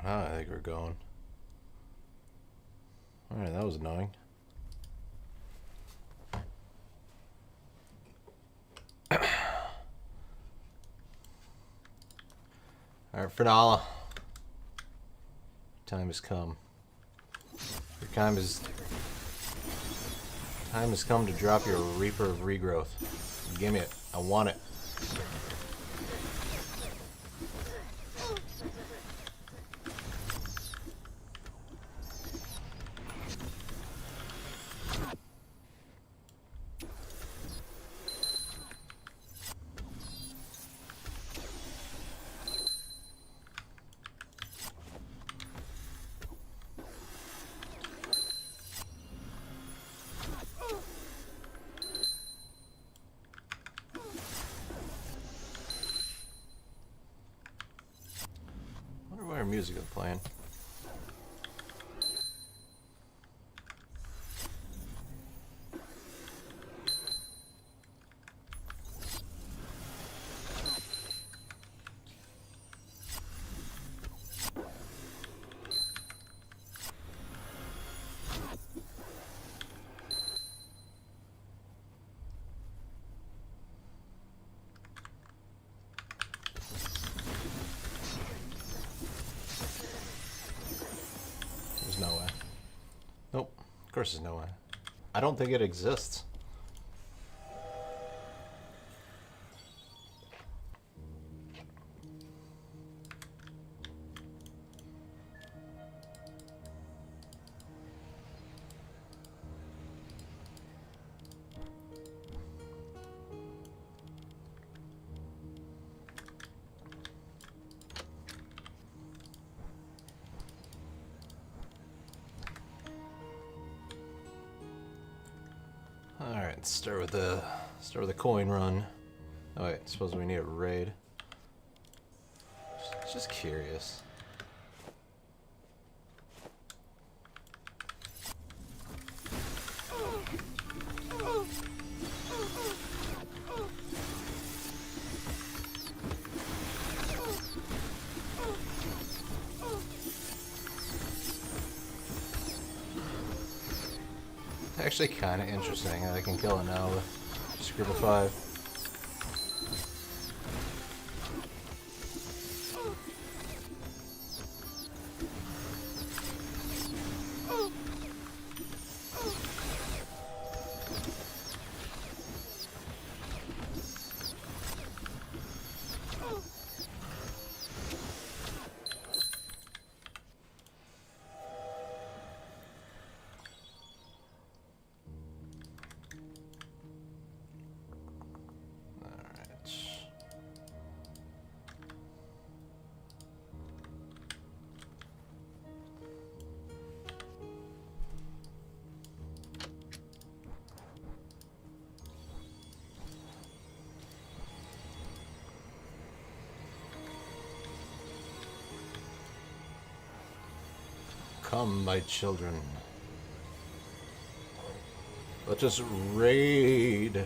Now I think we're going. Alright, that was annoying. Alright, Fernala. Time has come. Your time has come to drop your Reaper of Regrowth. Give me it. I want it. Music is playing. There's no way. Nope. Of course there's no way. I don't think it exists. Alright, let's start with the coin run. Oh wait, suppose we need a raid. Just curious. Actually kind of interesting that I can kill it now with just a group of 5. Come, my children. Let us raid.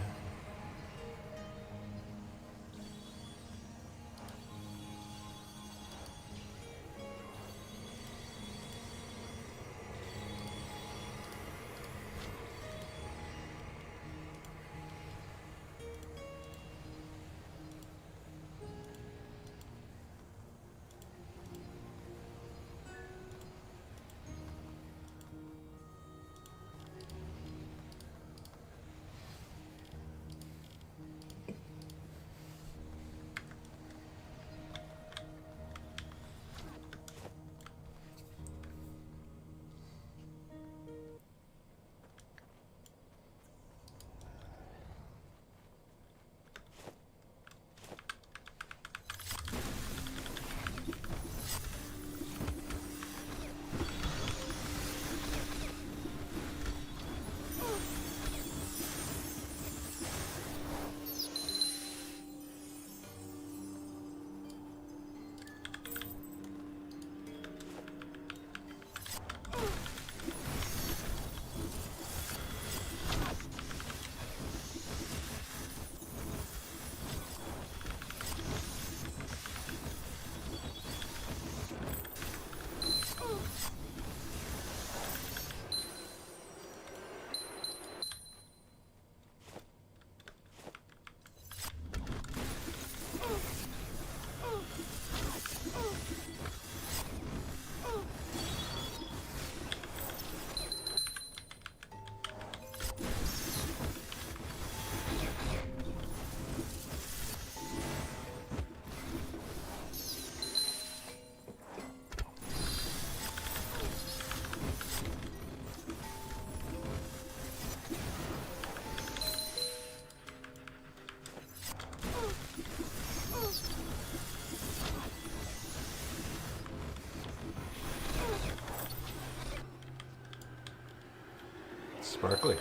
Sparkly.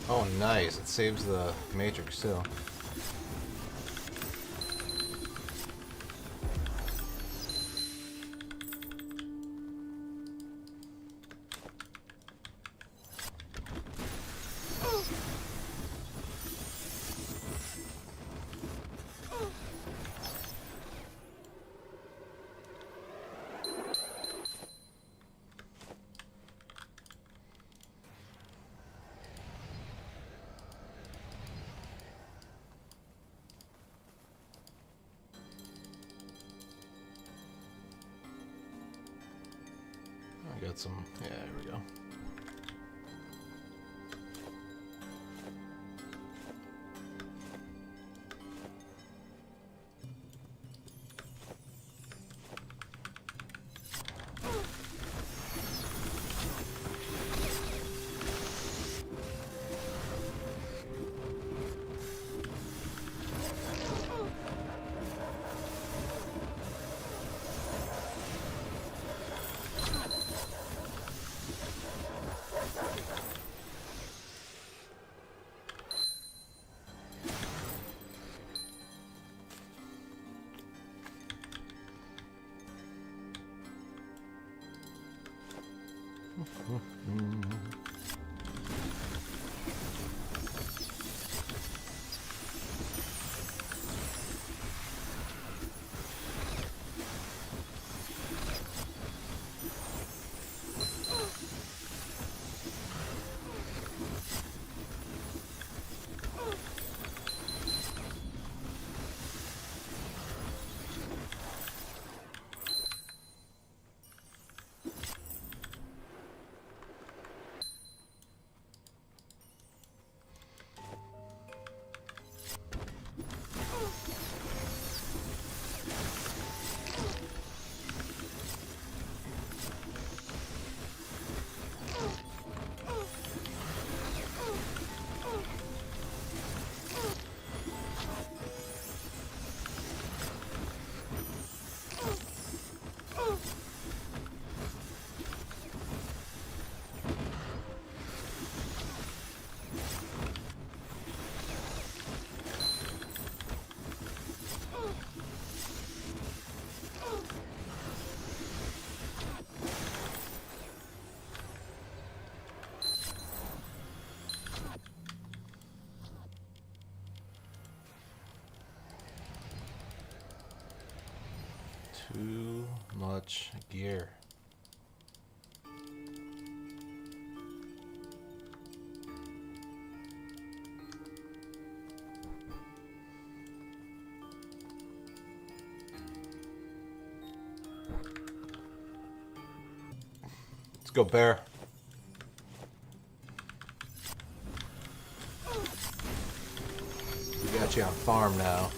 Oh, nice. It saves the matrix, too. I got some. Yeah, there we go. Too much gear. Let's go, bear. We got you on farm now.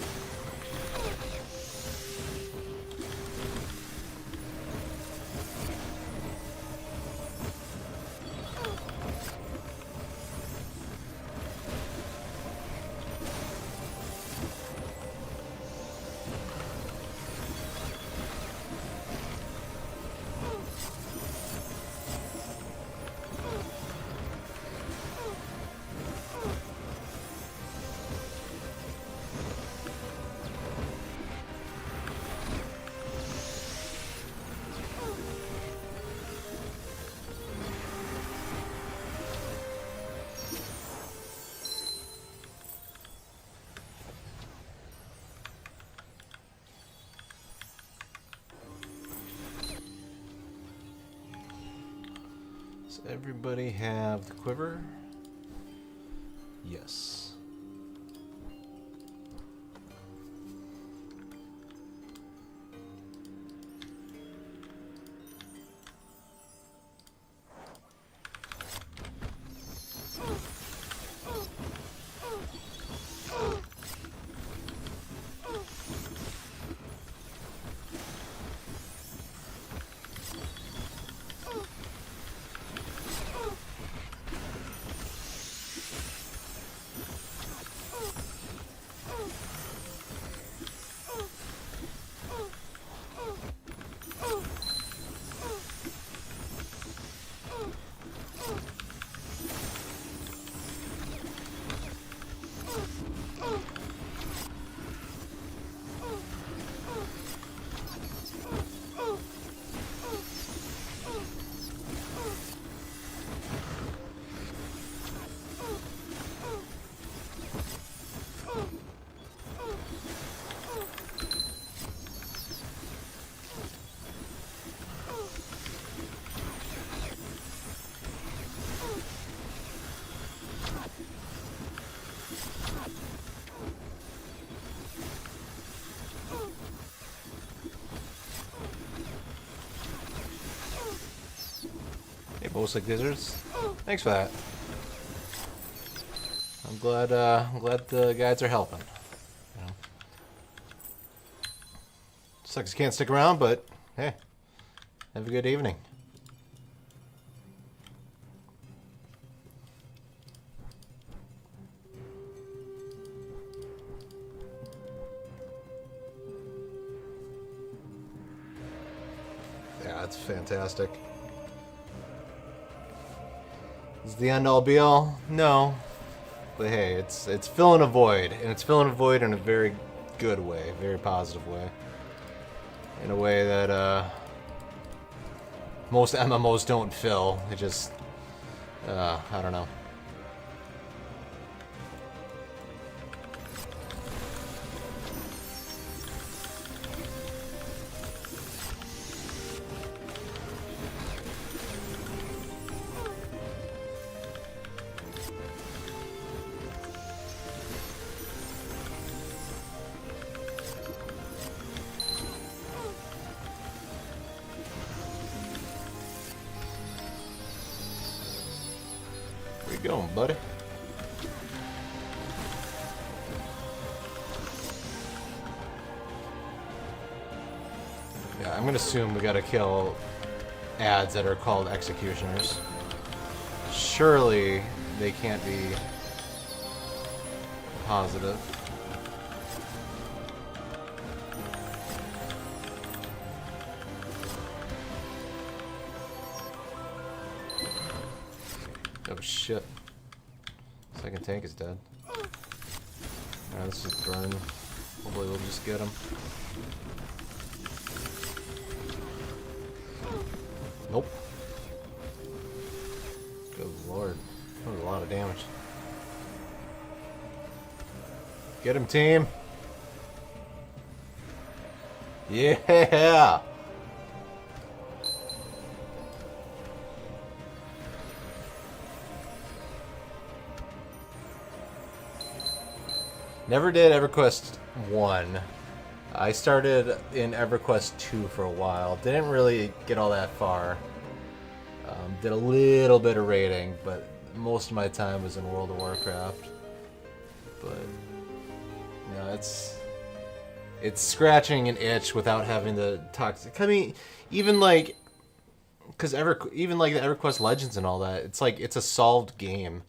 Does everybody have the quiver? Yes. Hey, mostly gizzards. Thanks for that. I'm glad the guides are helping. You know. Sucks can't stick around, but hey, have a good evening. Yeah, it's fantastic. Is the end all be all? No. But hey, it's filling a void, and it's filling a void in a very good way, very positive way. In a way that most MMOs don't fill. It just I don't know. Where you going, buddy? Yeah, I'm gonna assume we gotta kill ads that are called executioners. Surely they can't be positive. Oh shit. Second tank is dead. Alright, let's just burn. Hopefully we'll just get him. Nope. Good lord. That was a lot of damage. Get him, team! Yeah! Never did EverQuest 1. I started in EverQuest 2 for a while. Didn't really get all that far. Did a little bit of raiding, but most of my time was in World of Warcraft. But you know, it's scratching an itch without having the toxic. I mean, even like, because even like the EverQuest Legends and all that, it's like it's a solved game.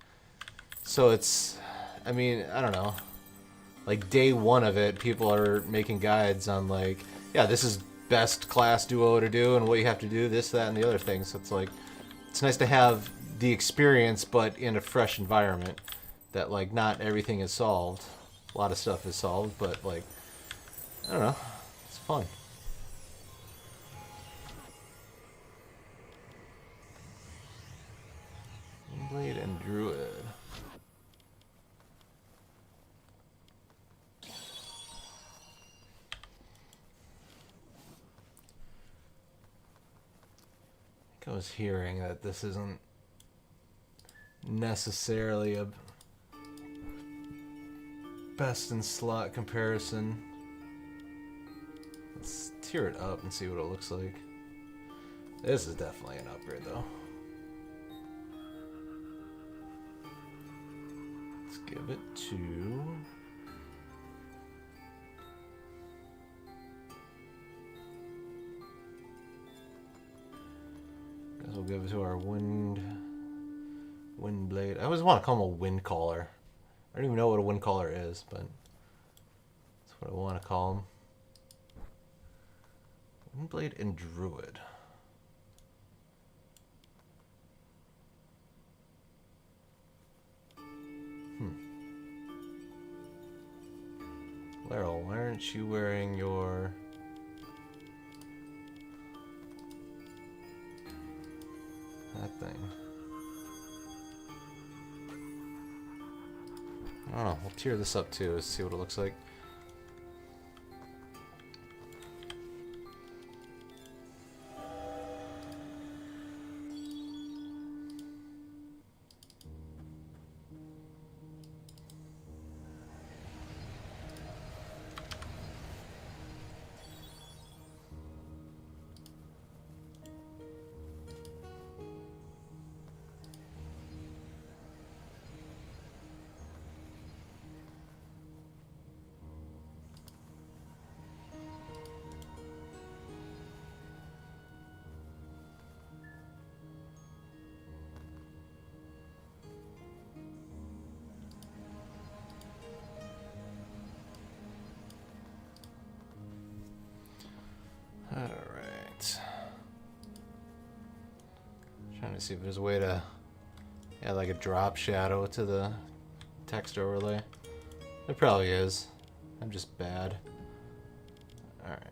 So it's, I mean, I don't know. Like day one of it, people are making guides on like, yeah, this is best class duo to do and what you have to do, this, that, and the other thing. So it's like, it's nice to have the experience, but in a fresh environment. That like not everything is solved. A lot of stuff is solved, but like, I don't know, it's fun. Blade and Druid. I was hearing that this isn't necessarily a best in slot comparison. Let's tear it up and see what it looks like. This is definitely an upgrade though. Let's give it to... Guess we'll give it to our wind blade. I always want to call him a wind caller. I don't even know what a wind caller is, but that's what I want to call him. Wind blade and druid. Laryl, why aren't you wearing your... that thing? I don't know, we'll tear this up too, to see what it looks like. Trying to see if there's a way to add like a drop shadow to the text overlay. There probably is. I'm just bad. Alright.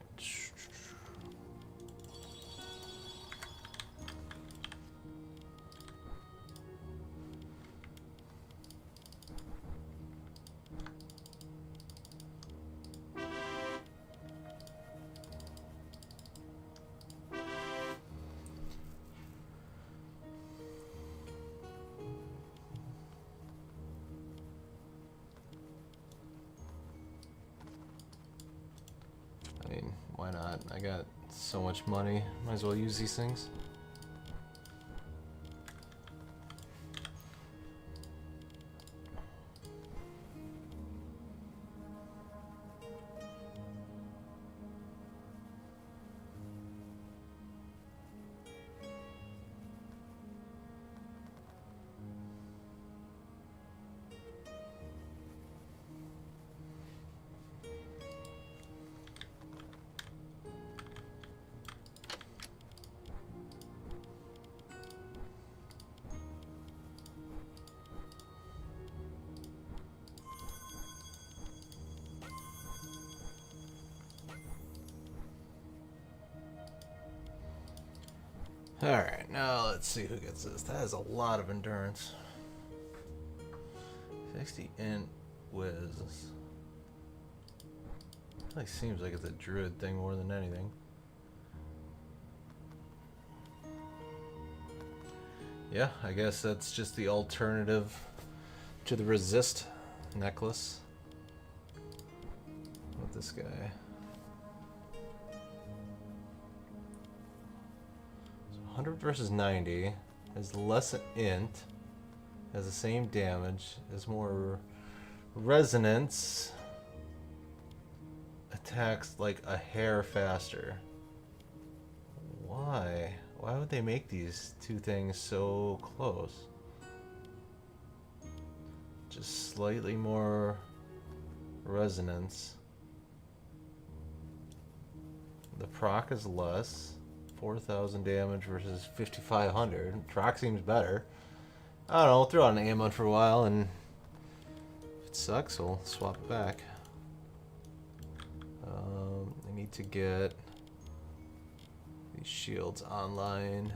I mean, why not? I got so much money. Might as well use these things. Alright, now let's see who gets this. That is a lot of endurance. 60 int whiz. Like seems like it's a druid thing more than anything. Yeah, I guess that's just the alternative to the resist necklace. With this guy. 100 versus 90 has less int, has the same damage, has more resonance, attacks like a hair faster. Why? Why would they make these two things so close? Just slightly more resonance. The proc is less. 4,000 damage versus 5,500. Proc seems better. I don't know, we'll throw out an Amon for a while, and if it sucks, we'll swap it back. I need to get these shields online.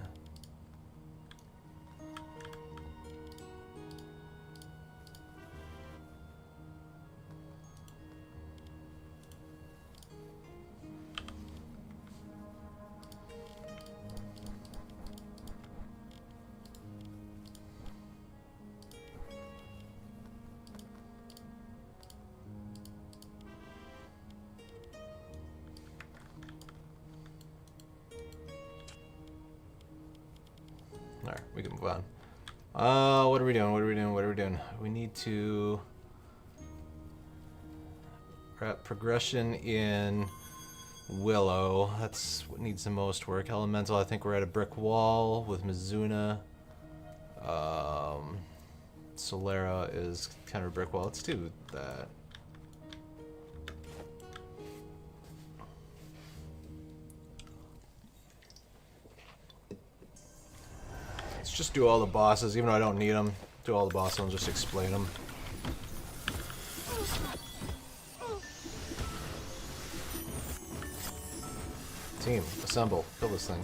Alright, we can move on. What are we doing? What are we doing? What are we doing? We need to wrap progression in Willow. That's what needs the most work. Elemental, I think we're at a brick wall with Mizuna. Solera is kind of a brick wall. Let's do that. Let's just do all the bosses, even though I don't need them. Do all the bosses and just explain them. Team, assemble, kill this thing.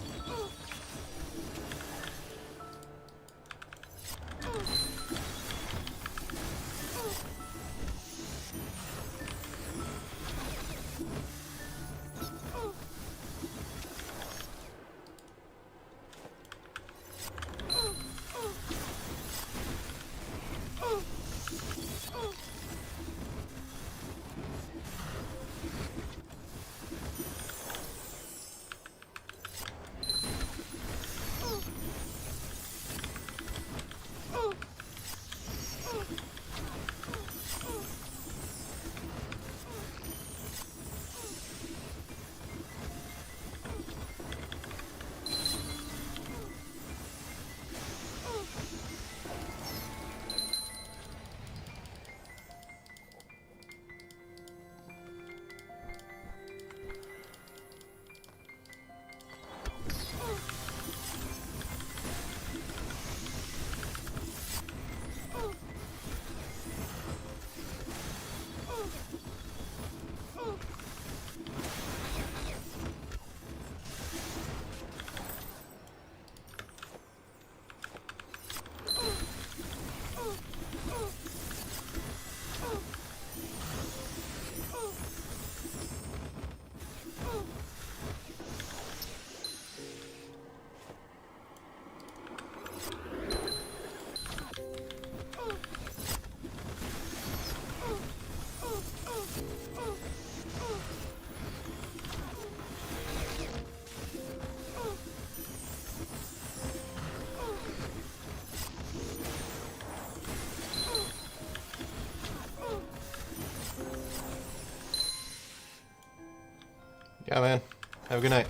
Yeah, man. Have a good night.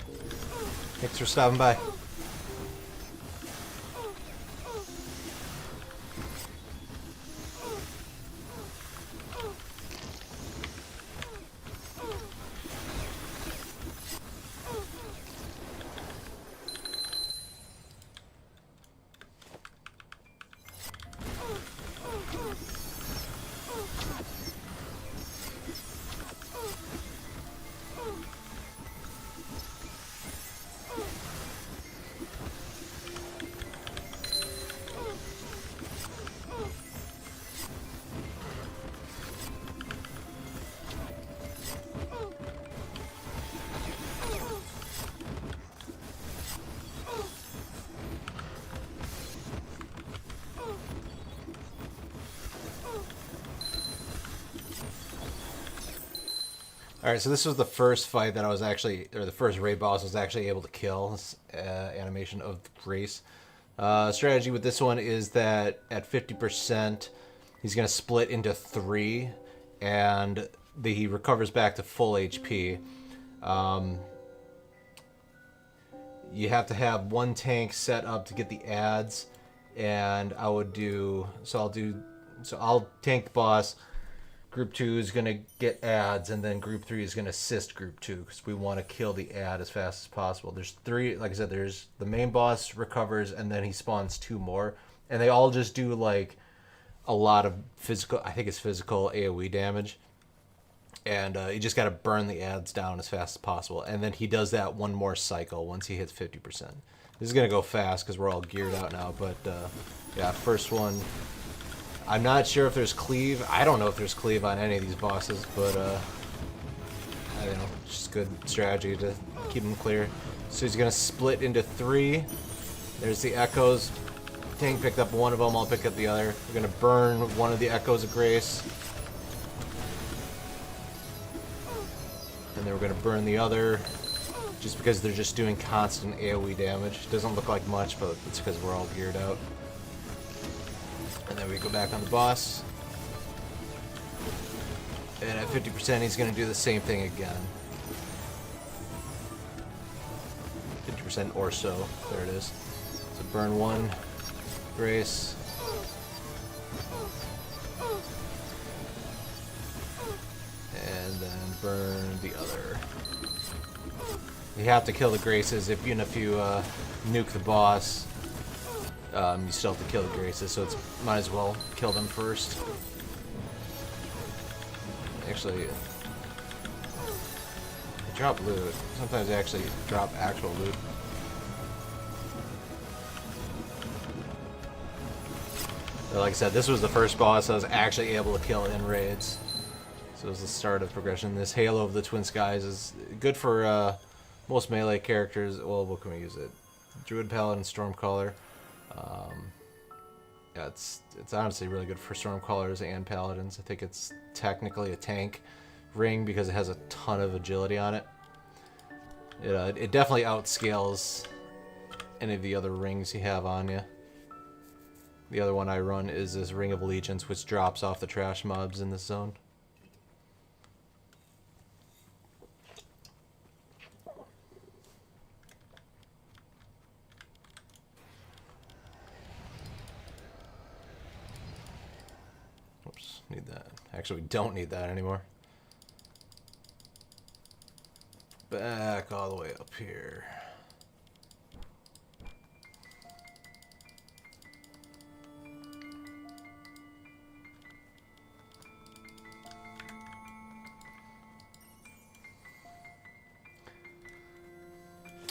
Thanks for stopping by. Alright, so this was the first fight that I was actually, or the first raid boss I was actually able to kill. This animation of Grace. Strategy with this one is that at 50%, he's going to split into 3, and he recovers back to full HP. You have to have 1 tank set up to get the ads, and I would do, so I'll tank the boss. Group 2 is going to get ads, and then Group 3 is going to assist Group 2, because we want to kill the ad as fast as possible. There's 3, like I said, there's the main boss recovers, and then he spawns 2 more. And they all just do, like, a lot of physical, I think it's physical AoE damage. And you just got to burn the ads down as fast as possible. And then he does that 1 more cycle once he hits 50%. This is going to go fast, because we're all geared out now, but, yeah, first one. I'm not sure if there's cleave. I don't know if there's cleave on any of these bosses, but I don't know. It's just good strategy to keep them clear. So he's gonna split into 3. There's the echoes. Tank picked up 1 of them. I'll pick up the other. We're gonna burn 1 of the echoes of Grace, and then we're gonna burn the other. Just because they're just doing constant AoE damage. Doesn't look like much, but it's because we're all geared out. And then we go back on the boss. And at 50%, he's going to do the same thing again. 50% or so. There it is. So burn 1. Grace. And then burn the other. You have to kill the Graces, even if you nuke the boss. You still have to kill the Graces, so it's might as well kill them first. Actually, they drop loot. Sometimes they actually drop actual loot. But like I said, this was the first boss I was actually able to kill in raids. So it was the start of progression. This Halo of the Twin Skies is good for most melee characters. Well, what can we use it? Druid, Paladin, Stormcaller. Yeah, it's honestly really good for Stormcallers and Paladins. I think it's technically a tank ring because it has a ton of agility on it. It definitely outscales any of the other rings you have on you. The other one I run is this Ring of Allegiance, which drops off the trash mobs in this zone. Need that. Actually, we don't need that anymore. Back all the way up here.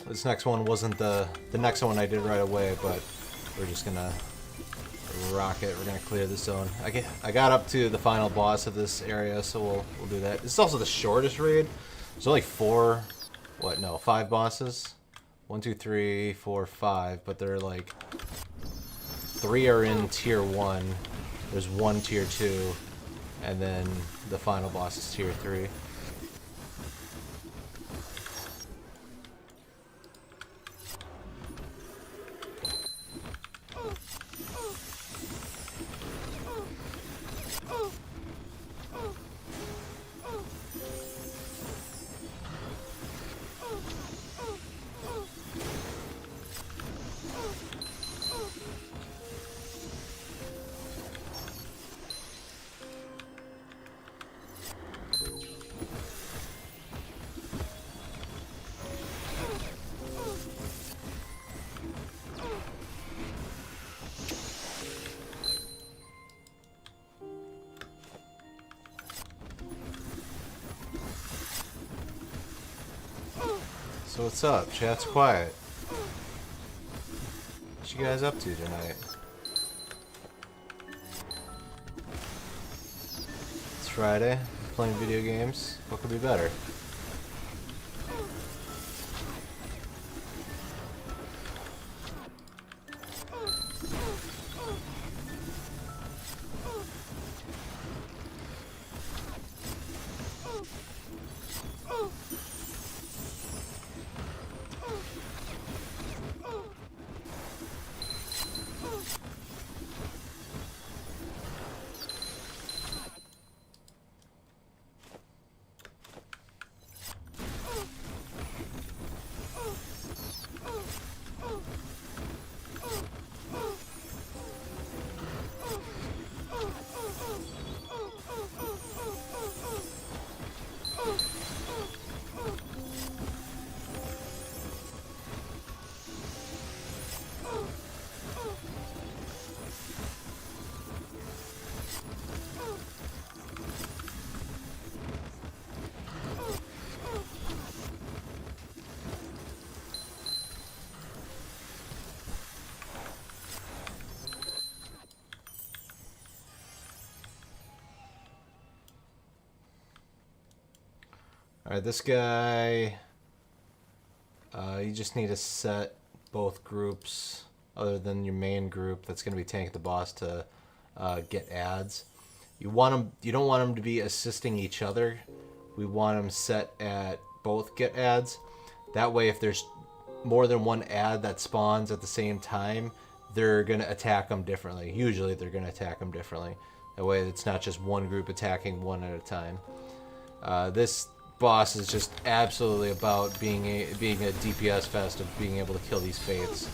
This next one wasn't the next one I did right away, but we're just gonna rock it. We're gonna clear the zone. I got up to the final boss of this area, so we'll do that. This is also the shortest raid. There's only 5 bosses. 1, 2, 3, 4, 5, but they're like 3 are in tier 1. There's 1 tier 2, and then the final boss is tier 3. So what's up? Chat's quiet. What you guys up to tonight? It's Friday. Playing video games. What could be better? Alright, this guy, you just need to set both groups, other than your main group that's going to be tanking the boss, to get ads. You don't want them to be assisting each other. We want them set at both get ads. That way, if there's more than one ad that spawns at the same time, they're going to attack them differently. Usually, they're going to attack them differently. That way, it's not just one group attacking one at a time. This boss is just absolutely about being a DPS fest of being able to kill these fates,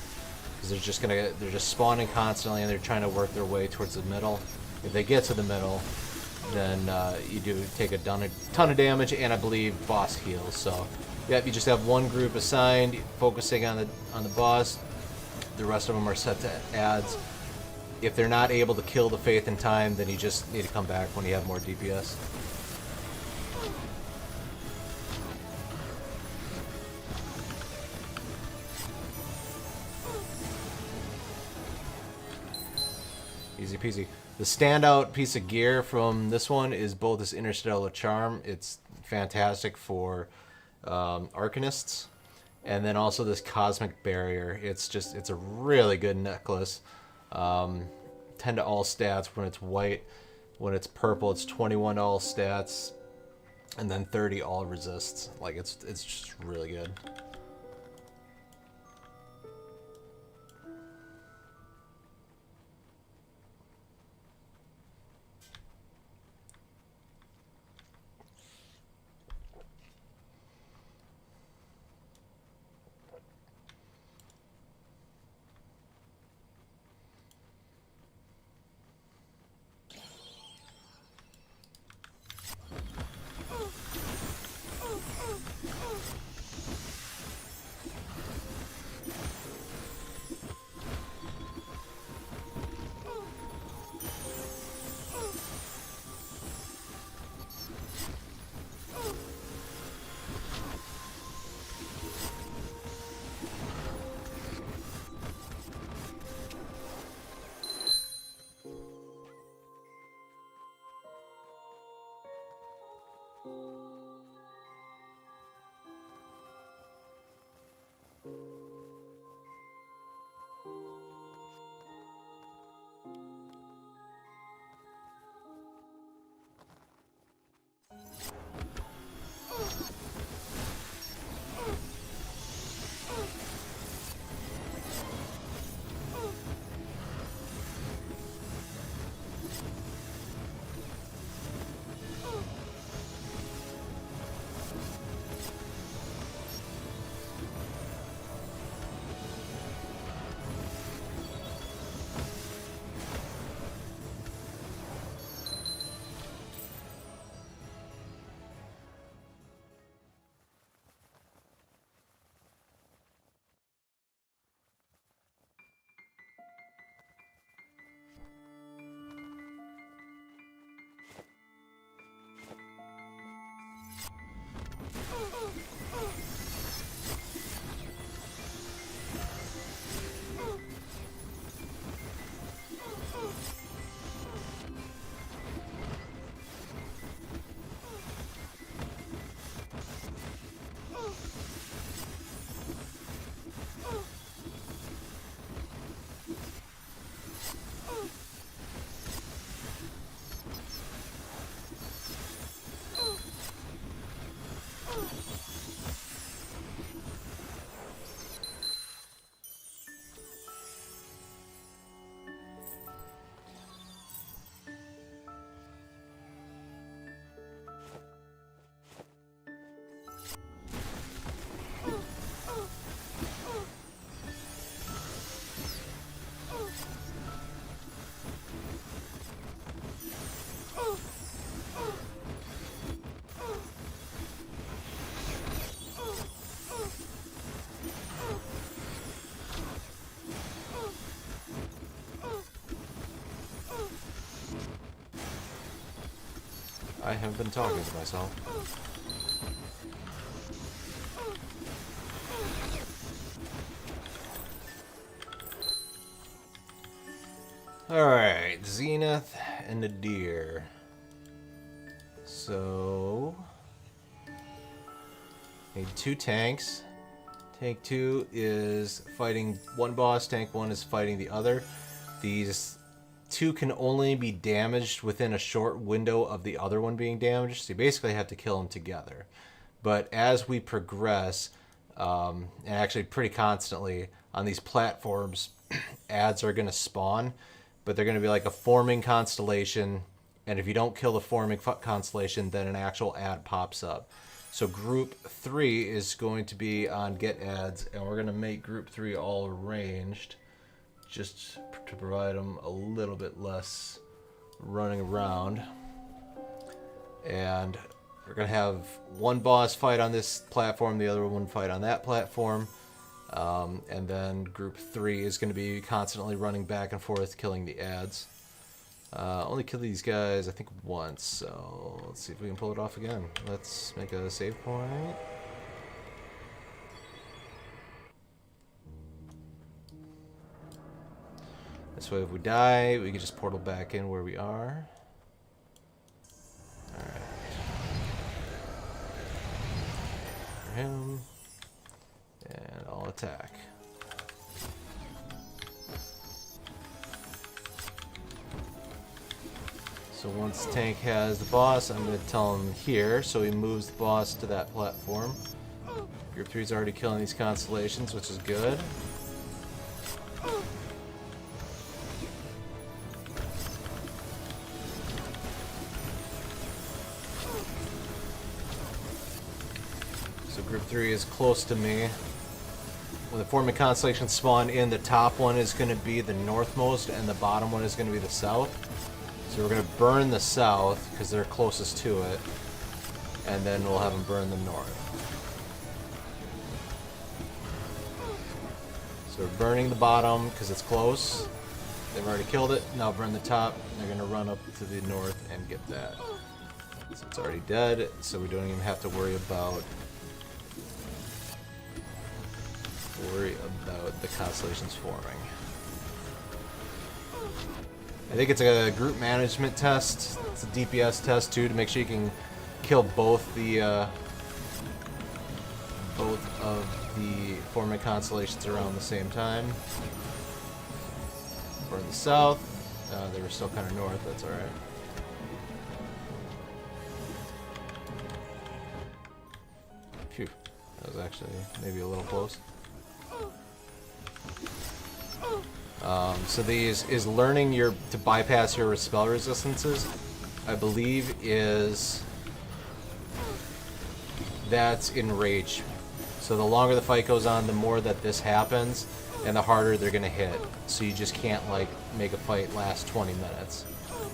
because they're just spawning constantly and they're trying to work their way towards the middle. If they get to the middle, then you do take a ton of damage and I believe boss heals. So yeah, you just have one group assigned focusing on the boss. The rest of them are set to ads. If they're not able to kill the faith in time, then you just need to come back when you have more DPS. Easy peasy. The standout piece of gear from this one is both this Interstellar Charm. It's fantastic for Arcanists. And then also this Cosmic Barrier. It's a really good necklace. 10 to all stats when it's white. When it's purple, it's 21 all stats. And then 30 all resists. Like, it's just really good. I have been talking to myself. Alright, Zenith and the deer. So... need 2 tanks. Tank 2 is fighting one boss, Tank 1 is fighting the other. These 2 can only be damaged within a short window of the other one being damaged, so you basically have to kill them together. But as we progress, and actually pretty constantly, on these platforms, adds are going to spawn, but they're going to be like a forming constellation, and if you don't kill the forming constellation, then an actual ad pops up. So group 3 is going to be on get ads, and we're going to make group 3 all ranged, just to provide them a little bit less running around. And we're going to have one boss fight on this platform, the other one fight on that platform. And then group 3 is going to be constantly running back and forth, killing the ads. Only kill these guys, I think, once, so let's see if we can pull it off again. Let's make a save point. This way if we die, we can just portal back in where we are. Alright. For him. And I'll attack. So once Tank has the boss, I'm going to tell him here, so he moves the boss to that platform. Group 3 is already killing these constellations, which is good. So group 3 is close to me. When the forming constellations spawn in, the top one is going to be the northmost, and the bottom one is going to be the south. So we're going to burn the south, because they're closest to it, and then we'll have them burn the north. So we're burning the bottom, because it's close. They've already killed it. Now burn the top, and they're going to run up to the north and get that. So it's already dead, so we don't even have to worry about the constellations forming. I think it's a group management test. It's a DPS test too, to make sure you can kill both of the forming constellations around the same time. For the south, they were still kind of north. That's all right. Phew, that was actually maybe a little close. So these is learning to bypass your spell resistances, I believe that's in rage. So the longer the fight goes on, the more that this happens, and the harder they're gonna hit. So you just can't like make a fight last 20 minutes,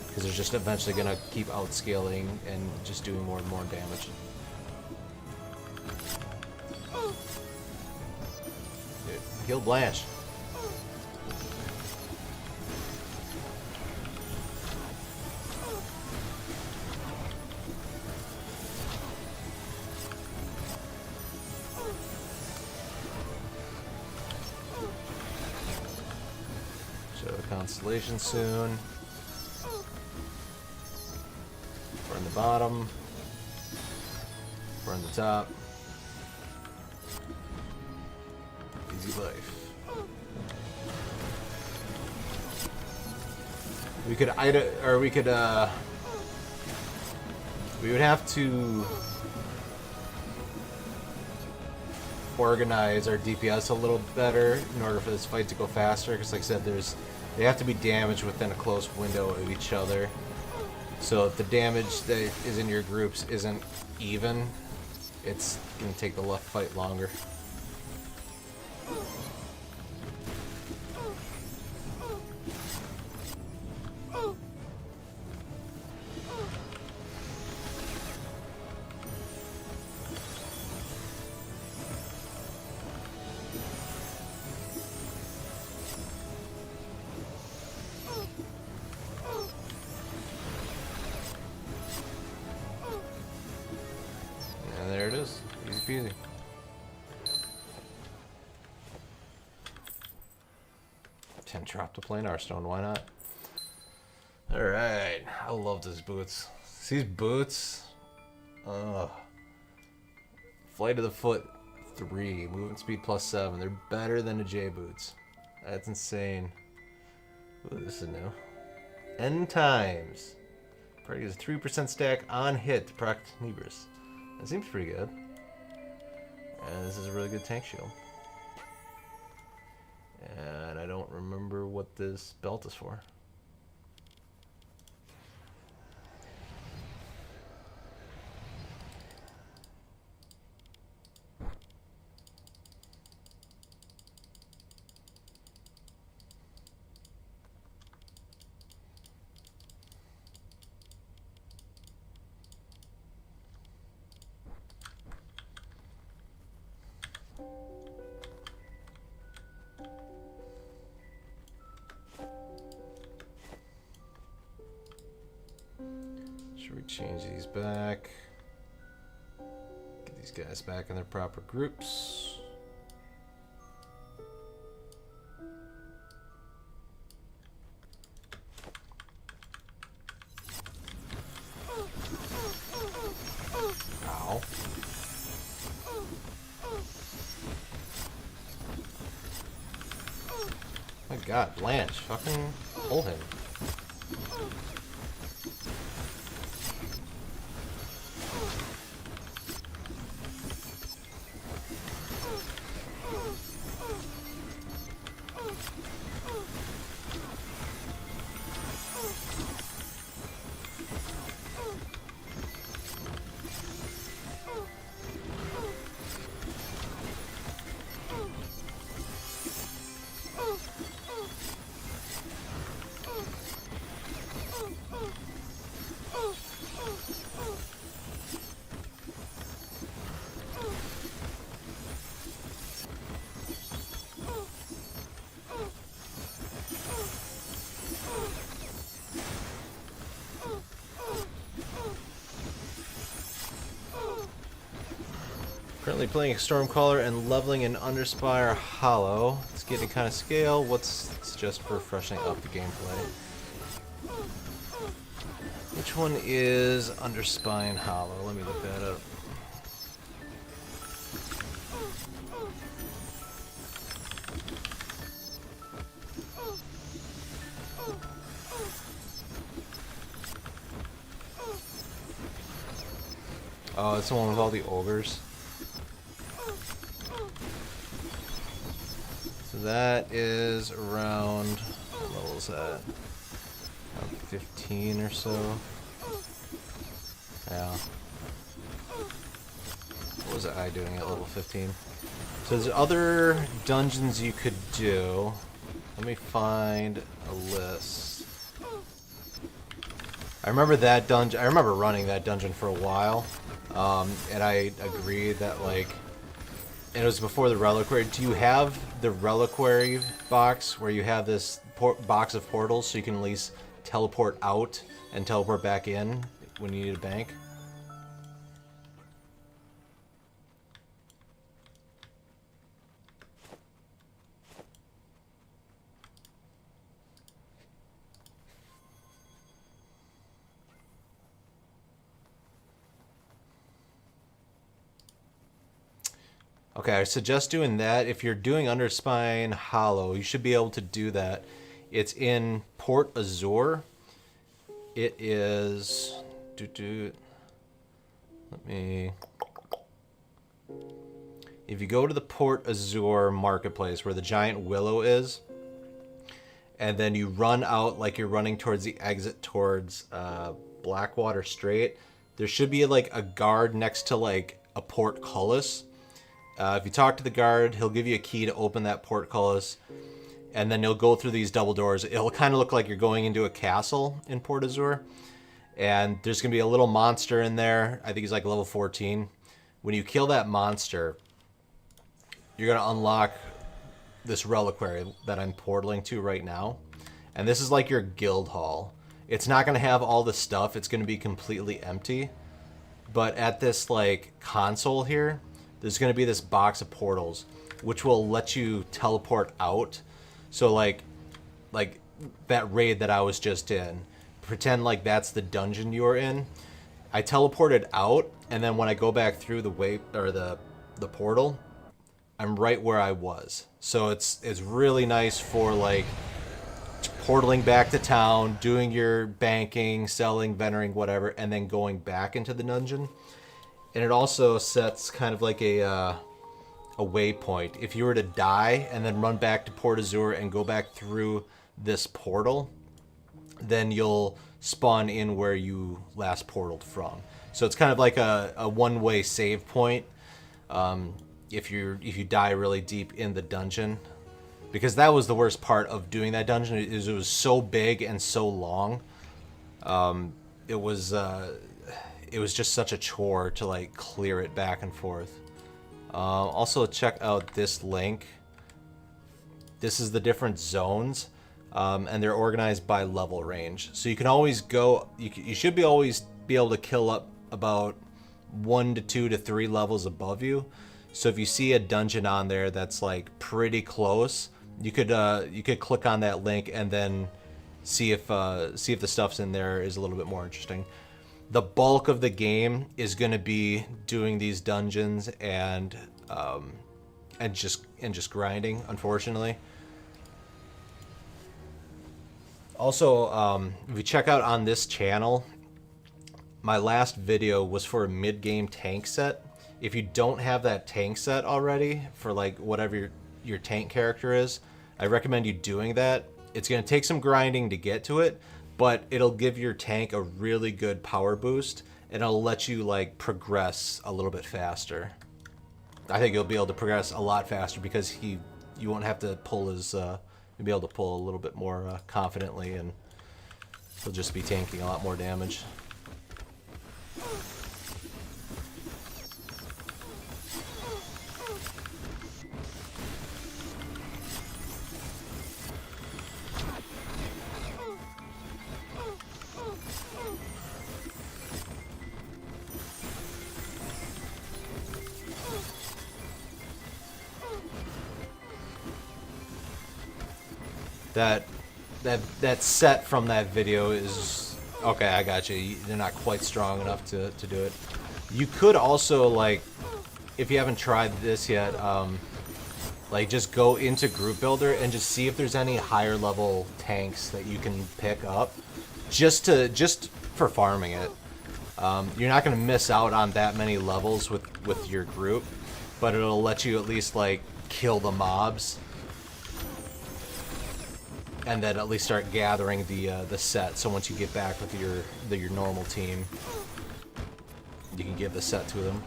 because they're just eventually gonna keep outscaling and just doing more and more damage. Dude, heal Blanche. Constellation soon. Burn the bottom. Burn the top. Easy life. We could we would have to organize our DPS a little better in order for this fight to go faster, because like I said, they have to be damaged within a close window of each other. So if the damage that is in your groups isn't even, it's going to take the left fight longer. 10 drop to planar stone, why not? Alright, I love these boots. These boots, Flight of the Foot 3, movement speed +7. They're better than the J boots. That's insane. Ooh, this is new. End times. Party is a 3% stack on hit to proc Nebris. That seems pretty good. And this is a really good tank shield. And I don't remember what this belt is for. Should we change these back? Get these guys back in their proper groups. Ow. My God, Blanche, fucking pull him. Currently playing Stormcaller and leveling in Underspire Hollow. It's getting kind of scale. It's just for freshening up the gameplay. Which one is Underspine Hollow? Let me look that up. Oh, it's the one with all the ogres. So that is around, what level is that? Around 15 or so. Yeah. What was I doing at level 15? So there's other dungeons you could do. Let me find a list. I remember that dungeon. I remember running that dungeon for a while. And I agreed that, like, and it was before the reliquary. Do you have the reliquary box where you have this box of portals so you can at least teleport out and teleport back in when you need a bank? Okay, I suggest doing that. If you're doing Underspine Hollow, you should be able to do that. It's in Port Azur. It is... Let me... If you go to the Port Azur marketplace where the giant willow is, and then you run out like you're running towards the exit towards Blackwater Strait, there should be like a guard next to like a portcullis. If you talk to the guard, he'll give you a key to open that portcullis, and then you'll go through these double doors. It'll kind of look like you're going into a castle in Port Azur, and there's going to be a little monster in there. I think he's like level 14. When you kill that monster, you're going to unlock this reliquary that I'm portaling to right now, and this is like your guild hall. It's not going to have all the stuff. It's going to be completely empty, but at this like console here, there's going to be this box of portals, which will let you teleport out. So, like, like that raid that I was just in. Pretend like that's the dungeon you were in. I teleported out, and then when I go back through the way or the portal, I'm right where I was. So it's really nice for like portaling back to town, doing your banking, selling, vendoring, whatever, and then going back into the dungeon. And it also sets kind of like a waypoint. If you were to die and then run back to Port Azur and go back through this portal, then you'll spawn in where you last portaled from. So it's kind of like a one-way save point. If you die really deep in the dungeon, because that was the worst part of doing that dungeon, is it was so big and so long. It was just such a chore to like clear it back and forth. Also check out this link. This is the different zones, and they're organized by level range. So you can always go. You should always be able to kill up about 1 to 2 to 3 levels above you. So if you see a dungeon on there that's like pretty close, you could click on that link and then see if the stuff's in there is a little bit more interesting. The bulk of the game is going to be doing these dungeons and just grinding, unfortunately. Also, if you check out on this channel, my last video was for a mid-game tank set. If you don't have that tank set already for like whatever your tank character is, I recommend you doing that. It's going to take some grinding to get to it, but it'll give your tank a really good power boost, and it'll let you like progress a little bit faster. I think you'll be able to progress a lot faster because you won't have to pull as you'll be able to pull a little bit more confidently, and he'll just be tanking a lot more damage. That set from that video is okay. I got you. They're not quite strong enough to do it. You could also, like, if you haven't tried this yet, like just go into Group Builder and just see if there's any higher level tanks that you can pick up, just for farming it. You're not going to miss out on that many levels with your group, but it'll let you at least like kill the mobs. And then at least start gathering the set. So once you get back with your normal team, you can give the set to them.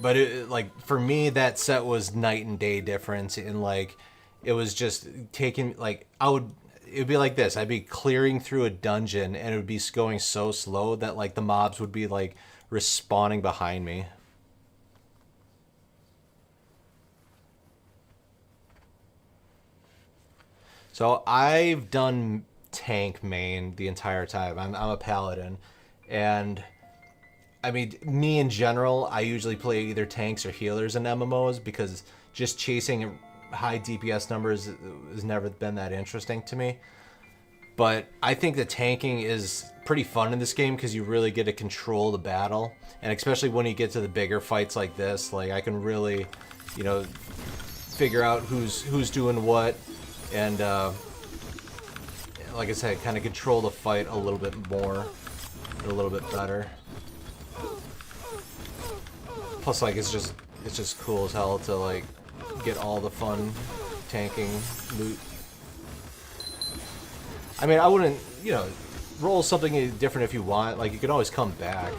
But like for me, that set was night and day difference. In like, it was just taking like it'd be like this. I'd be clearing through a dungeon and it would be going so slow that like the mobs would be like respawning behind me. So I've done tank main the entire time. I'm a paladin, and I mean, me in general, I usually play either tanks or healers in MMOs because just chasing high DPS numbers has never been that interesting to me. But I think the tanking is pretty fun in this game because you really get to control the battle, and especially when you get to the bigger fights like this, like I can really, figure out who's doing what. And like I said, kind of control the fight a little bit more, a little bit better. Plus, like it's just cool as hell to like get all the fun tanking loot. I mean, I wouldn't, roll something different if you want. Like you can always come back.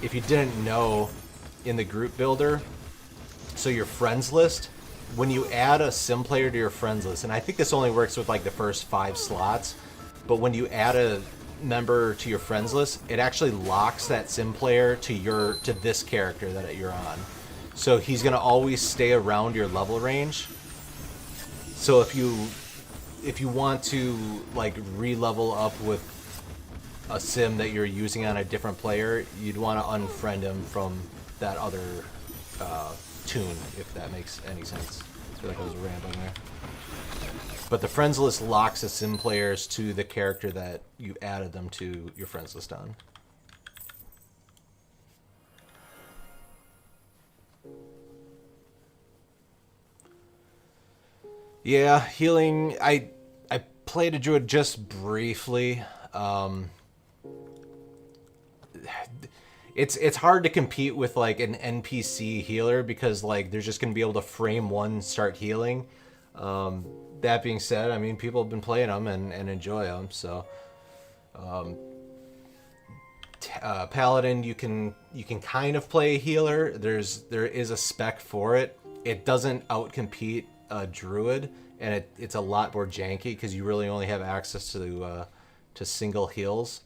If you didn't know, in the group builder, so your friends list. When you add a sim player to your friends list, and I think this only works with like the first 5 slots, but when you add a member to your friends list, it actually locks that sim player to this character that you're on. So he's gonna always stay around your level range. So if you want to like re-level up with a sim that you're using on a different player, you'd want to unfriend him from that other tune, if that makes any sense. I feel like I was rambling there. But the friends list locks the sim players to the character that you added them to your friends list on. Yeah, healing. I played a druid just briefly. It's hard to compete with like an NPC healer because like they're just gonna be able to frame one, start healing. That being said, I mean people have been playing them and enjoy them. So, paladin, you can kind of play a healer. There is a spec for it. It doesn't outcompete a druid, and it's a lot more janky because you really only have access to single heals.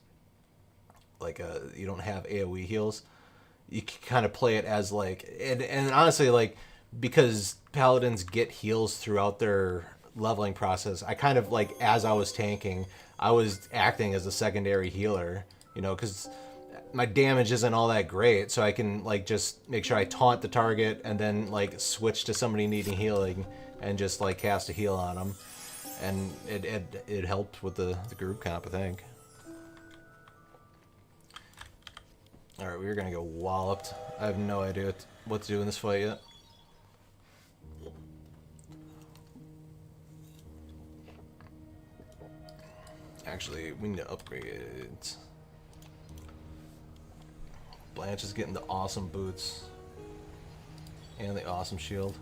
Like you don't have AoE heals. You can kind of play it as like, and honestly, like because paladins get heals throughout their leveling process, I kind of like as I was tanking, I was acting as a secondary healer, you know, because my damage isn't all that great, so I can like just make sure I taunt the target and then like switch to somebody needing healing and just like cast a heal on them, and it helped with the group comp, I think. All right, we're gonna go walloped. I have no idea what to do in this fight yet. Actually, we need to upgrade it. Blanche is getting the awesome boots and the awesome shield.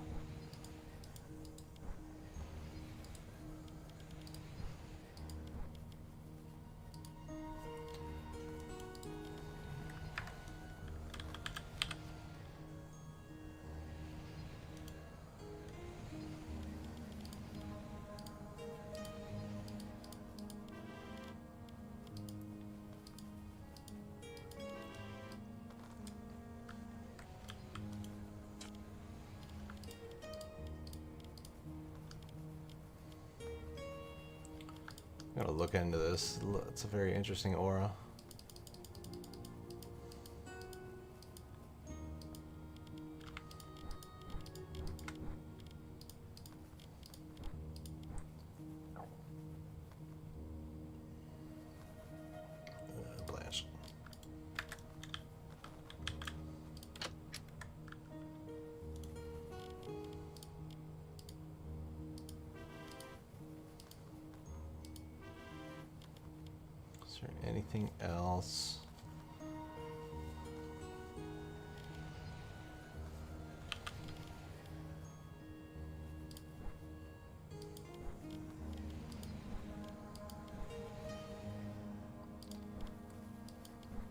Gotta look into this. It's a very interesting aura. Blanche. Is there anything else?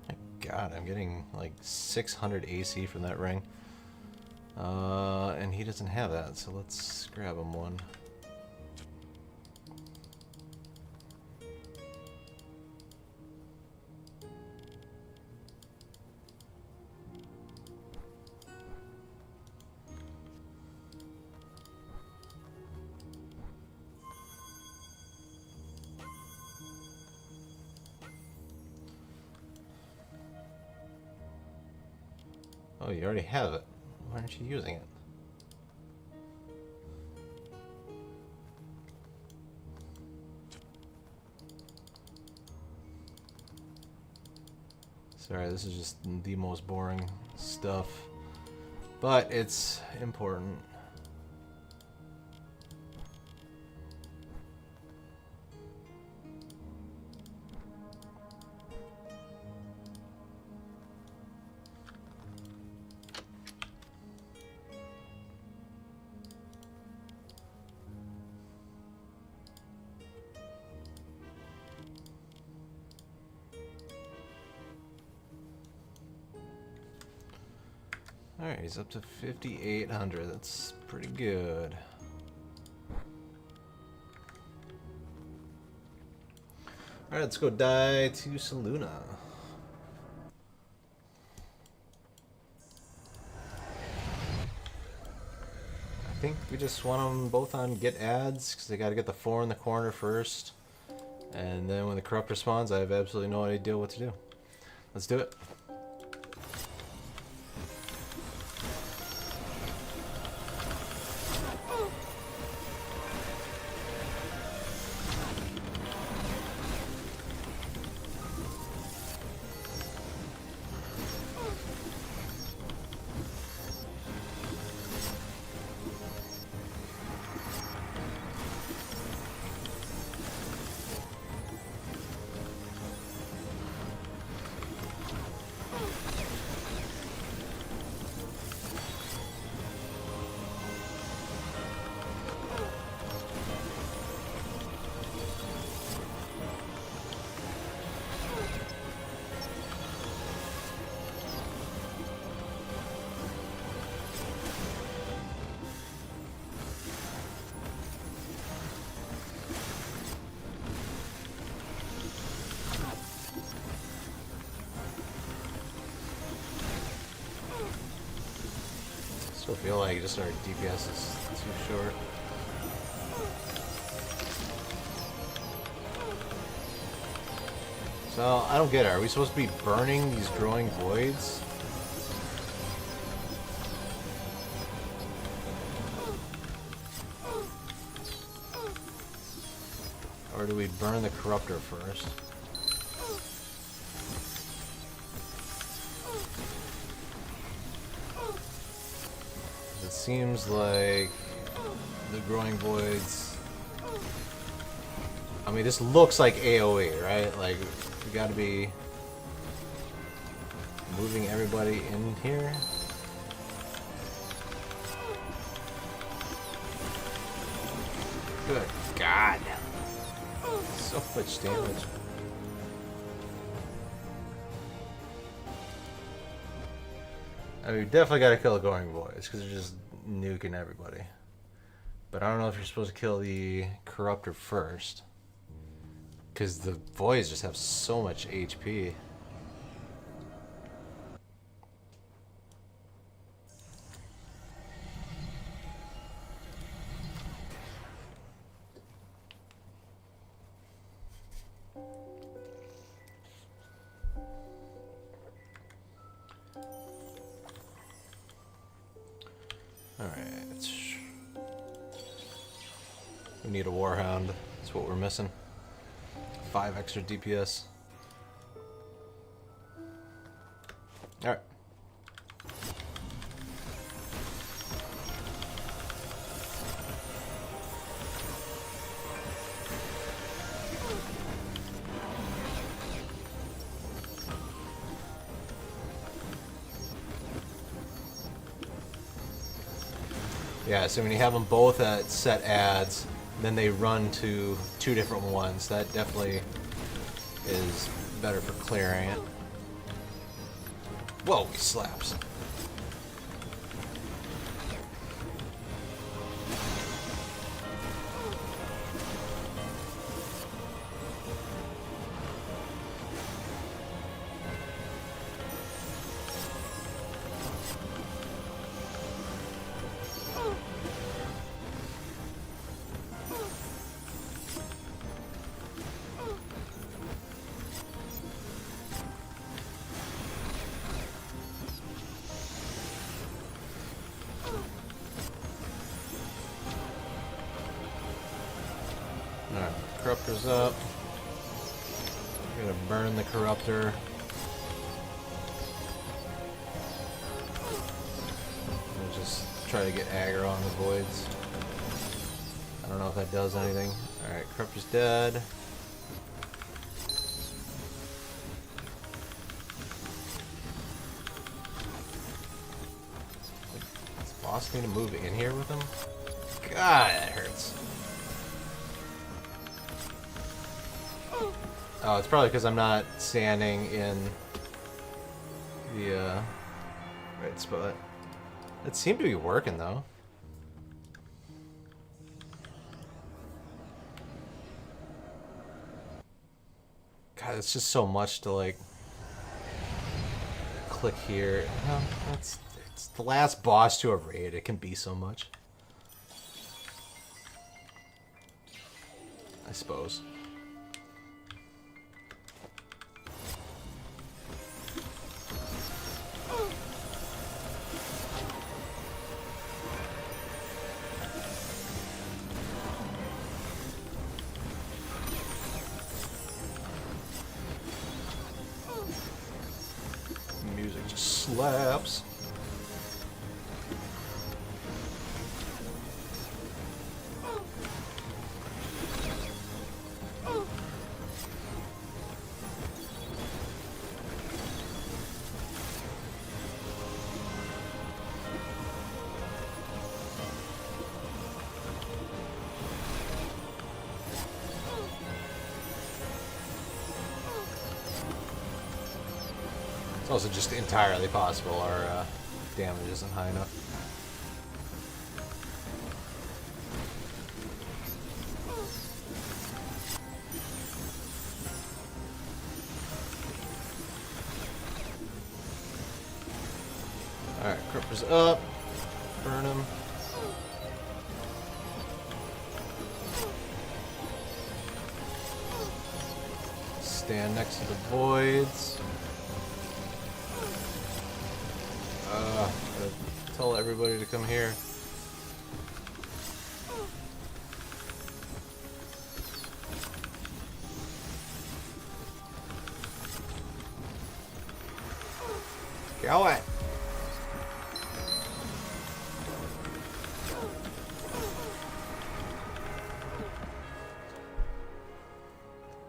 My God, I'm getting like 600 AC from that ring. And he doesn't have that, so let's grab him one. Oh, you already have it. Why aren't you using it? Sorry, this is just the most boring stuff, but it's important. Alright, he's up to 5,800. That's pretty good. Alright, let's go die to Saluna. I think we just want them both on get ads, because they got to get the 4 in the corner first. And then when the corrupt responds, I have absolutely no idea what to do. Let's do it. still feel like just our DPS is too short. So, I don't get it. Are we supposed to be burning these growing voids? Or do we burn the corruptor first? It seems like the growing voids... I mean, this looks like AoE, right? Like, we gotta be moving everybody in here. Good God. So much damage. I mean, we definitely gotta kill the growing voids because they're just nuking everybody. But I don't know if you're supposed to kill the corruptor first. Because the voids just have so much HP. Alright. We need a warhound. That's what we're missing. 5 extra DPS. Alright. Yeah, so when you have them both at set adds, then they run to 2 different ones. That definitely is better for clearing it. Whoa, he slaps. Alright, corruptor's up. We're gonna burn the corruptor. We'll just try to get aggro on the voids. I don't know if that does anything. Alright, corruptor's dead. Does boss need to move in here with him? God, that hurts. Oh, it's probably because I'm not standing in the right spot. It seemed to be working though. God, it's just so much to like click here. Well, it's the last boss to a raid. It can be so much, I suppose. Music just slaps. It's also just entirely possible our damage isn't high enough. Alright, Corruptor's up. Burn him. Stand next to the voids. Tell everybody to come here. Go it.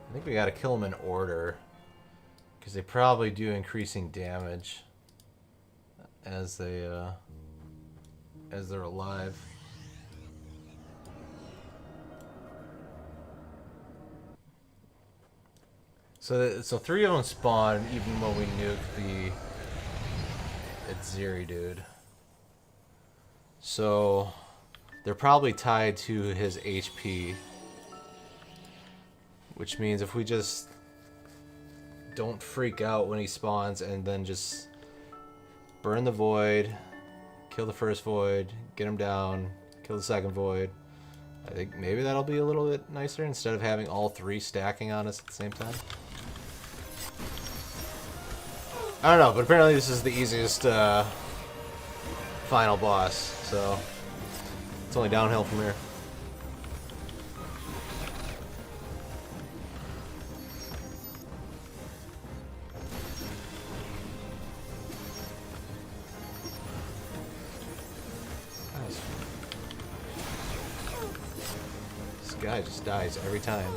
I think we gotta kill them in order, because they probably do increasing damage as they're alive. So three of them spawn even when we nuke the Zeri dude. So they're probably tied to his HP. Which means if we just don't freak out when he spawns and then just burn the void, kill the first void, get him down, kill the second void, I think maybe that'll be a little bit nicer instead of having all three stacking on us at the same time. I don't know, but apparently this is the easiest final boss, so it's only downhill from here. Guy just dies every time.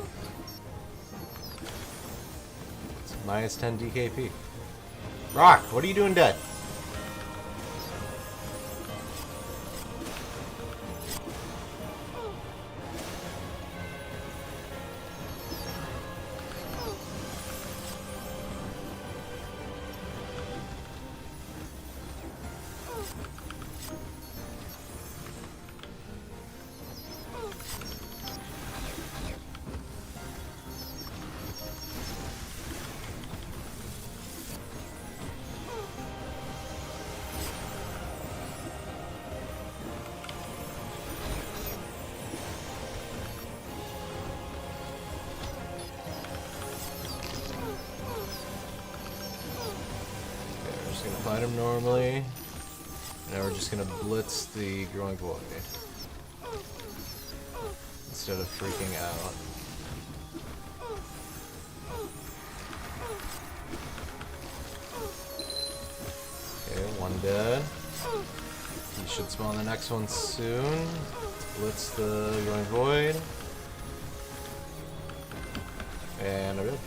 It's minus 10 DKP. Rock, what are you doing dead? Fight him normally. Now we're just gonna blitz the growing void instead of freaking out. Okay, one dead. He should spawn the next one soon. Blitz the growing void. And we're good.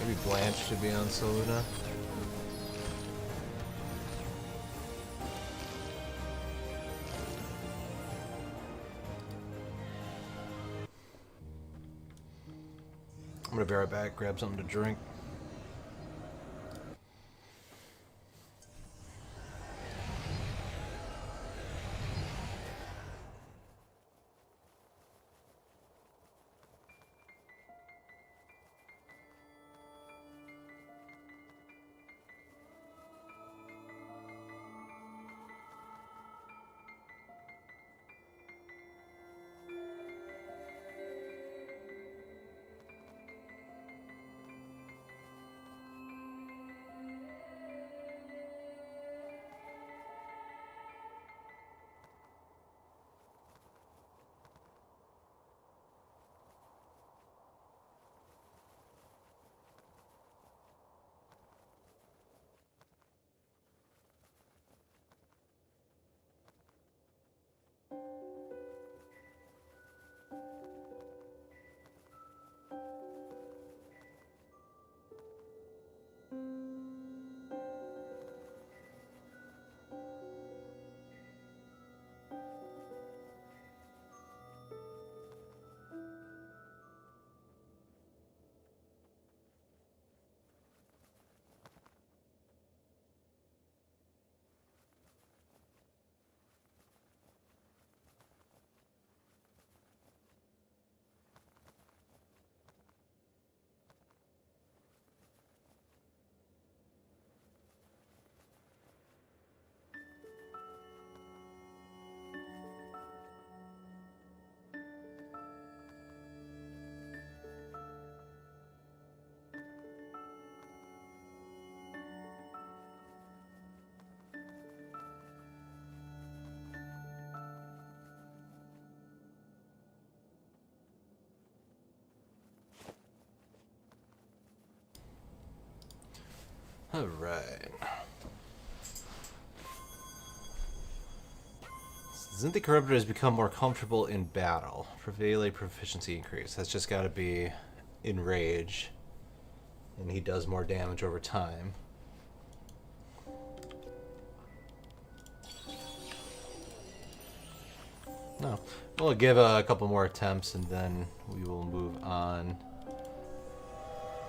Maybe Blanche should be on Seluna. I'm gonna be right back, grab something to drink. Alright. Since the Corruptor has become more comfortable in battle, melee proficiency increase. That's just got to be in rage, and he does more damage over time. No, we'll give a couple more attempts, and then we will move on.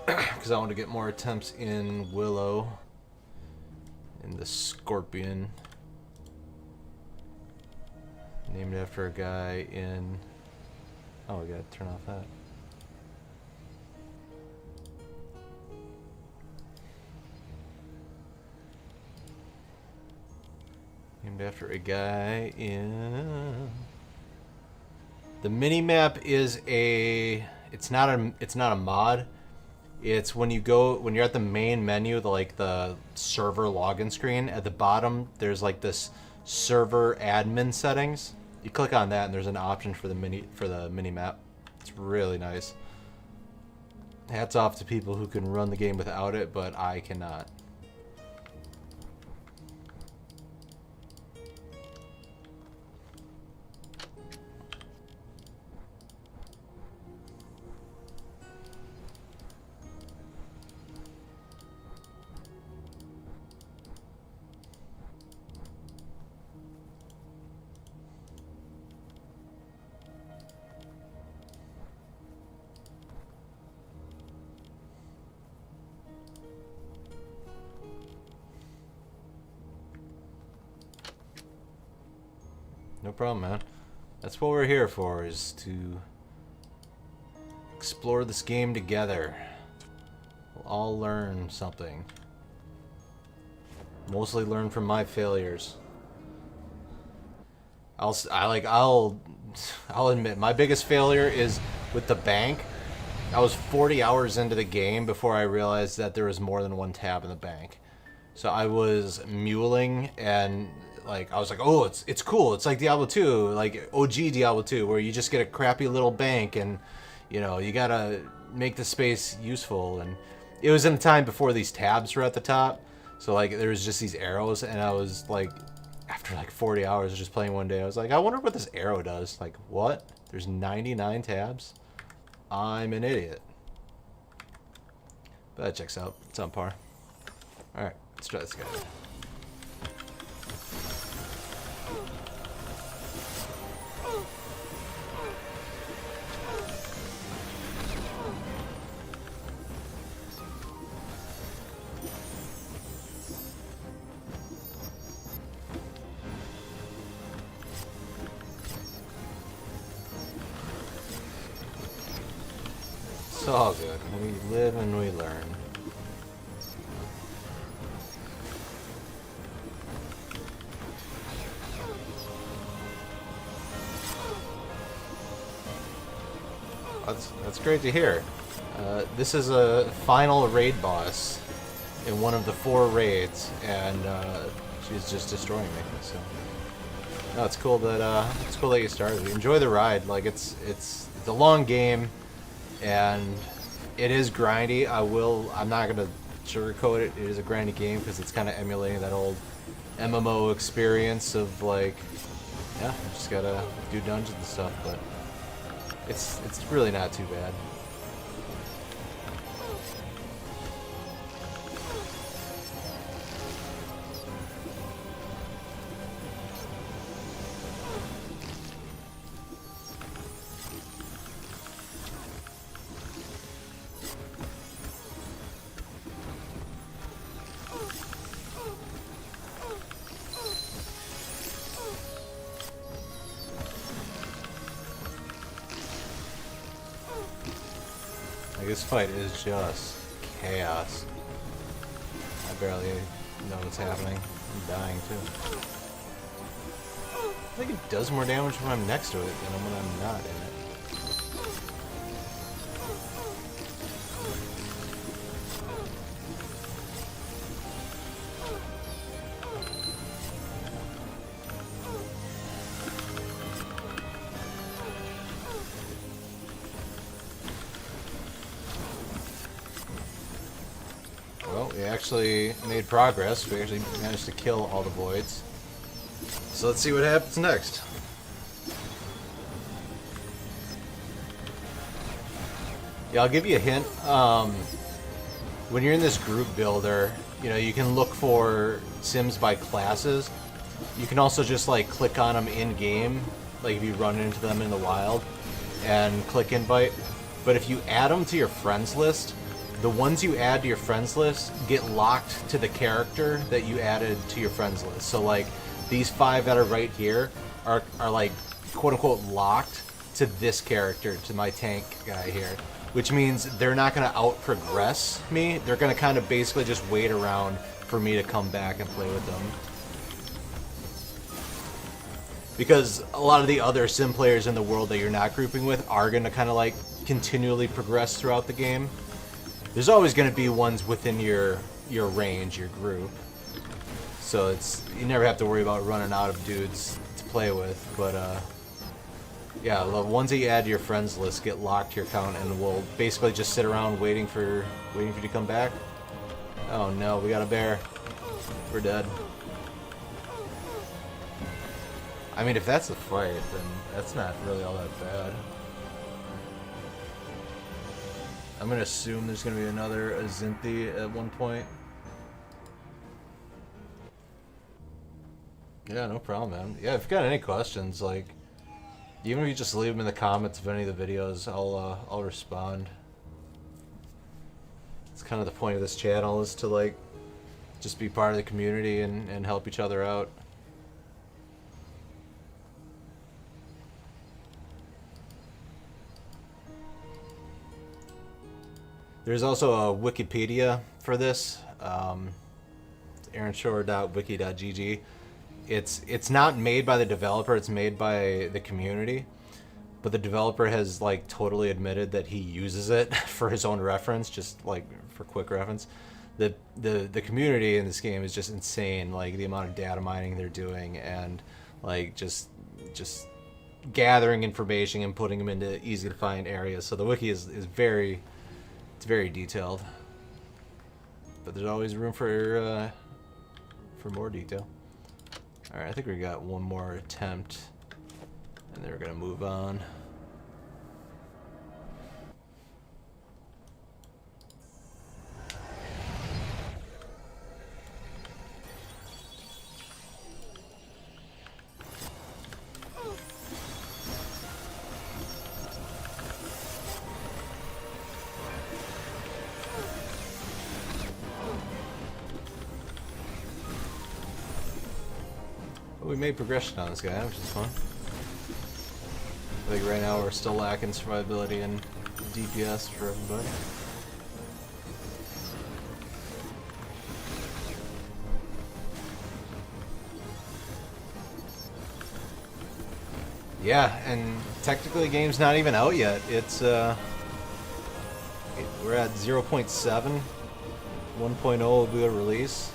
Because I want to get more attempts in Willow, in the Scorpion. Named after a guy in... Oh, we gotta turn off that. Named after a guy in... The mini-map is a... It's not a mod. It's when you're at the main menu, the server login screen, at the bottom, there's like this server admin settings. You click on that and there's an option for the mini map. It's really nice. Hats off to people who can run the game without it, but I cannot. No problem, man. That's what we're here for, is to explore this game together. We'll all learn something. Mostly learn from my failures. I'll admit, my biggest failure is with the bank. I was 40 hours into the game before I realized that there was more than one tab in the bank. So I was muling, and I was like, oh, it's cool. It's like Diablo 2, like OG Diablo 2, where you just get a crappy little bank, and you gotta make the space useful. And it was in a time before these tabs were at the top, so there was just these arrows, and I was like, after 40 hours of just playing one day, I was like, I wonder what this arrow does. Like, what? There's 99 tabs? I'm an idiot. But that checks out. It's on par. Alright, let's try this guy. It's all good. We live and we learn. That's great to hear. This is a final raid boss in one of the 4 raids, and she's just destroying me. So, no, it's cool that you started. Enjoy the ride. It's a long game, and it is grindy. I'm not gonna sugarcoat it. It is a grindy game because it's kind of emulating that old MMO experience of you just gotta do dungeons and stuff, but it's really not too bad. This fight is just chaos. I barely know what's happening. I'm dying too. I think it does more damage when I'm next to it than when I'm not in it. We actually made progress. We actually managed to kill all the voids. So let's see what happens next. Yeah, I'll give you a hint. When you're in this group builder, you know, you can look for Sims by classes. You can also just like click on them in game, like if you run into them in the wild, and click invite. But if you add them to your friends list, the ones you add to your friends list get locked to the character that you added to your friends list. So like these 5 that are right here are like quote unquote locked to this character, to my tank guy here. Which means they're not going to out-progress me. They're going to kind of basically just wait around for me to come back and play with them. Because a lot of the other sim players in the world that you're not grouping with are going to kind of like continually progress throughout the game. There's always going to be ones within your range, your group. So it's, you never have to worry about running out of dudes to play with, but yeah, the ones that you add to your friends list get locked to your account and will basically just sit around waiting for you to come back. Oh no, we got a bear. We're dead. I mean, if that's the fight, then that's not really all that bad. I'm gonna assume there's gonna be another Azinthi at one point. Yeah, no problem, man. Yeah, if you got any questions, like, even if you just leave them in the comments of any of the videos, I'll respond. It's kind of the point of this channel, is to like just be part of the community and help each other out. There's also a Wikipedia for this. Erenshor.wiki.gg. It's not made by the developer, it's made by the community. But the developer has like totally admitted that he uses it for his own reference, just like for quick reference. The community in this game is just insane, like the amount of data mining they're doing and like just gathering information and putting them into easy to find areas. So the wiki is very, it's very detailed. But there's always room for more detail. Alright, I think we got one more attempt, and then we're gonna move on. We made progression on this guy, which is fun. I think right now we're still lacking survivability and DPS for everybody. Yeah, and technically the game's not even out yet. It's we're at 0.7. 1.0 will be a release.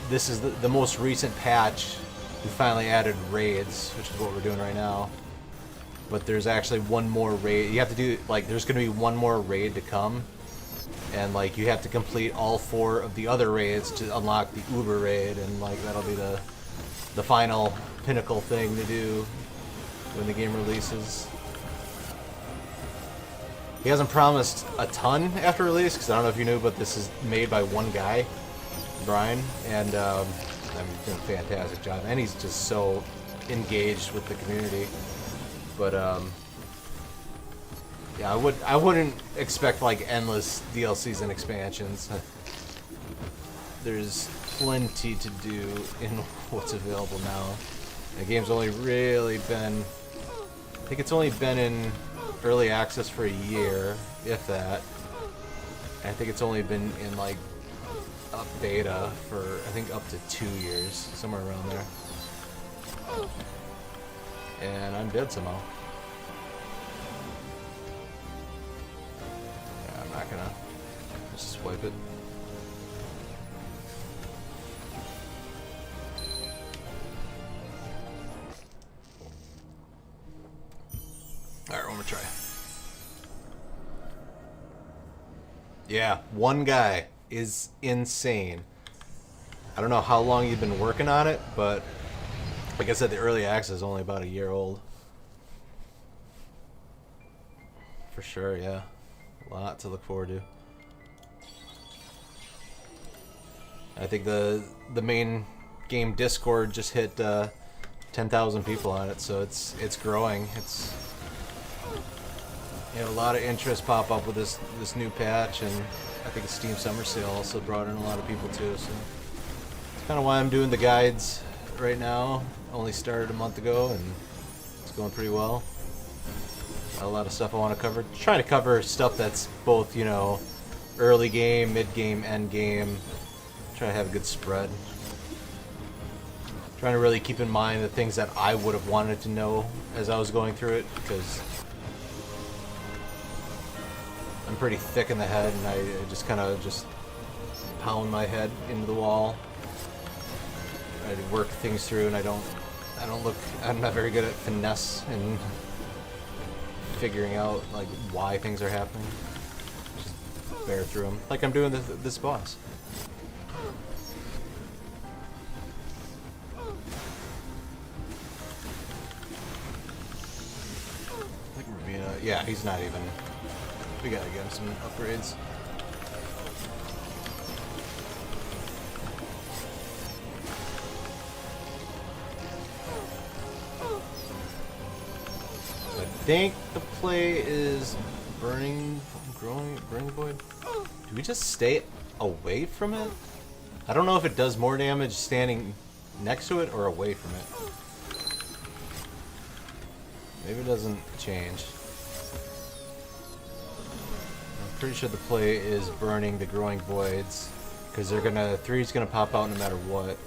This is the most recent patch. We finally added raids, which is what we're doing right now. But there's actually one more raid. You have to do, like, there's going to be one more raid to come. And, like, you have to complete all 4 of the other raids to unlock the Uber raid. And, like, that'll be the final pinnacle thing to do when the game releases. He hasn't promised a ton after release, because I don't know if you knew, but this is made by one guy, Brian, and I mean, he's doing a fantastic job, and he's just so engaged with the community. But yeah, I wouldn't expect like endless DLCs and expansions. There's plenty to do in what's available now. The game's only really been, I think it's only been in early access for a year, if that. And I think it's only been in like up beta for, I think, up to 2 years, somewhere around there. And I'm dead somehow. Yeah, I'm not gonna just swipe it. Alright, one more try. Yeah, one guy is insane. I don't know how long you've been working on it, but like I said, the early access is only about a year old. For sure, yeah. A lot to look forward to. I think the main game Discord just hit 10,000 people on it, so it's growing. It's a lot of interest pop up with this new patch, and I think the Steam Summer Sale also brought in a lot of people too. So it's kind of why I'm doing the guides right now. Only started a month ago, and it's going pretty well. A lot of stuff I want to cover. Trying to cover stuff that's both, early game, mid game, end game. Try to have a good spread. Trying to really keep in mind the things that I would have wanted to know as I was going through it, because I'm pretty thick in the head, and I just kind of just pound my head into the wall. I work things through, and I'm not very good at finesse and figuring out like why things are happening. Just bear through them, like I'm doing this boss. I think Ravina, yeah, he's not even. We gotta get him some upgrades. I think the play is burning void. Do we just stay away from it? I don't know if it does more damage standing next to it or away from it. Maybe it doesn't change. I'm pretty sure the play is burning the growing voids, because three's gonna pop out no matter what.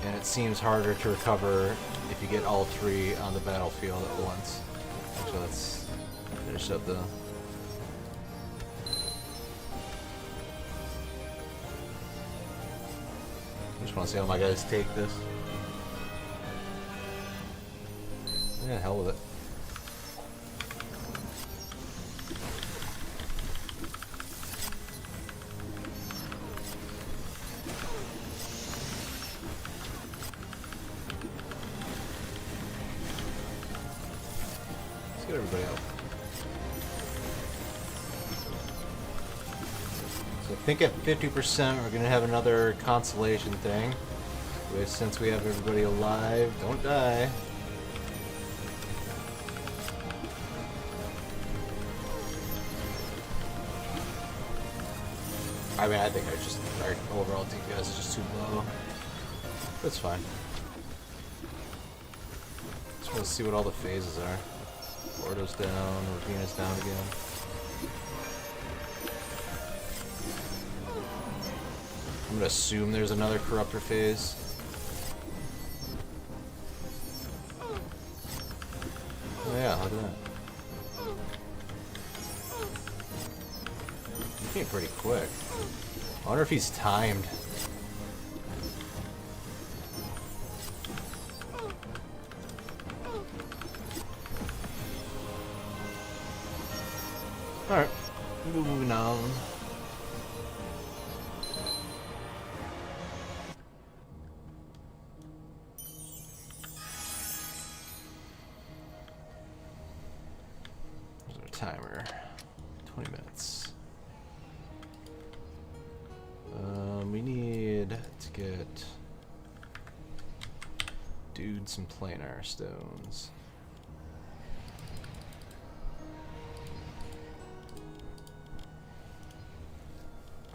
And it seems harder to recover if you get all three on the battlefield at once. Actually, let's finish up the... I just want to see how my guys take this. Yeah, hell with it. Let's get everybody out. So I think at 50% we're going to have another consolation thing. Since we have everybody alive, don't die. I mean, I think our overall DPS is just too low. That's fine. Just want to see what all the phases are. Ordo's down, Ravina's down again. I'm gonna assume there's another Corruptor phase. Oh yeah, look at that. He came pretty quick. I wonder if he's timed. Alright, we'll be moving on. There's our timer. 20 minutes. We need to get dude some planar stones.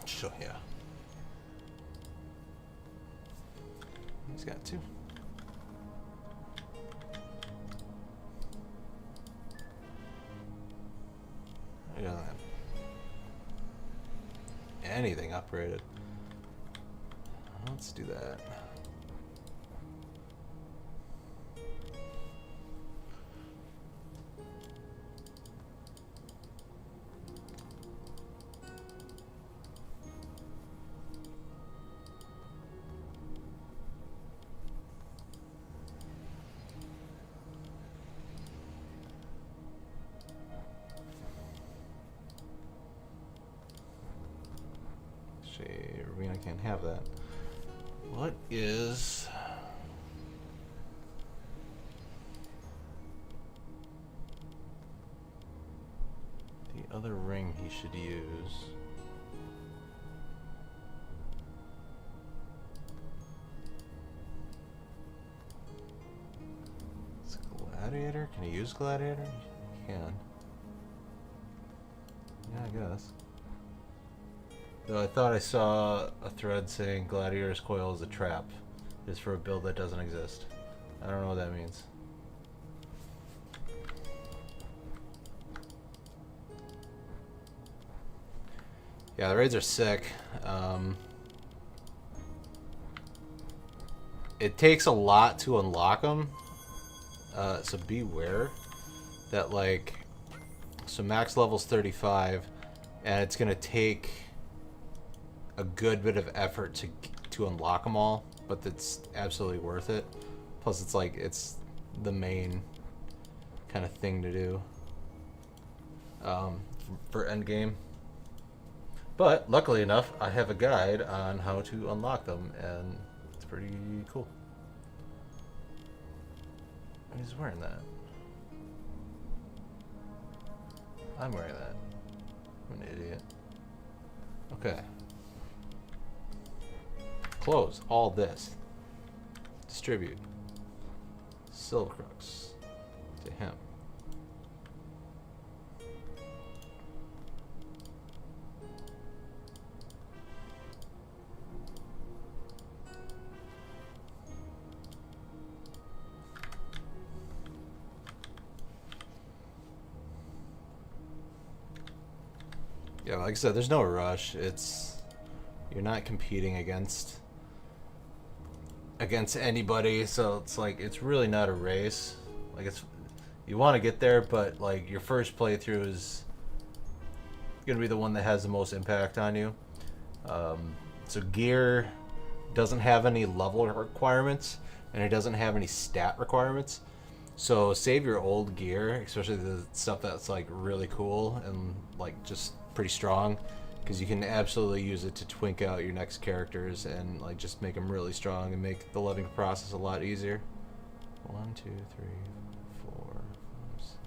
Sure, yeah. He's got two. He doesn't have anything upgraded. Let's do that. Actually, Arena can't have that. What is... the other ring he should use? It's Gladiator? Can he use Gladiator? He can. Yeah, I guess. Though I thought I saw a thread saying Gladiator's Coil is a trap. It's for a build that doesn't exist. I don't know what that means. Yeah, the raids are sick. It takes a lot to unlock them. So beware that, like... So max level's 35, and it's going to take a good bit of effort to unlock them all, but it's absolutely worth it. Plus, it's like, it's the main kind of thing to do for endgame. But luckily enough, I have a guide on how to unlock them, and it's pretty cool. He's wearing that. I'm wearing that. I'm an idiot. Okay. Close all this. Distribute. Silvercrux to him. Yeah, like I said, there's no rush. You're not competing against anybody, so it's like it's really not a race. Like you want to get there, but like your first playthrough is gonna be the one that has the most impact on you. So gear doesn't have any level requirements, and it doesn't have any stat requirements. So save your old gear, especially the stuff that's like really cool and like just pretty strong, because you can absolutely use it to twink out your next characters and like just make them really strong and make the leveling process a lot easier. 1, 2, 3, 4, 5, 6.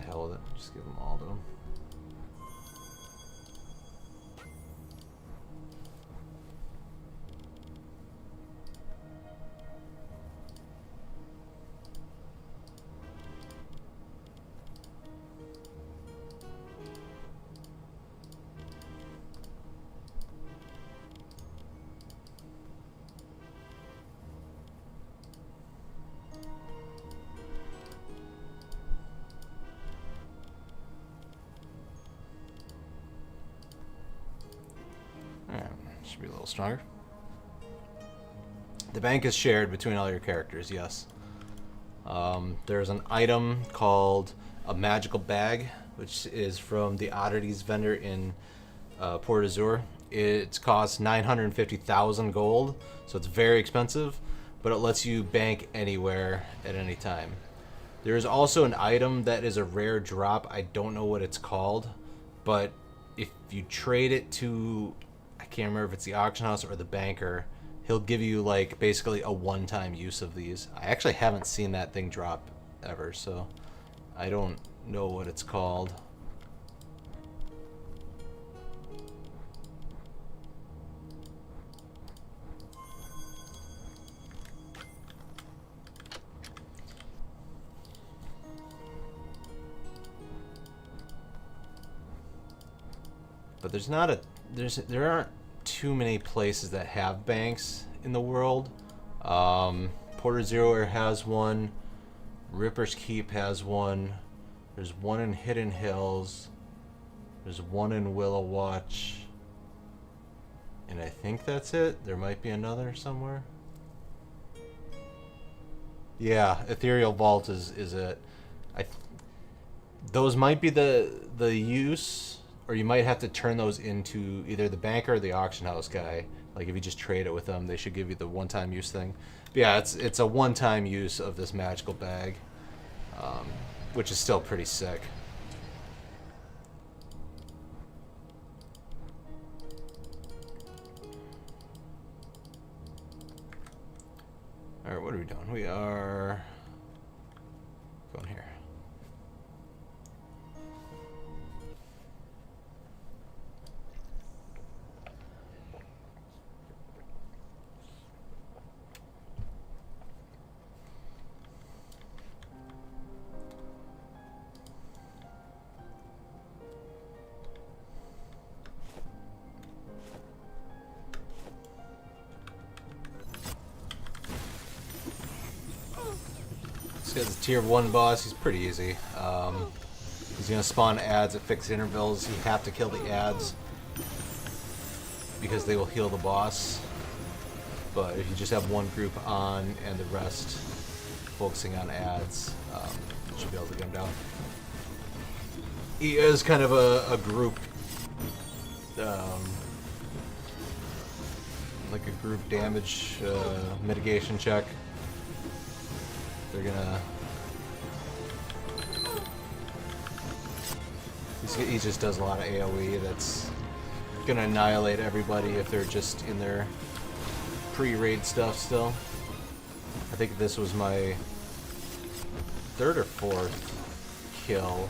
Hell with it. Just give them all to him. Should be a little stronger. The bank is shared between all your characters, yes. There's an item called a magical bag, which is from the oddities vendor in Port Azur. It costs 950,000 gold, so it's very expensive, but it lets you bank anywhere at any time. There is also an item that is a rare drop. I don't know what it's called, but if you trade it to... I can't remember if it's the auction house or the banker, he'll give you like basically a one-time use of these. I actually haven't seen that thing drop ever, so I don't know what it's called. But there aren't too many places that have banks in the world. Porter Zero has one. Ripper's Keep has one. There's one in Hidden Hills. There's one in Willow Watch. And I think that's it. There might be another somewhere. Yeah, Ethereal Vault is it. Those might be the use, or you might have to turn those into either the banker or the auction house guy. Like if you just trade it with them, they should give you the one-time use thing. But yeah, it's a one-time use of this magical bag, which is still pretty sick. Alright, what are we doing? We are going here. This guy's a tier 1 boss. He's pretty easy. He's going to spawn ads at fixed intervals. You have to kill the ads because they will heal the boss. But if you just have one group on and the rest focusing on ads, you should be able to get him down. He is kind of a group, like a group damage mitigation check. They're gonna... He just does a lot of AoE that's gonna annihilate everybody if they're just in their pre-raid stuff still. I think this was my 3rd or 4th kill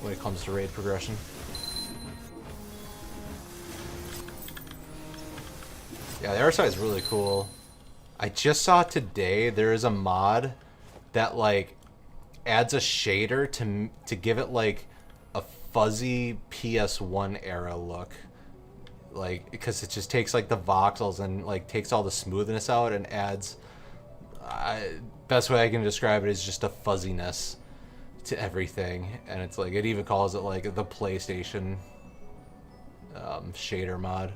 when it comes to raid progression. Yeah, the art style is really cool. I just saw today there is a mod that like adds a shader to give it like a fuzzy PS1 era look, like because it just takes like the voxels and like takes all the smoothness out and adds. Best way I can describe it is just a fuzziness to everything, and it's like it even calls it like the PlayStation shader mod.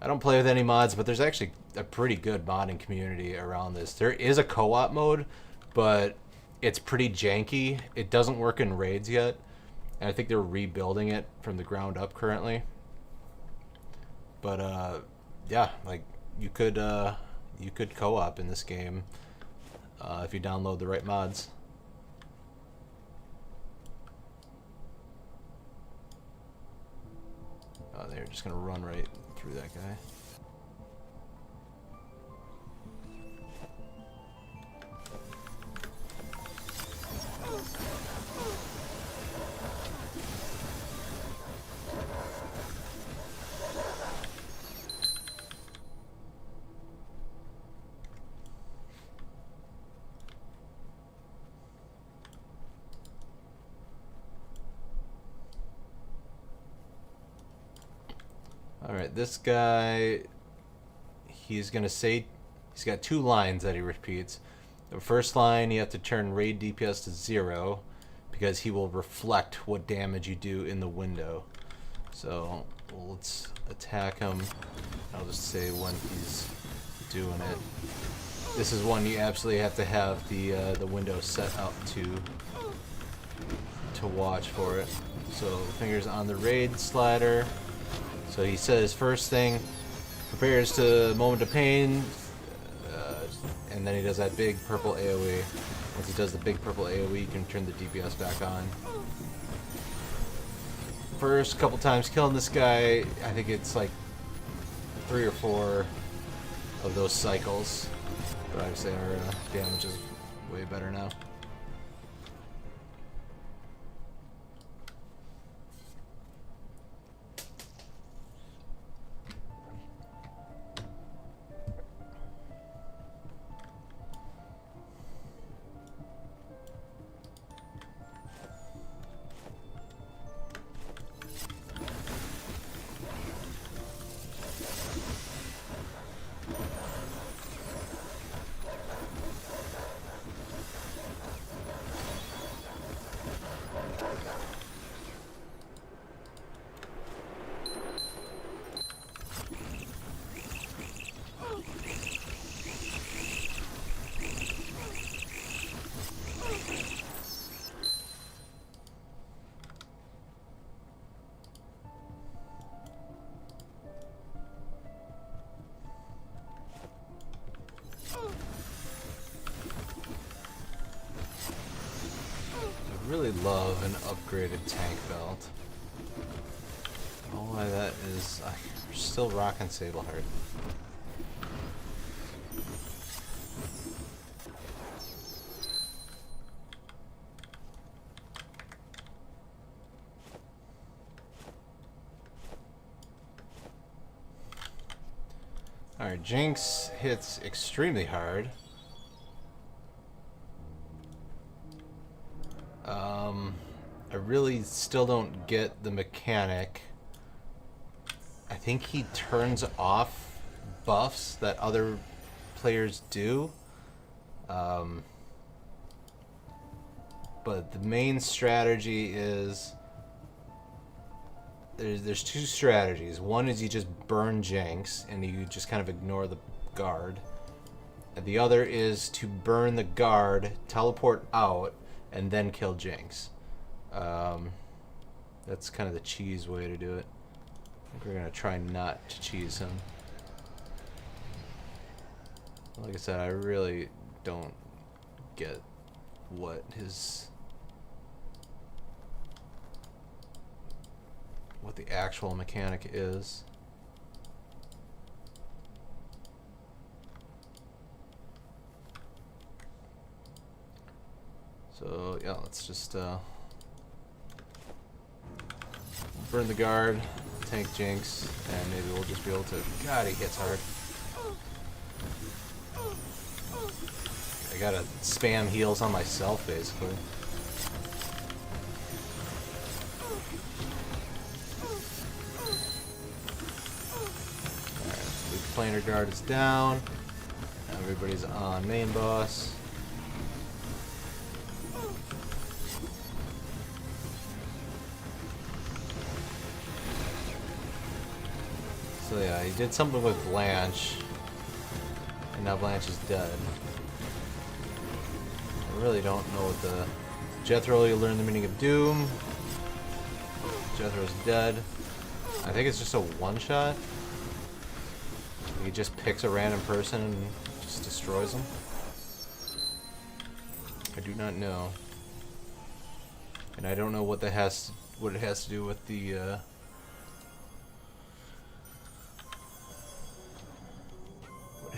I don't play with any mods, but there's actually a pretty good modding community around this. There is a co-op mode, but it's pretty janky. It doesn't work in raids yet, and I think they're rebuilding it from the ground up currently. But yeah, like you could co-op in this game if you download the right mods. They're just gonna run right through that guy. Alright, this guy, he's gonna say, he's got 2 lines that he repeats. The first line, you have to turn raid DPS to 0 because he will reflect what damage you do in the window. So let's attack him. I'll just say when he's doing it. This is one you absolutely have to have the window set up to watch for it. So fingers on the raid slider. So he says first thing, prepares to moment of pain, and then he does that big purple AoE. Once he does the big purple AoE, you can turn the DPS back on. First couple times killing this guy, I think it's like 3 or 4 of those cycles. But obviously our damage is way better now. really love an upgraded tank belt. I don't know why that is. We're still rocking Sableheart. Alright, Jinx hits extremely hard. I really still don't get the mechanic. I think he turns off buffs that other players do. But the main strategy is there's two strategies. One is you just burn Jinx and you just kind of ignore the guard. And the other is to burn the guard, teleport out, and then kill Jinx. That's kind of the cheese way to do it. I think we're going to try not to cheese him. Like I said, I really don't get what the actual mechanic is. So yeah, let's just burn the guard, tank Jinx, and maybe we'll just be able to... God, he hits hard. I gotta spam heals on myself, basically. Alright, weak planar guard is down. Everybody's on main boss. So yeah, he did something with Blanche, and now Blanche is dead. I really don't know what the... Jethro, you learn the meaning of doom. Jethro's dead. I think it's just a one-shot. He just picks a random person and just destroys them. I do not know. And I don't know what it has to do with the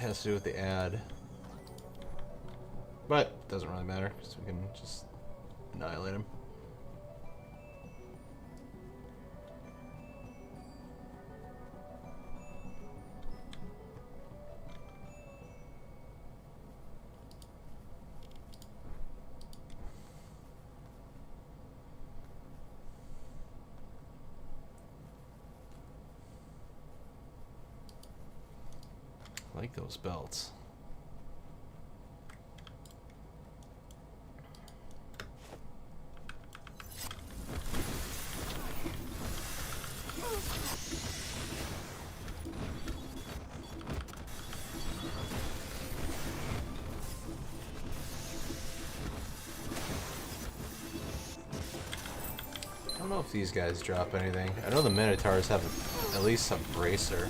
has to do with the ad, but it doesn't really matter because we can just annihilate him. I like those belts. I don't know if these guys drop anything. I know the Minotaurs have at least a bracer.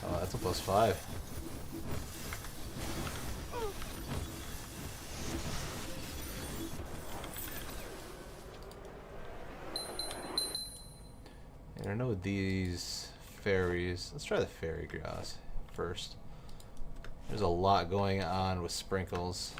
Oh, that's a +5. And I know these fairies. Let's try the fairy grass first. There's a lot going on with sprinkles.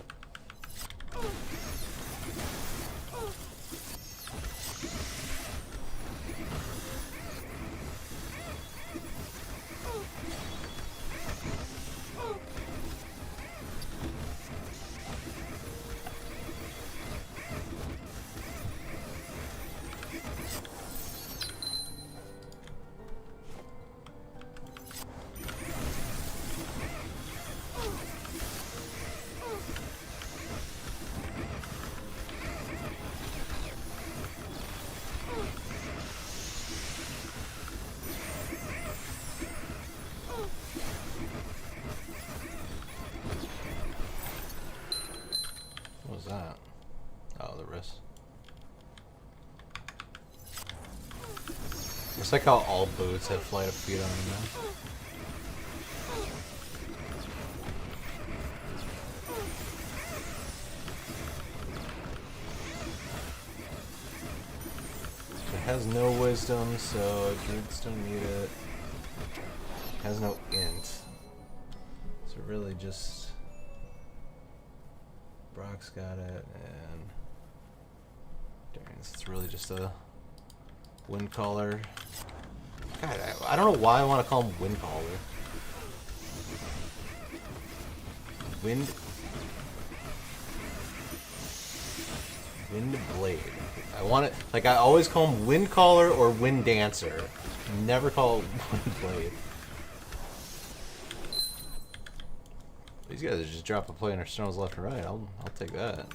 What was that? Oh, the wrist. It's like how all boots have flight of feet on them now. has no wisdom, so druids don't need it. Has no int. So really just Brock's got it, and Darius, it's really just a wind caller. God, I don't know why I want to call him wind caller. Wind blade. I want it like I always call him wind caller or wind dancer. Never call it wind blade. These guys are just dropping planar stones left and right. I'll take that.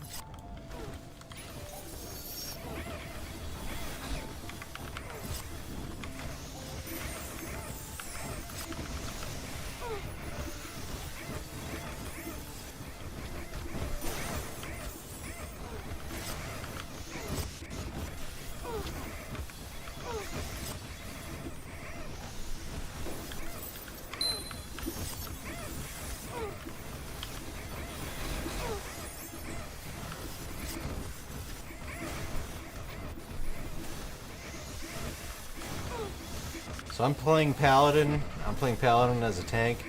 So I'm playing Paladin. I'm playing Paladin as a tank,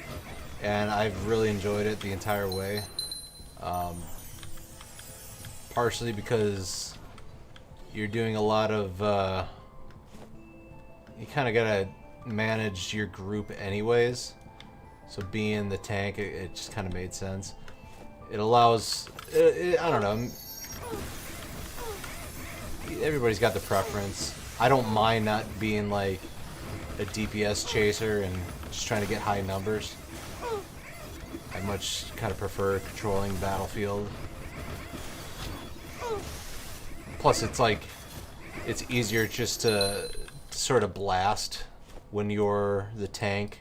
and I've really enjoyed it the entire way. Partially because you're doing a lot of, you kind of gotta manage your group anyways. So being the tank, it just kind of made sense. It allows, I don't know, everybody's got the preference. I don't mind not being like a DPS chaser and just trying to get high numbers. I much kind of prefer controlling the battlefield. Plus, it's like, it's easier just to sort of blast when you're the tank.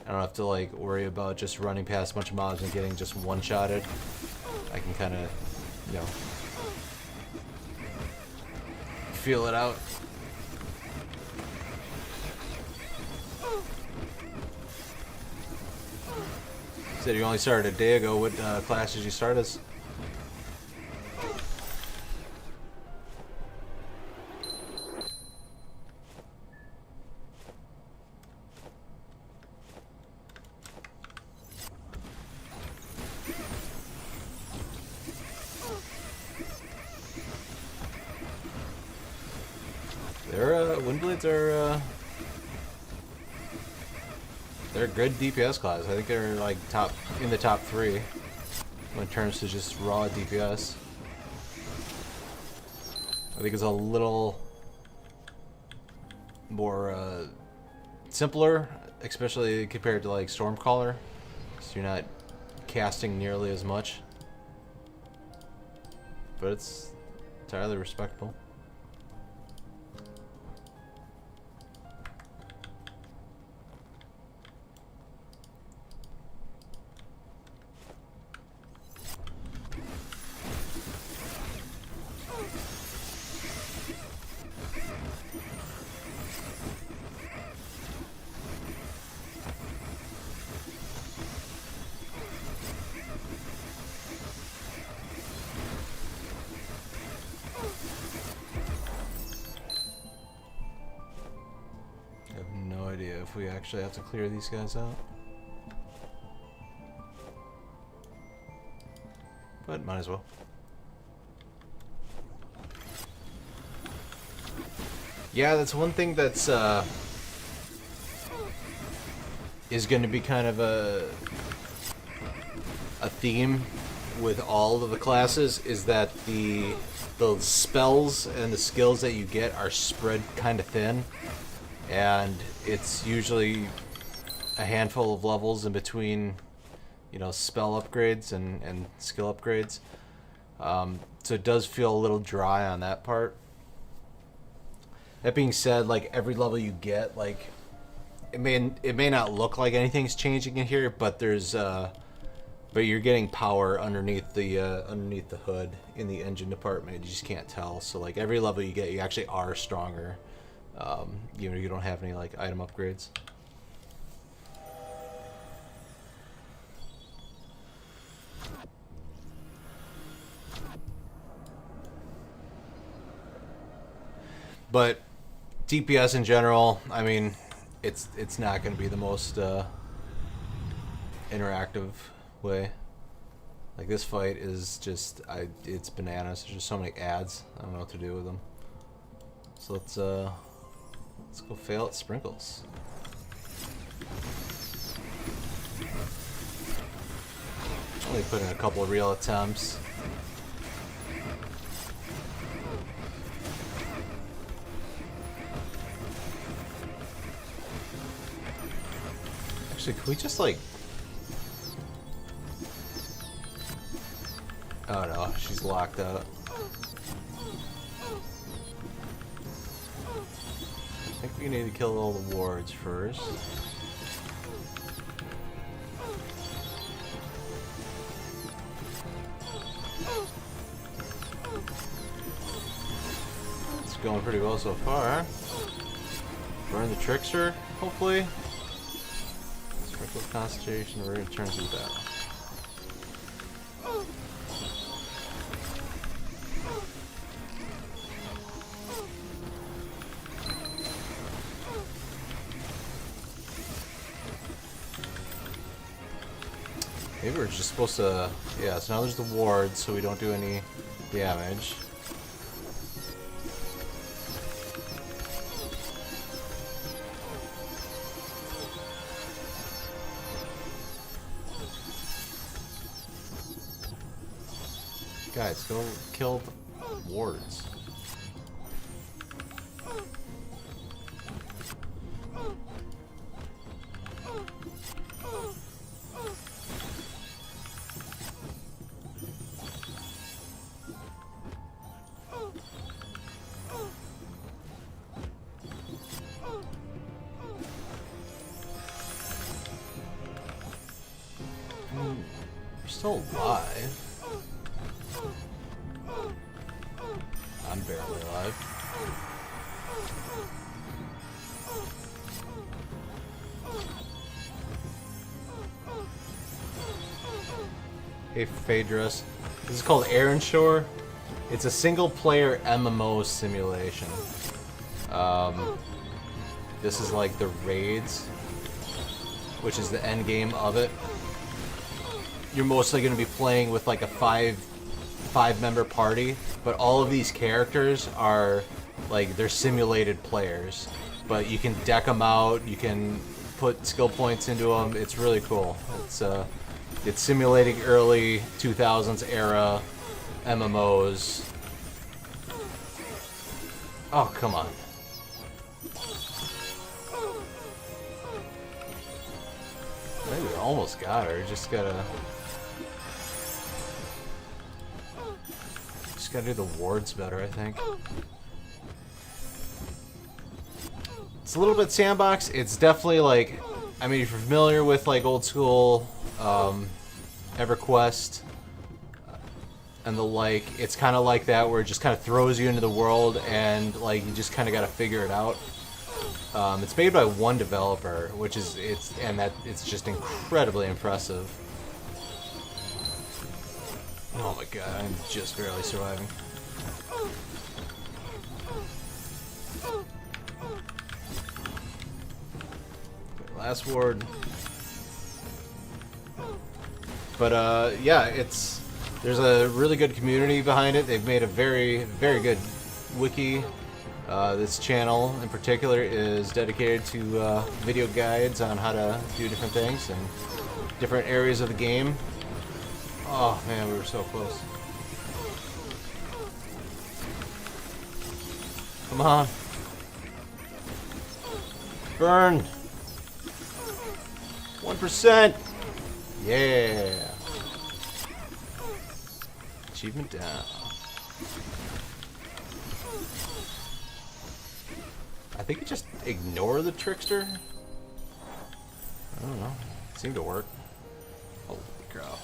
I don't have to like worry about just running past a bunch of mobs and getting just one-shotted. I can kind of, you know, feel it out. You said you only started a day ago. What class did you start as? Their Windblades are they're a good DPS class. I think they're like in the top 3 when it turns to just raw DPS. I think it's a little more simpler, especially compared to like Stormcaller, so you're not casting nearly as much. But it's entirely respectable. If we actually have to clear these guys out. But might as well. Yeah, that's one thing that's is going to be kind of a theme with all of the classes, is that the spells and the skills that you get are spread kind of thin. And it's usually a handful of levels in between, you know, spell upgrades and skill upgrades. So it does feel a little dry on that part. That being said, like every level you get, like it may not look like anything's changing in here, but there's but you're getting power underneath the hood in the engine department. You just can't tell. So like every level you get, you actually are stronger. You know, you don't have any like item upgrades. But DPS in general, I mean, it's not going to be the most interactive way. Like this fight is just, it's bananas. There's just so many ads. I don't know what to do with them. So let's go fail at sprinkles. Only put in a couple of real attempts. Actually, can we just like... Oh no, she's locked out. I think we need to kill all the wards first. It's going pretty well so far. Burn the trickster, hopefully. Sprinkle concentration, we're gonna turn to battle. Maybe we're just supposed to... Yeah, so now there's the ward, so we don't do any damage. Guys, go kill the wards. We're still alive. I'm barely alive. Hey Phaedrus. This is called Erenshor. It's a single-player MMO simulation. This is like the raids, which is the end game of it. You're mostly going to be playing with like a five-member party, but all of these characters are like, they're simulated players. But you can deck them out, you can put skill points into them. It's really cool. It's simulating early 2000s era MMOs. Oh, come on. Maybe we almost got her. Just gotta do the wards better, I think. It's a little bit sandbox. It's definitely like, I mean, if you're familiar with like old school EverQuest and the like, it's kind of like that, where it just kind of throws you into the world and like you just kind of got to figure it out. It's made by one developer, which is it's just incredibly impressive. Oh my god, I'm just barely surviving. Last ward. But yeah, there's a really good community behind it. They've made a very, very good wiki. This channel in particular is dedicated to video guides on how to do different things and different areas of the game. Oh man, we were so close. Come on. Burn. 1%. Yeah. Achievement down. I think you just ignore the trickster. I don't know. It seemed to work. Holy crap.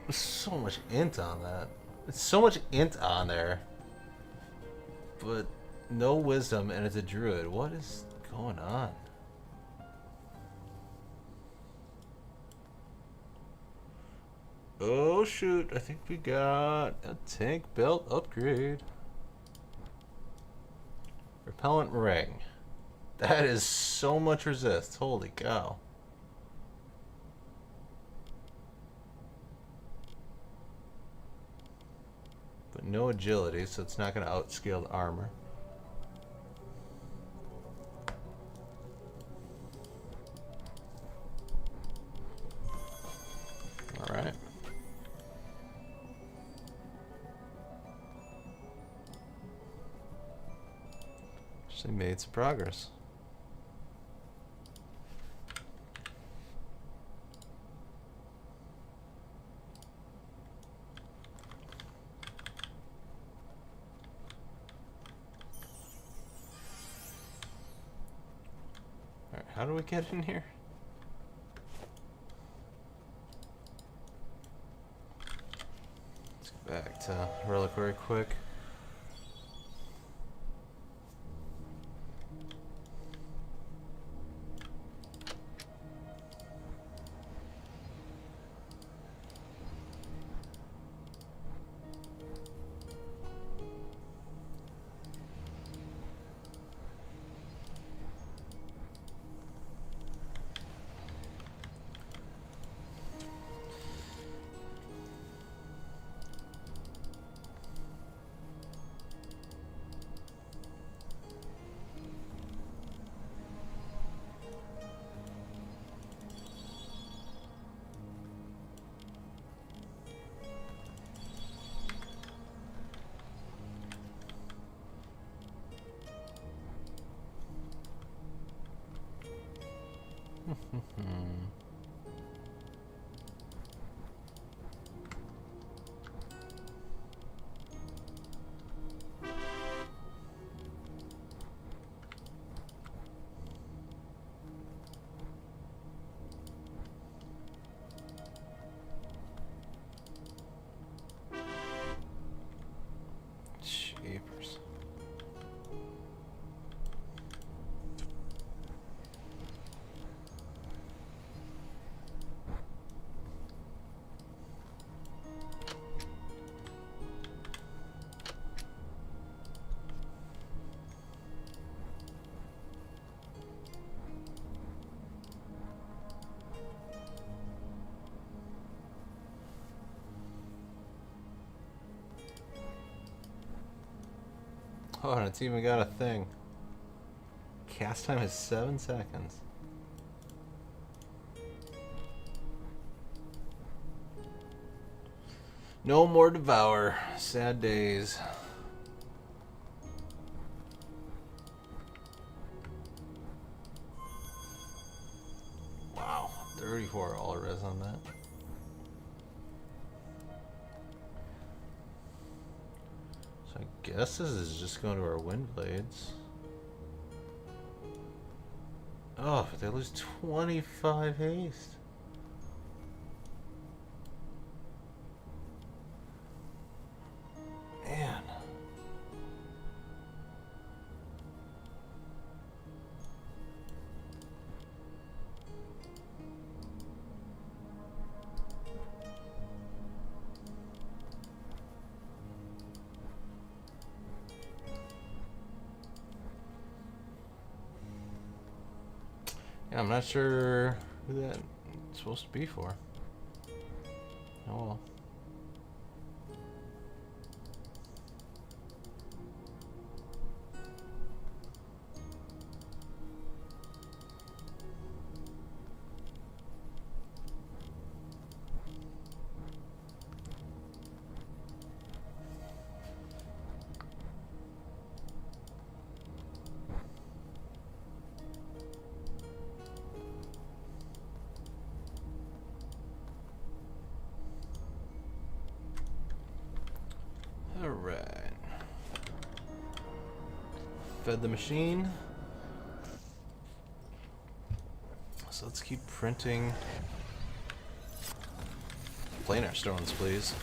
There's so much int on that. There's so much int on there. But no wisdom, and it's a druid. What is going on? Oh shoot, I think we got a tank belt upgrade. Repellent ring. That is so much resist. Holy cow. But no agility, so it's not going to outscale the armor. Alright. Actually made some progress. Alright, how do we get in here? Let's go back to Reliquary quick. Jeepers. Oh, and it's even got a thing. Cast time is 7 seconds. No more Devour. Sad days. Wow, 34 all res on that. So I guess this is just going to our wind blades. Oh, they lose 25 haste. Man. Yeah, I'm not sure who that's supposed to be for. Oh well. Alright. Fed the machine. So let's keep printing planar stones, please.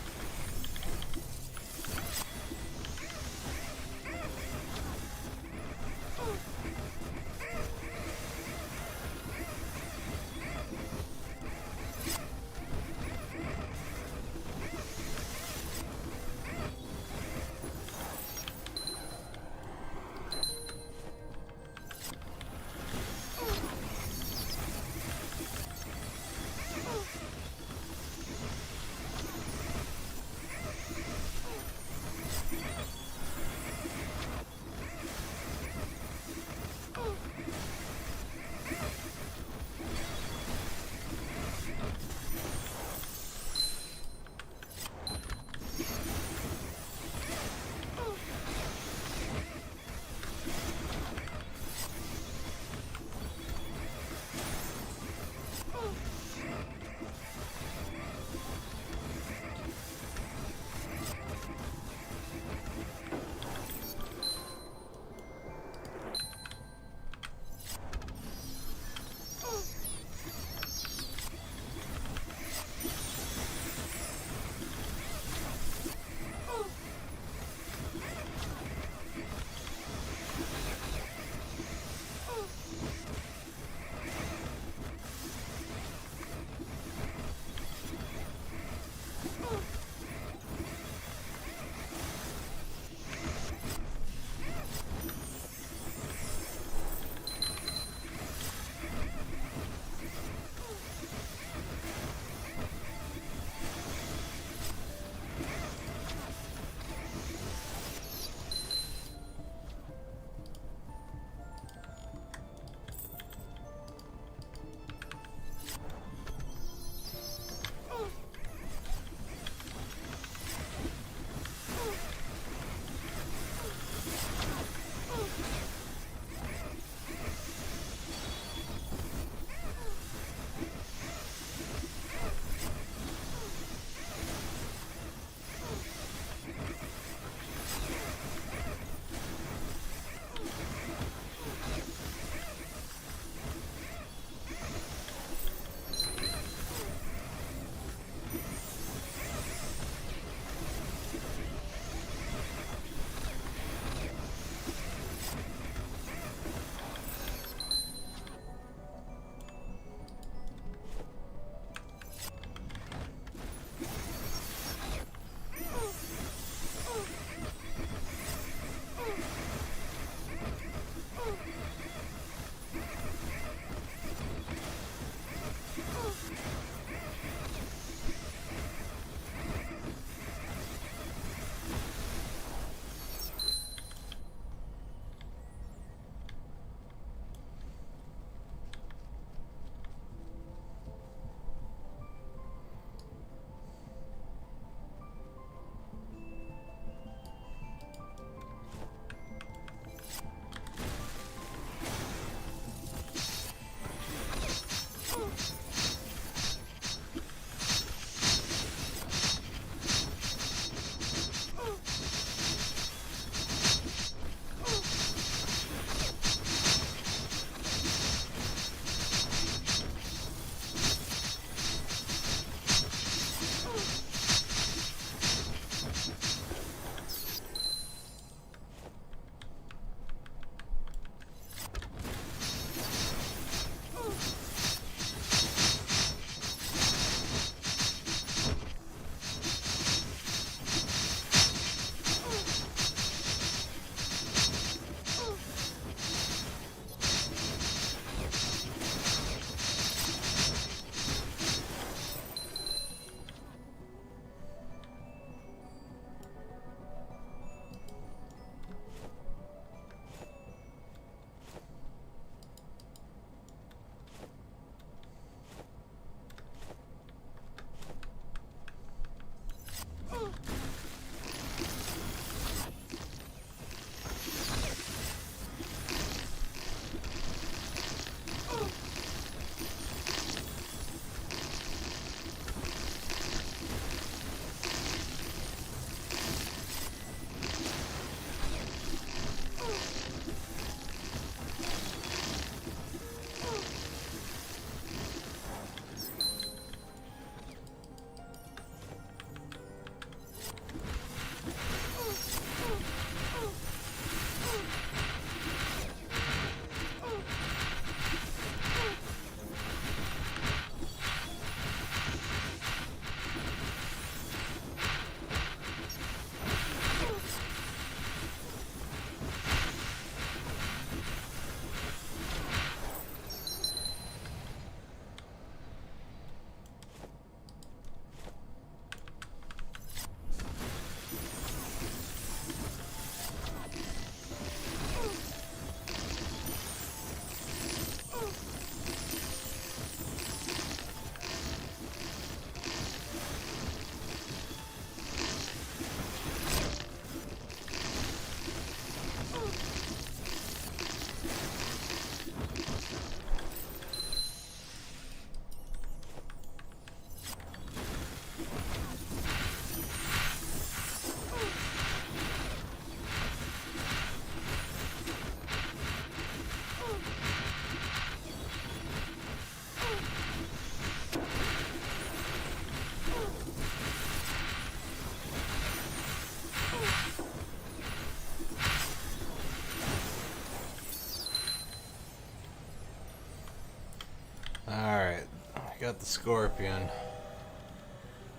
Alright, I got the scorpion.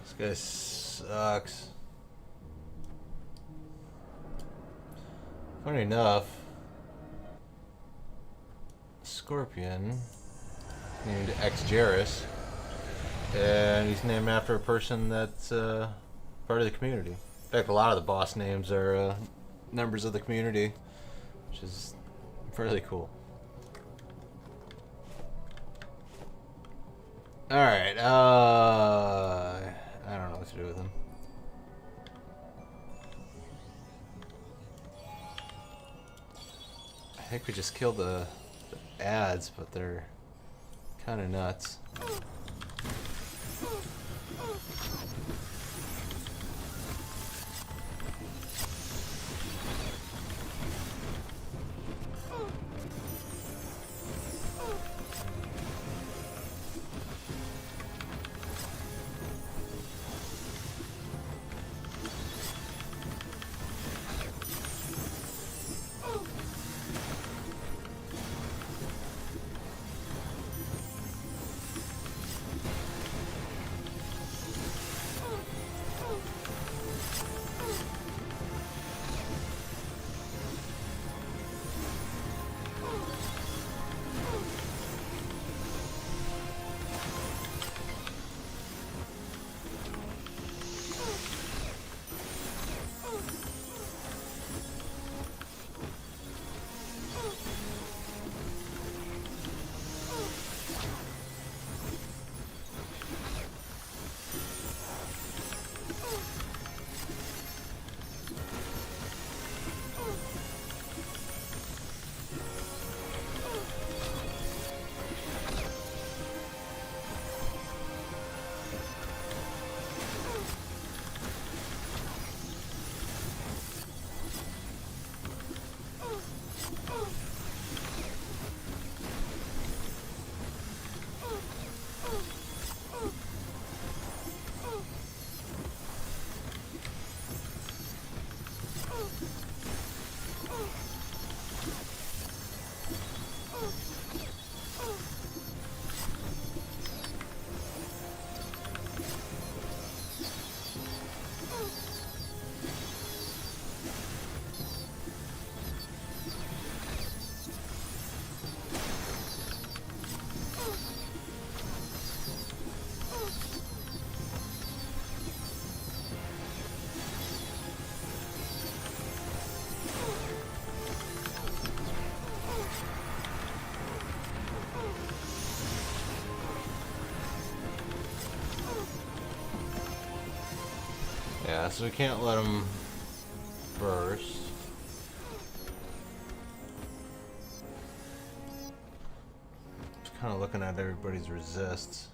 This guy sucks. Funny enough, scorpion named Xjaris, and he's named after a person that's part of the community. In fact, a lot of the boss names are members of the community, which is fairly cool. Alright, I don't know what to do with him. I think we just killed the ads, but they're kind of nuts. Yeah, so we can't let him burst. Just kind of looking at everybody's resists.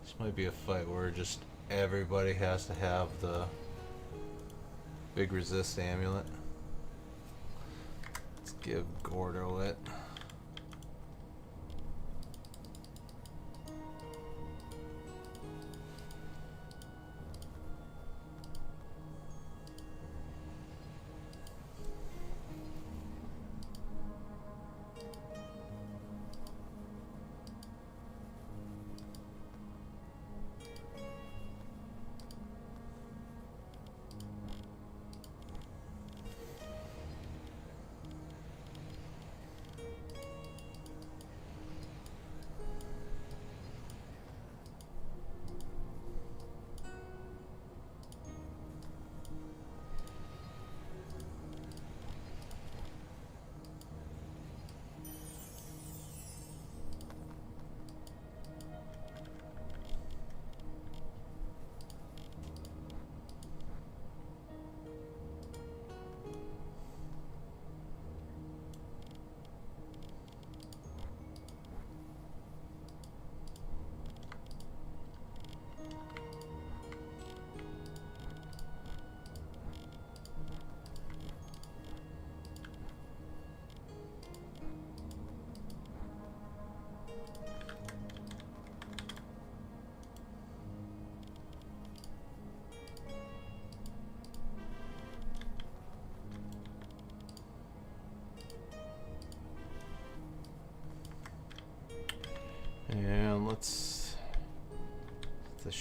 This might be a fight where just everybody has to have the big resist amulet. Let's give Gordo it.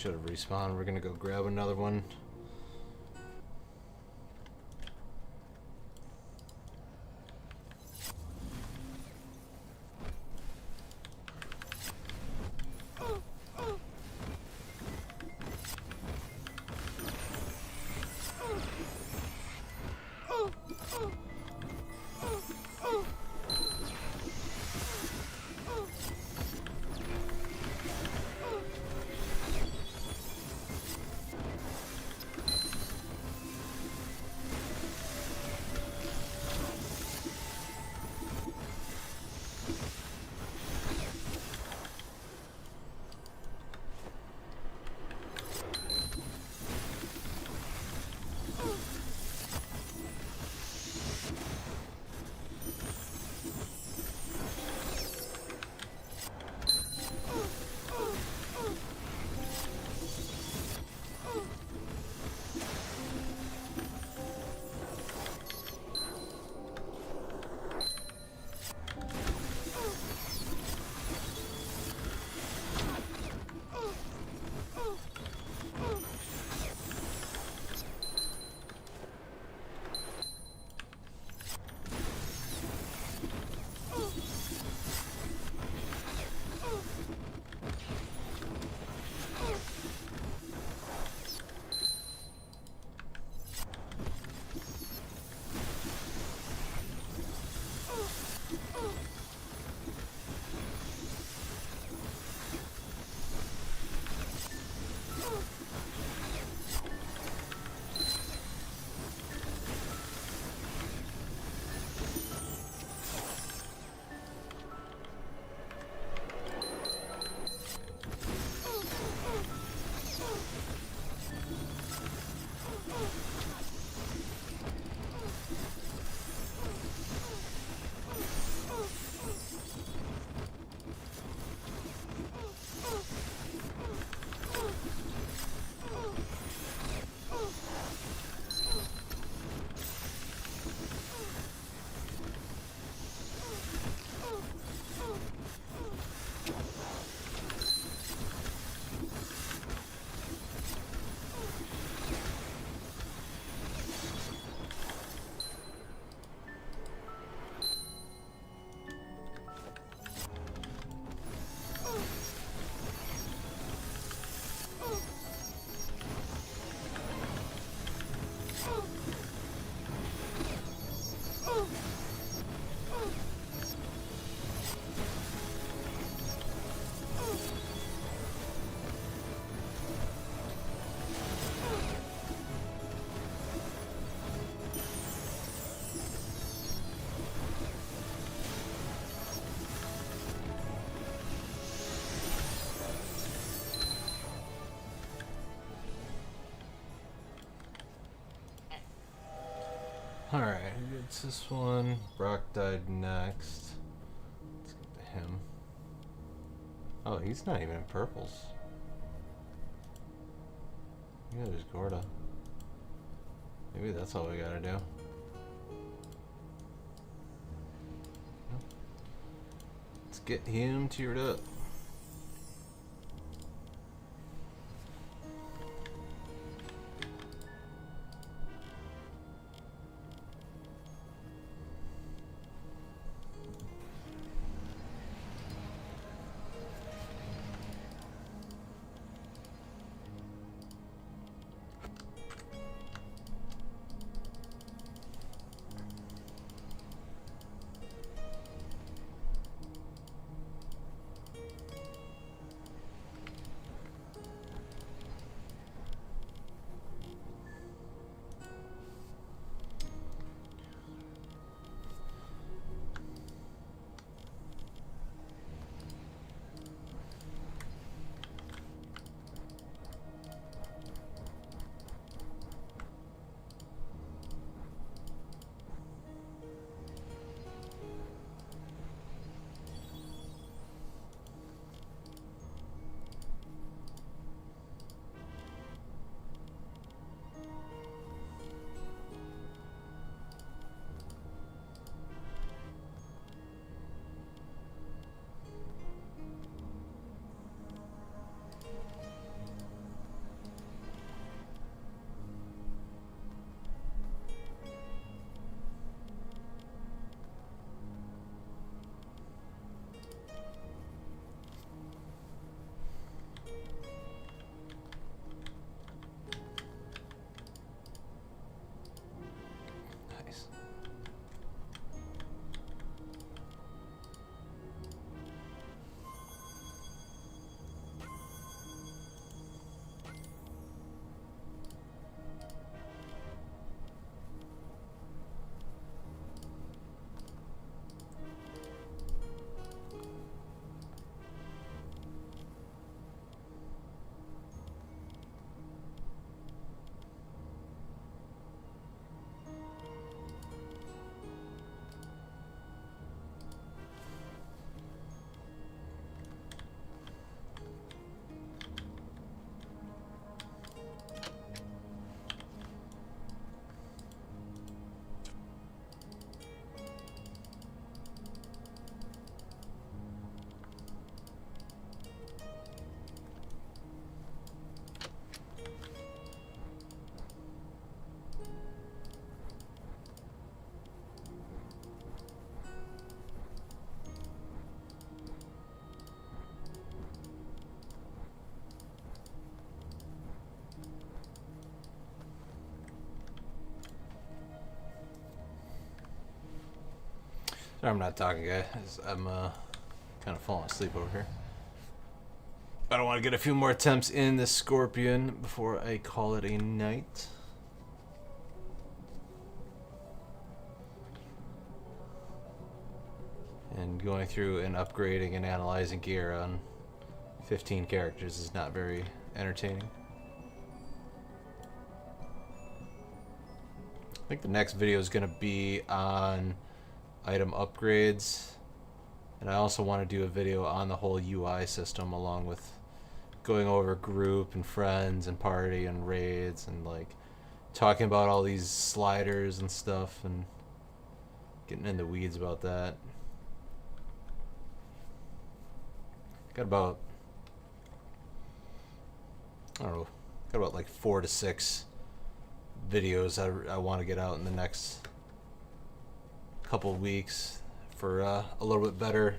should have respawned. We're gonna go grab another one. Alright, it's this one. Brock died next. Let's get to him. Oh, he's not even in purples. Yeah, there's Gorda. Maybe that's all we gotta do. Let's get him tiered up. I'm not talking, guys. I'm kind of falling asleep over here. I don't want to get a few more attempts in this Scorpion before I call it a night. And going through and upgrading and analyzing gear on 15 characters is not very entertaining. I think the next video is going to be on item upgrades. And I also want to do a video on the whole UI system, along with going over group and friends and party and raids and like talking about all these sliders and stuff and getting in the weeds about that. Got about, I don't know, got about like 4 to 6 videos I want to get out in the next couple weeks for a little bit better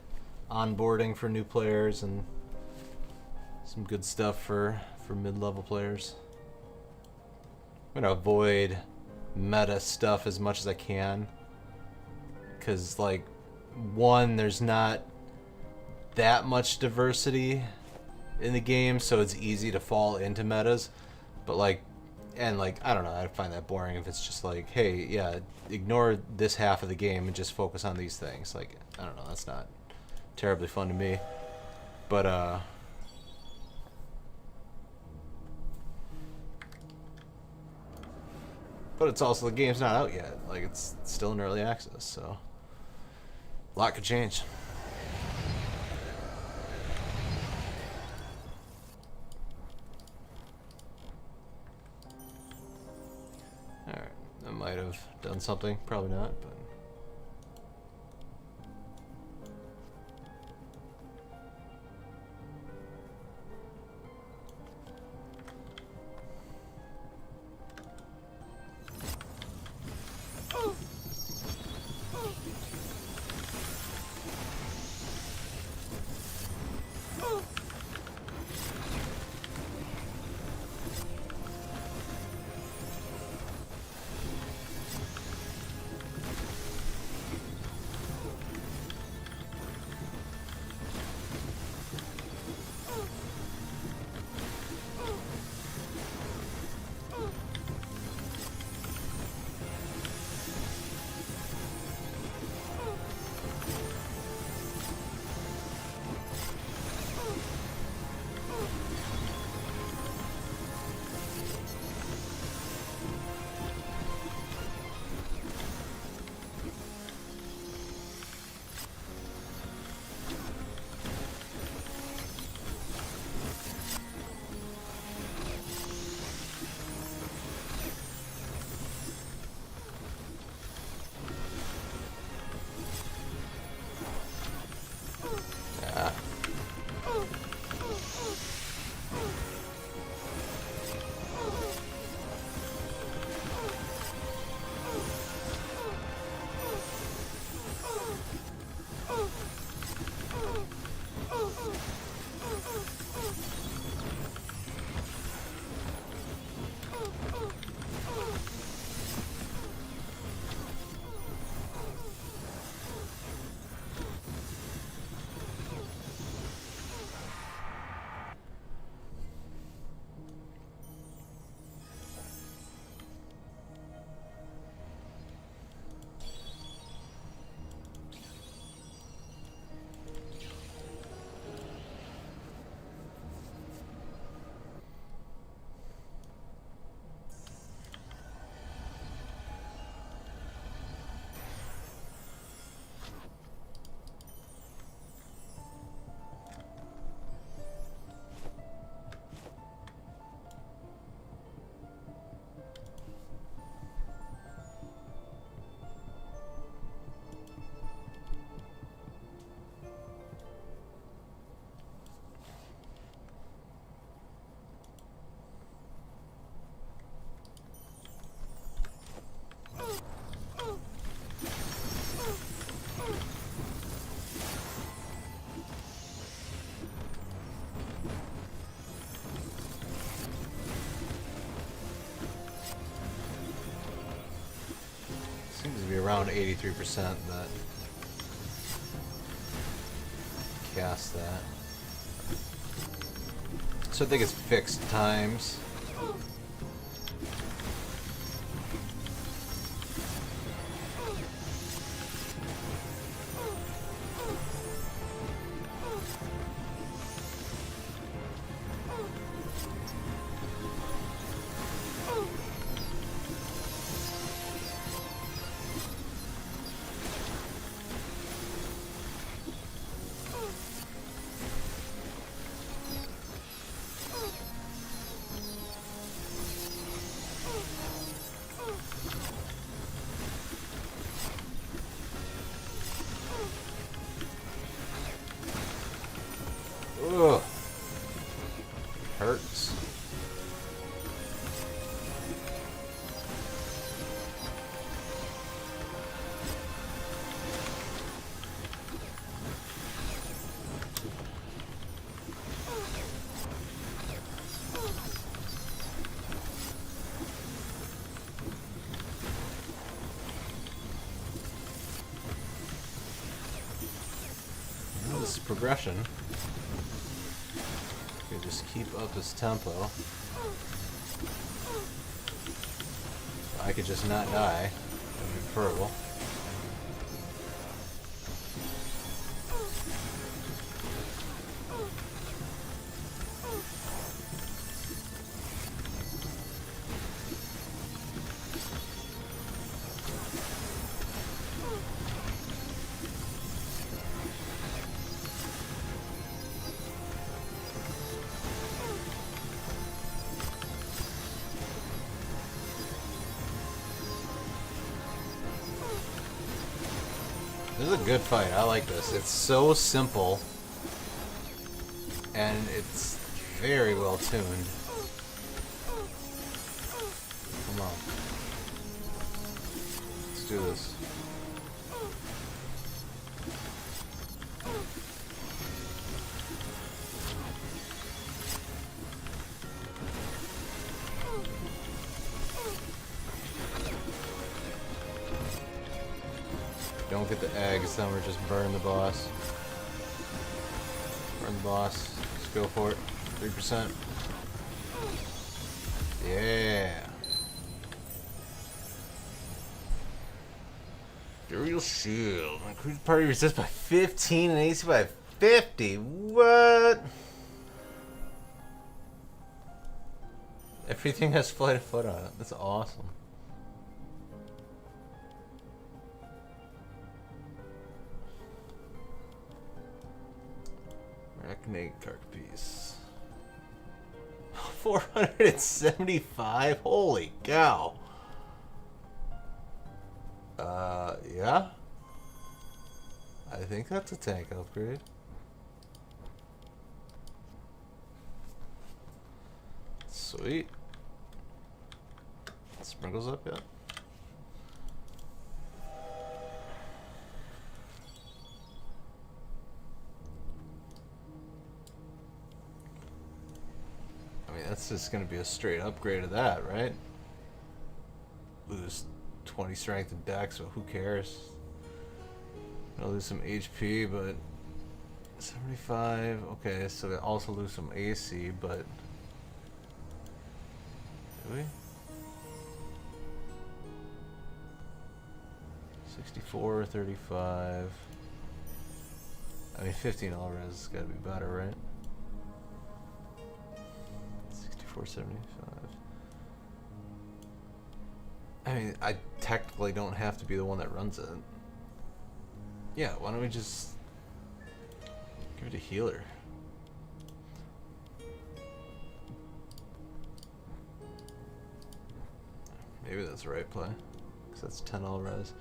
onboarding for new players and some good stuff for mid-level players. I'm gonna avoid meta stuff as much as I can, because like, one, there's not that much diversity in the game, so it's easy to fall into metas. But like, and like, I don't know, I find that boring if it's just like, hey, yeah, ignore this half of the game and just focus on these things. Like, I don't know, that's not terribly fun to me. But it's also, the game's not out yet. Like, it's still in early access, so a lot could change. Alright, I might have done something, probably not, but seems to be around 83% that cast that. So I think it's fixed times. Ugh. Hurts. Well, this is progression. Just keep up his tempo. I could just not die. That'd be preferable. This is a good fight. I like this. It's so simple, and it's very well tuned. Come on. Let's do this. Don't get the eggs, then we're just burn the boss. Burn the boss. Just go for it. 3%. Yeah. Aerial shield. Increased party resist by 15 and AC by 50. What? Everything has flight of foot on it. That's awesome. Arachnate Carcapiece. 475? Holy cow. Yeah? I think that's a tank upgrade. Sweet. Sprinkles up yet? I mean, that's just gonna be a straight upgrade of that, right? Lose 20 strength and dex, but who cares? I'll lose some HP, but 75. Okay, so they also lose some AC, but do we? 64, 35. I mean, 15 all res has got to be better, right? 64, 75. I mean, I technically don't have to be the one that runs it. Yeah, why don't we just give it a healer? Maybe that's the right play, because that's 10 all res.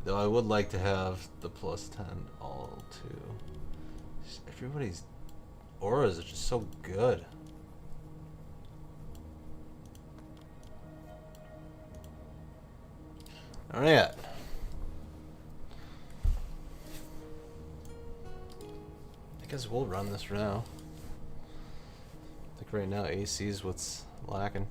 Though I would like to have the plus 10 all too. Just everybody's auras are just so good. Alright. I guess we'll run this for now. I think right now AC is what's lacking.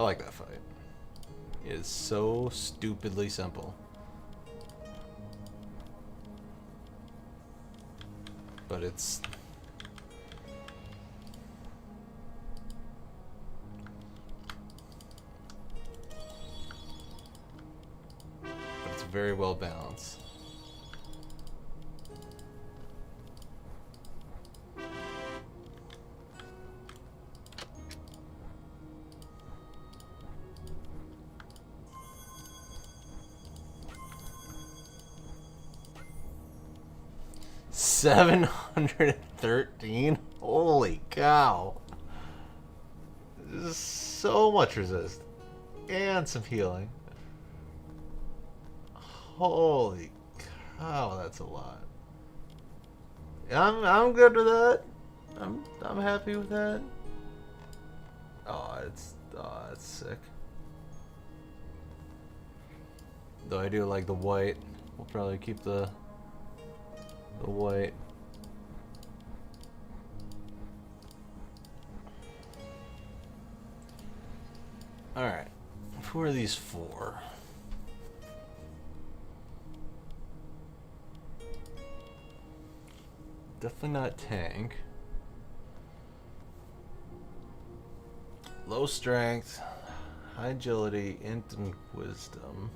I like that fight. It is so stupidly simple. But it's... very well balanced. $713? Holy cow. This is so much resist. And some healing. Holy cow, that's a lot. I'm good with that. I'm happy with that. Oh, it's sick. Though I do like the white. We'll probably keep the white. Alright. Who are these for? Definitely not tank. Low strength, high agility, int and wisdom.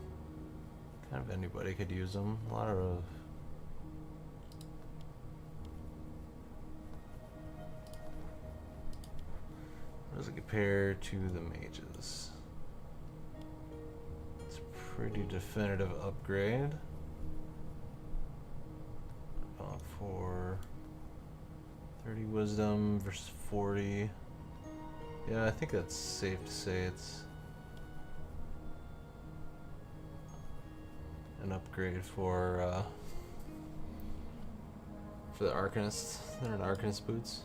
Kind of anybody could use them. A lot of... How does it compare to the mages? It's a pretty definitive upgrade. For 30 wisdom versus 40. Yeah, I think that's safe to say it's an upgrade for the Arcanists. They're in Arcanist boots.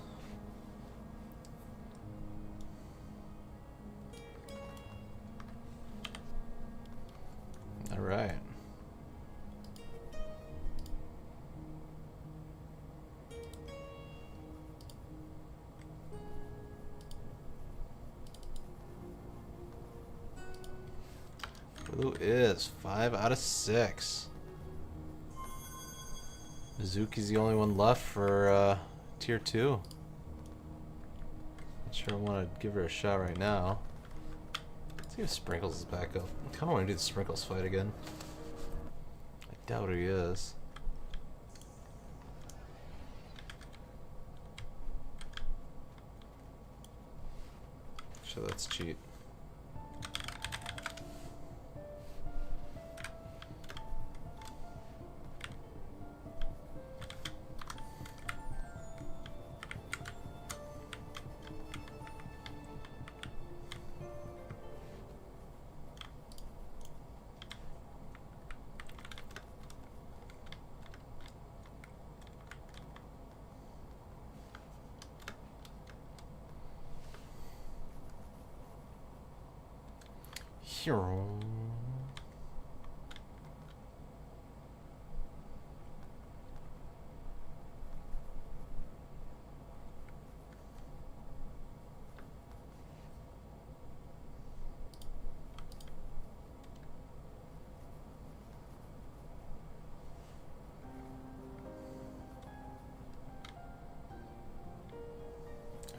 All right. Blue is 5 out of 6. Mizuki's the only one left for tier 2. Not sure I want to give her a shot right now. Let's see if Sprinkles is back up. I kind of want to do the Sprinkles fight again. I doubt he is. Sure, let's cheat.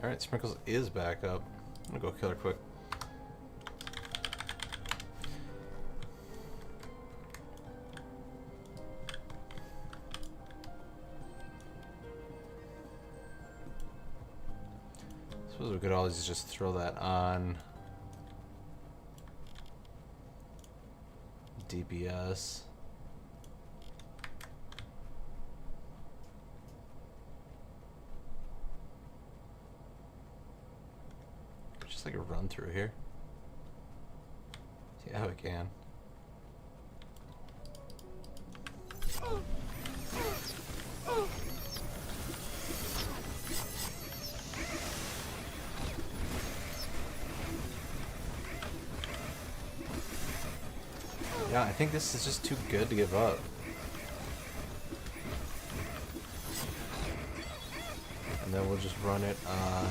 Alright, Sprinkles is back up. I'm gonna go kill her quick. Suppose we could always just throw that on DPS. Just like a run through here. Yeah, we can. Yeah, I think this is just too good to give up. And then we'll just run it on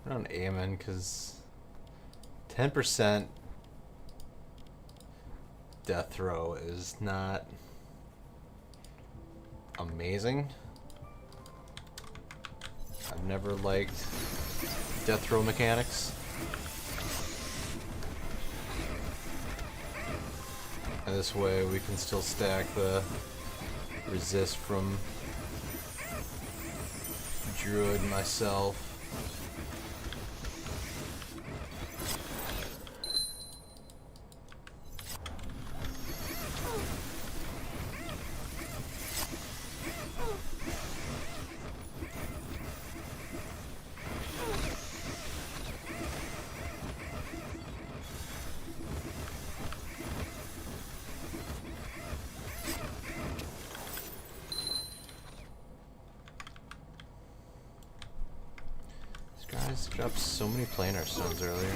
We're on Aemon because 10% death throw is not amazing. I've never liked death throw mechanics. And this way we can still stack the resist from Druid and myself. Guys dropped so many planar stones earlier.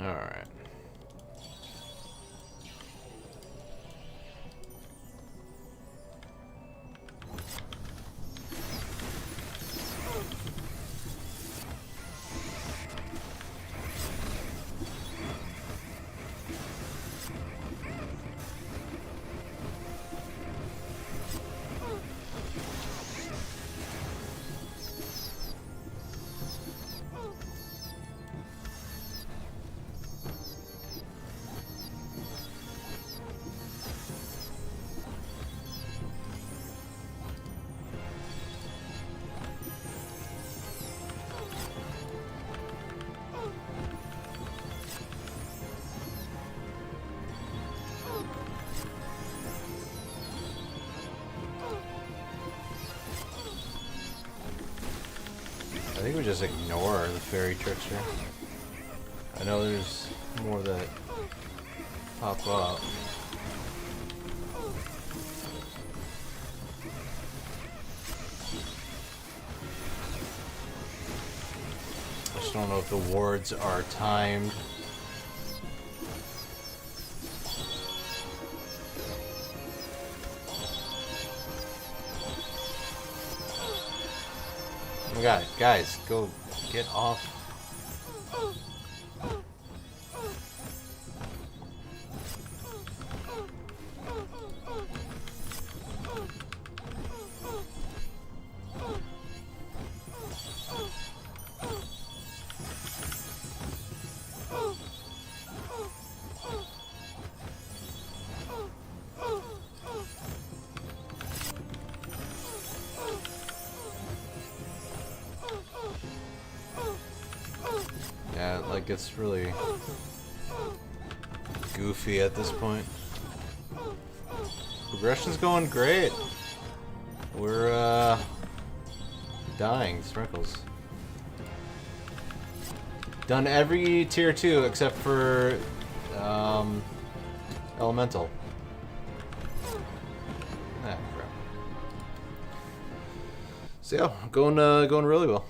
Alright. I think we just ignore the fairy trickster. I know there's more that pop up. I just don't know if the wards are timed. Oh my god, guys, go get off. like gets really goofy at this point. Progression's going great. We're dying, Sprinkles. Done every tier 2 except for Elemental. Ah, crap. So yeah, going really well.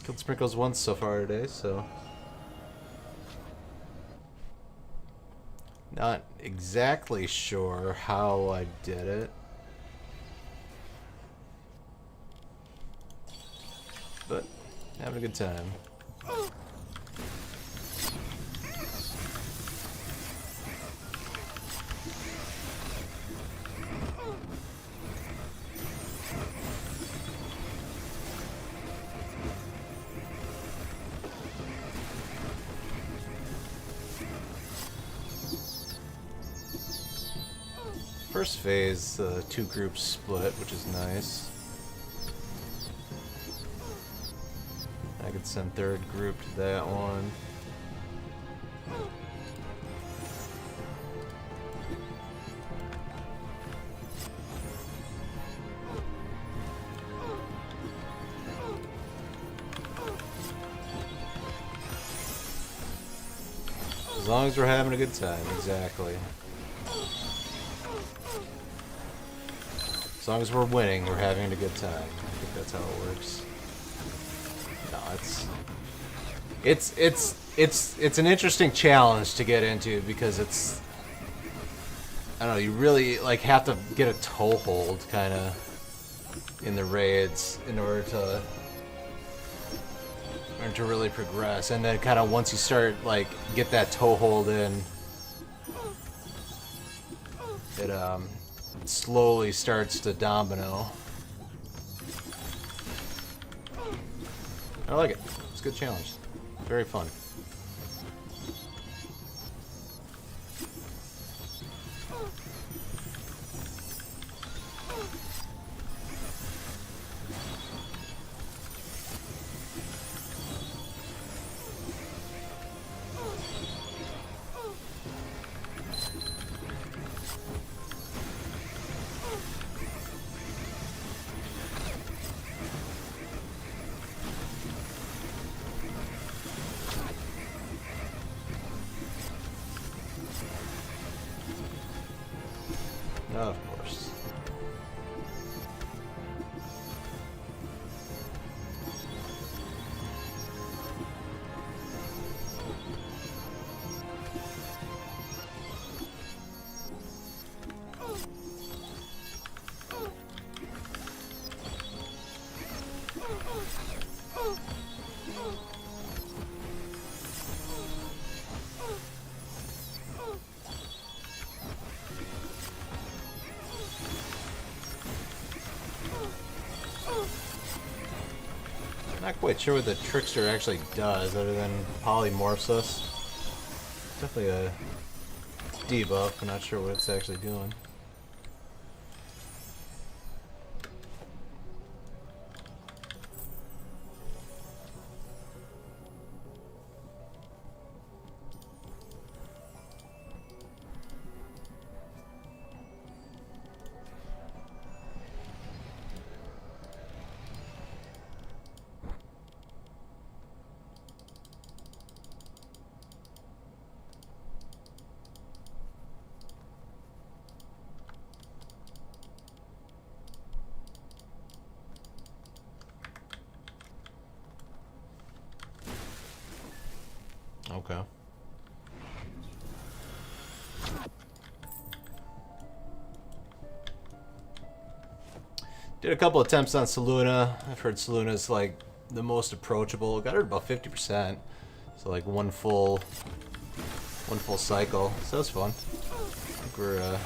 Killed Sprinkles once so far today, so not exactly sure how I did it. But having a good time. First phase, 2 groups split, which is nice. I could send third group to that one. As long as we're having a good time, exactly. As long as we're winning, we're having a good time. I think that's how it works. No, it's an interesting challenge to get into because it's, I don't know, you really like have to get a toehold kind of in the raids in order to really progress, and then kind of once you start like get that toehold in, it slowly starts to domino. I like it. It's a good challenge. Very fun. Of course. Not quite sure what the Trickster actually does other than polymorphs us. Definitely a debuff, I'm not sure what it's actually doing. Okay. Did a couple attempts on Saluna. I've heard Saluna's like the most approachable. Got her at about 50%. So like one full cycle. So that's fun. I think we're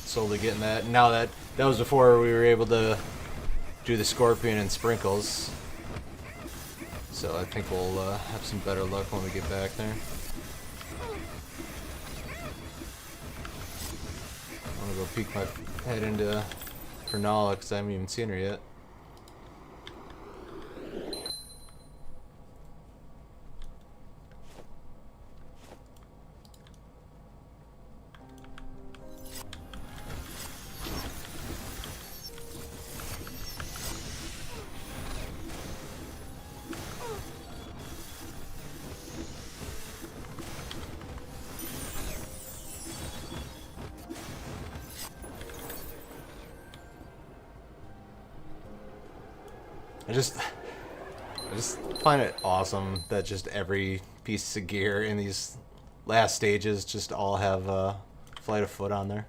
slowly getting that. And now that was before we were able to do the Scorpion and Sprinkles. So I think we'll have some better luck when we get back there. I'm gonna go peek my head into Fernala because I haven't even seen her yet. I just find it awesome that just every piece of gear in these last stages just all have Flight of Foot on there.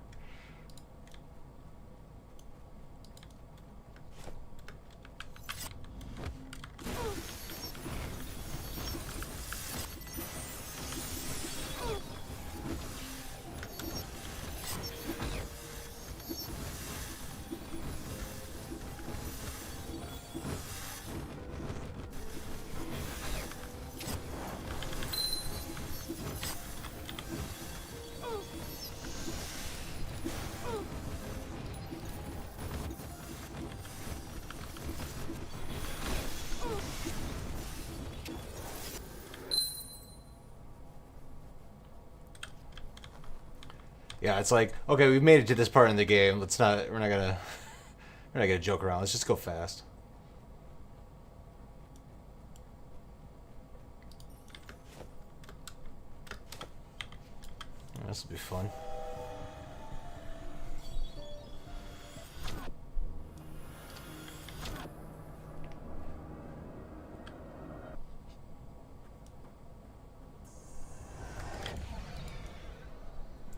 Yeah, it's like, okay, we've made it to this part in the game. We're not gonna joke around. Let's just go fast. This will be fun.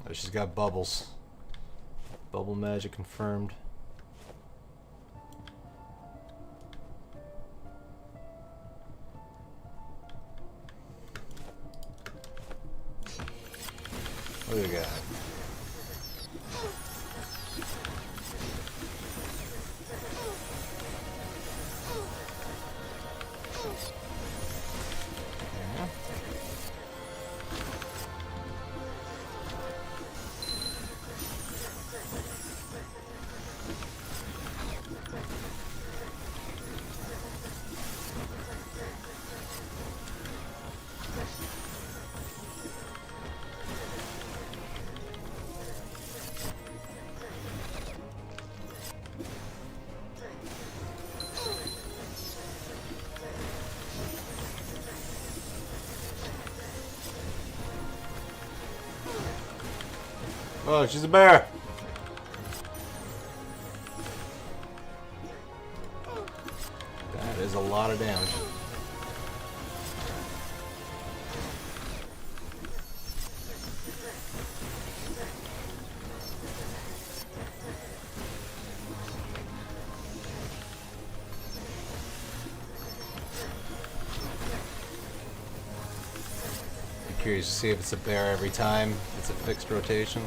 Oh, she's got bubbles. Bubble magic confirmed. What do we got? Oh, she's a bear! That is a lot of damage. I'm curious to see if it's a bear every time. It's a fixed rotation.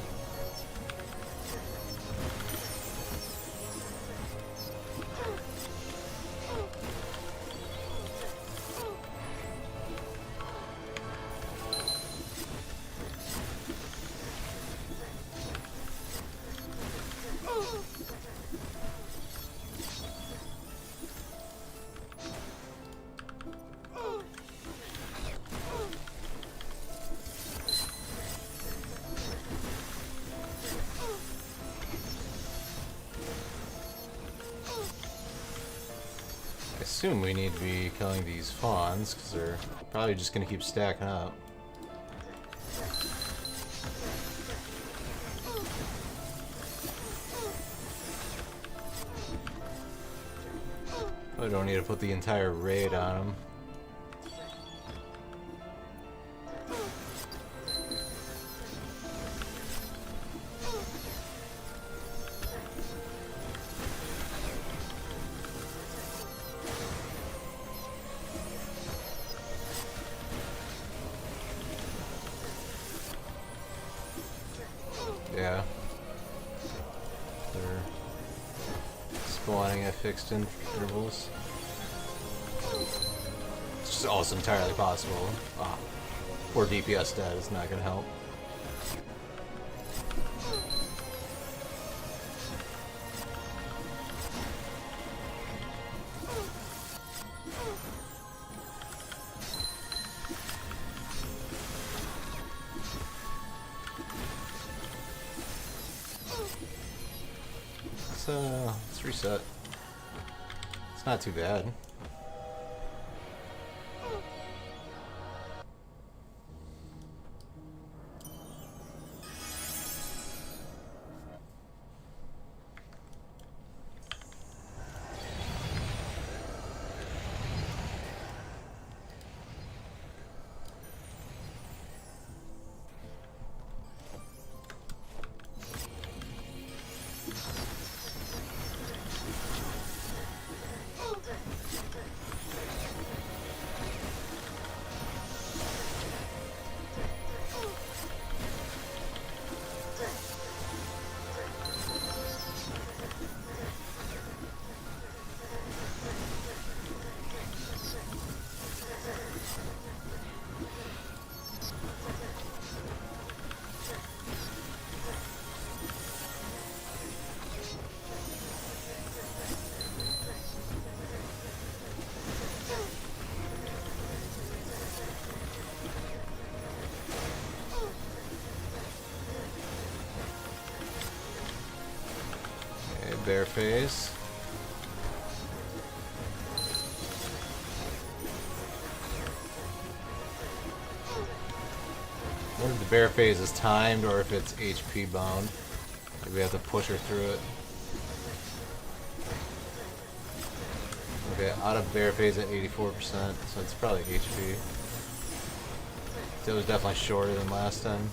I assume we need to be killing these fawns, because they're probably just going to keep stacking up. I don't need to put the entire raid on them. Yeah. They're spawning at fixed intervals. It's just also entirely possible. Ah, poor DPS stat is not going to help. Let's reset. It's not too bad. bear phase. I wonder if the bear phase is timed or if it's HP bound. Maybe we have to push her through it. Okay, out of bear phase at 84%, so it's probably HP. So it was definitely shorter than last time.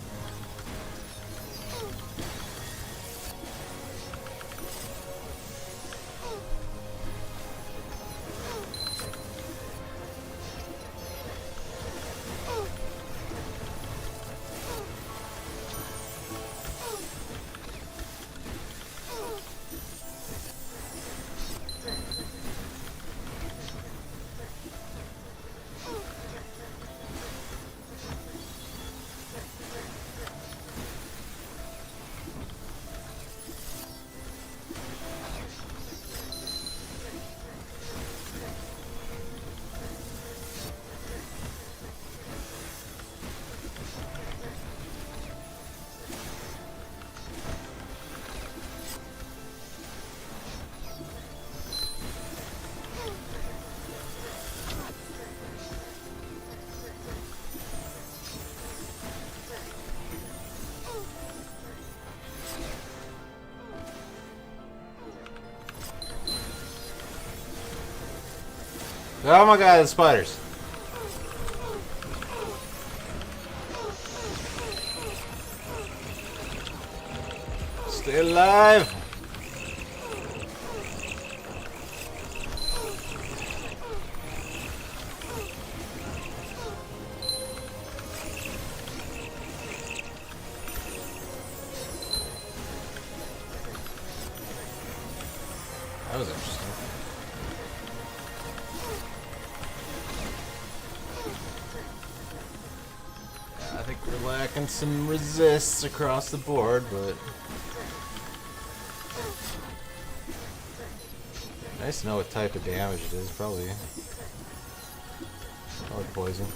Oh my god, the spiders. Stay alive. That was interesting. I think we're lacking some resists across the board, but nice to know what type of damage it is. Probably poison.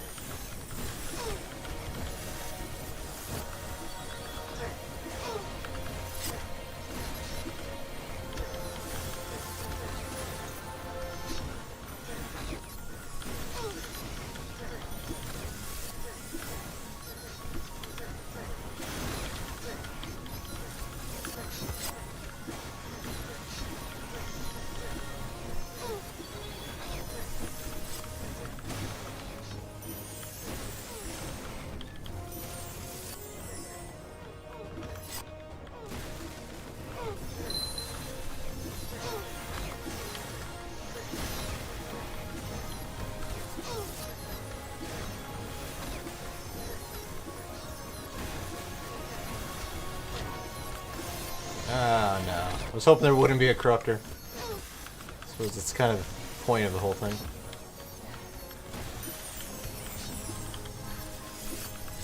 Oh no. I was hoping there wouldn't be a corruptor. I suppose it's kind of the point of the whole thing.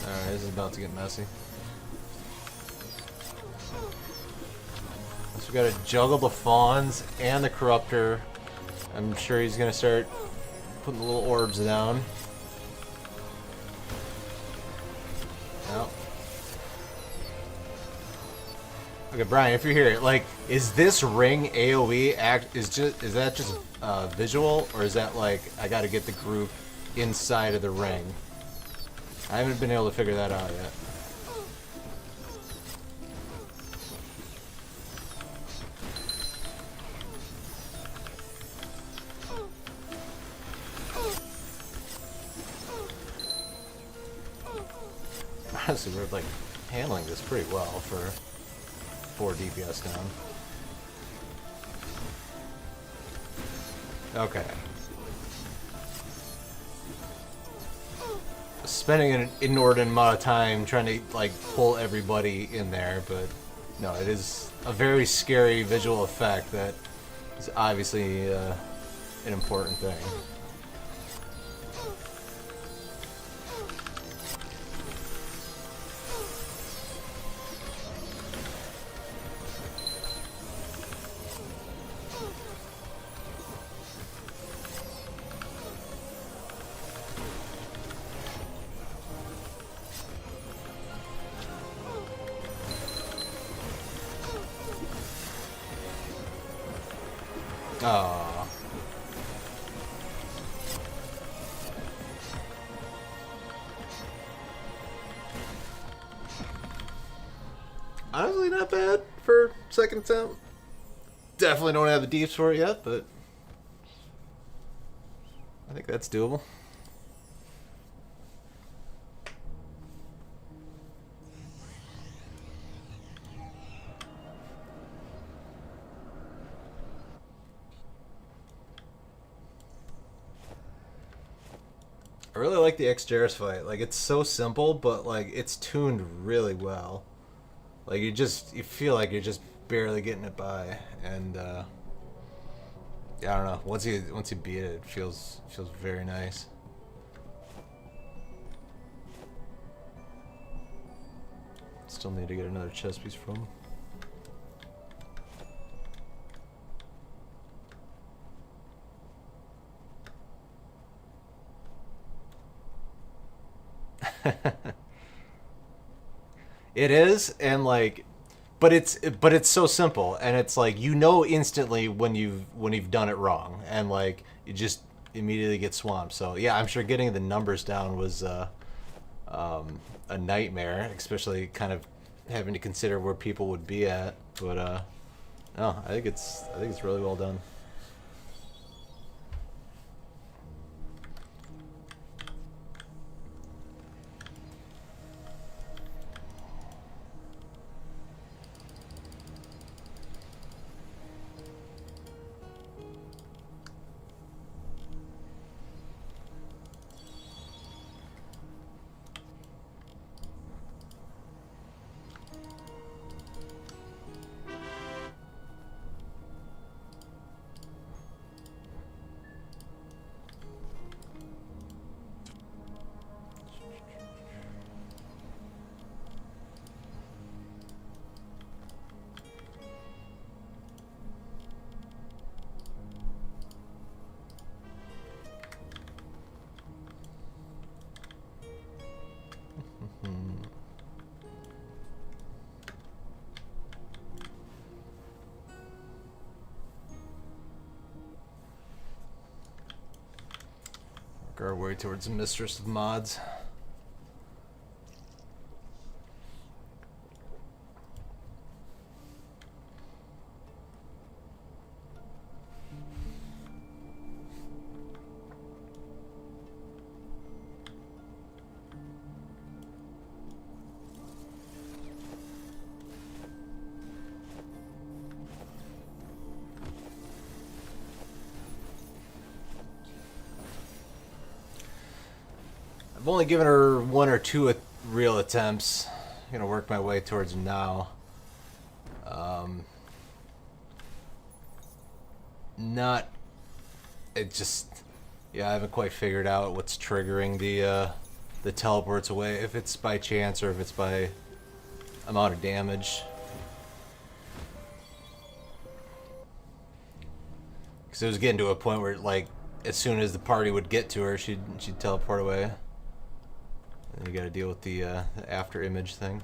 Alright, this is about to get messy. So we gotta juggle the fawns and the corruptor. I'm sure he's gonna start putting the little orbs down. Okay, Brian, if you're here, like, is this ring AOE is that just visual, or is that like I got to get the group inside of the ring? I haven't been able to figure that out yet. Honestly, we're like handling this pretty well for 4 DPS down. Okay. Spending an inordinate amount of time trying to like pull everybody in there, but no, it is a very scary visual effect that is obviously an important thing. Oh. Honestly, not bad for second attempt. Definitely don't have the deeps for it yet, but I think that's doable. I really like the X-Jairus fight. Like, it's so simple, but like it's tuned really well. Like you feel like you're just barely getting it by, and yeah, I don't know. Once you beat it, it feels very nice. Still need to get another chest piece from him. It is, and like, but it's so simple, and it's like you know instantly when you've done it wrong, and like you just immediately get swamped. So yeah, I'm sure getting the numbers down was a nightmare, especially kind of having to consider where people would be at. But no, I think it's really well done. Work our way towards the mistress of mods. I've only given her one or two real attempts. I'm gonna work my way towards them now. Not. It just. Yeah, I haven't quite figured out what's triggering the teleports away. If it's by chance or if it's by amount of damage. Because it was getting to a point where, like, as soon as the party would get to her, she'd teleport away. And you gotta deal with the after image thing.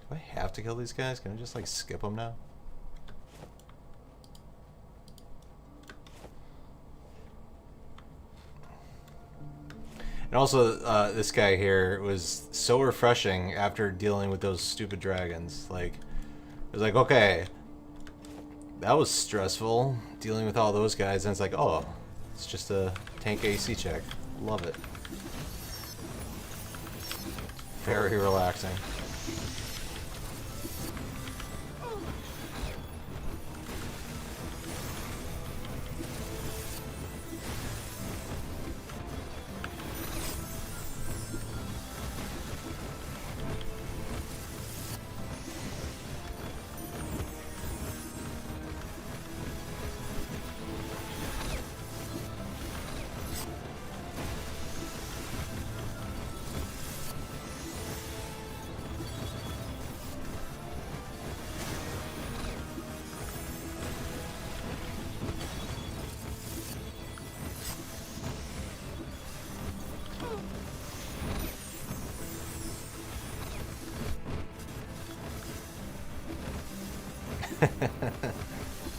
Do I have to kill these guys? Can I just like skip them now? And also, this guy here was so refreshing after dealing with those stupid dragons. Like, it was like, okay, that was stressful, dealing with all those guys, and it's like, oh, it's just a tank AC check. Love it. Very relaxing.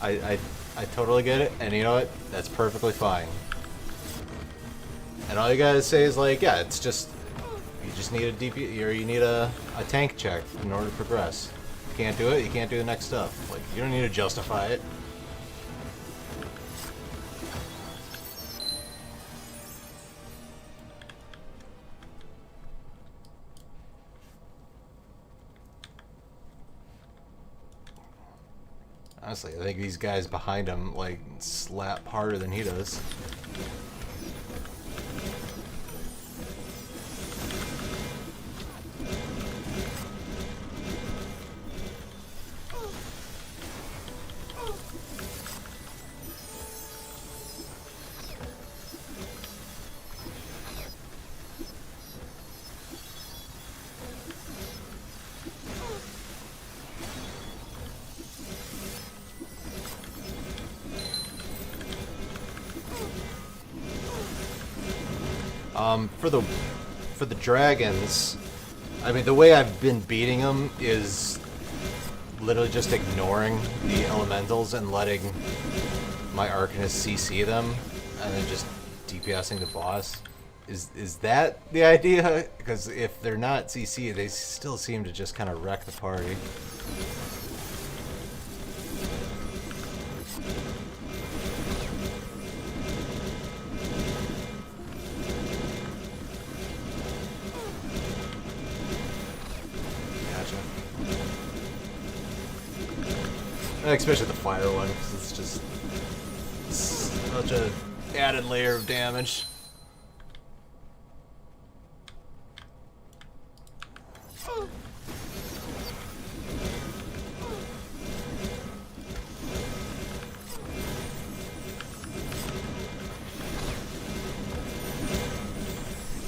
I I totally get it, and you know what? That's perfectly fine. And all you gotta say is like, yeah, it's just you just need a DP or you need a tank check in order to progress. You can't do it, you can't do the next stuff. Like you don't need to justify it. Honestly, I think these guys behind him like slap harder than he does. For the dragons, I mean the way I've been beating them is literally just ignoring the elementals and letting my Arcanist CC them, and then just DPSing the boss. Is that the idea? Because if they're not CC, they still seem to just kind of wreck the party. Especially the fire one, because it's just such a added layer of damage.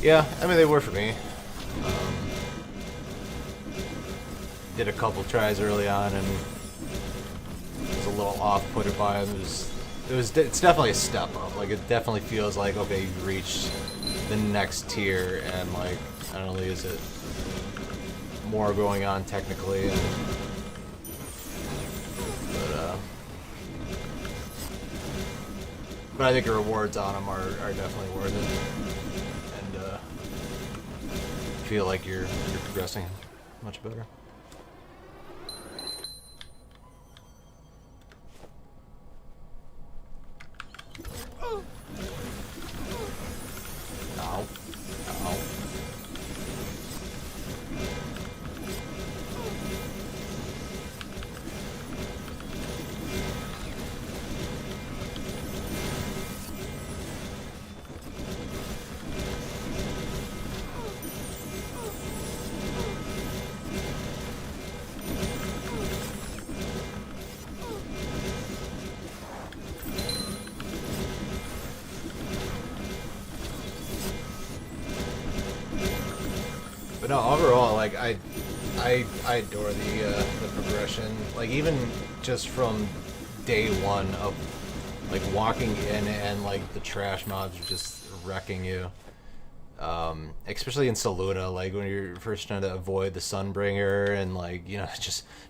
Yeah, I mean they were for me. Did a couple tries early on and was a little off-putted by him. It's definitely a step up. Like it definitely feels like okay, you've reached the next tier, and like not only is it more going on technically, but I think the rewards on them are definitely worth it, and feel like you're progressing much better. Ow. Ow. But no, overall, like I adore the progression. Like even just from day one of like walking in and like the trash mobs are just wrecking you. Especially in Saluna, like when you're first trying to avoid the Sunbringer and like you know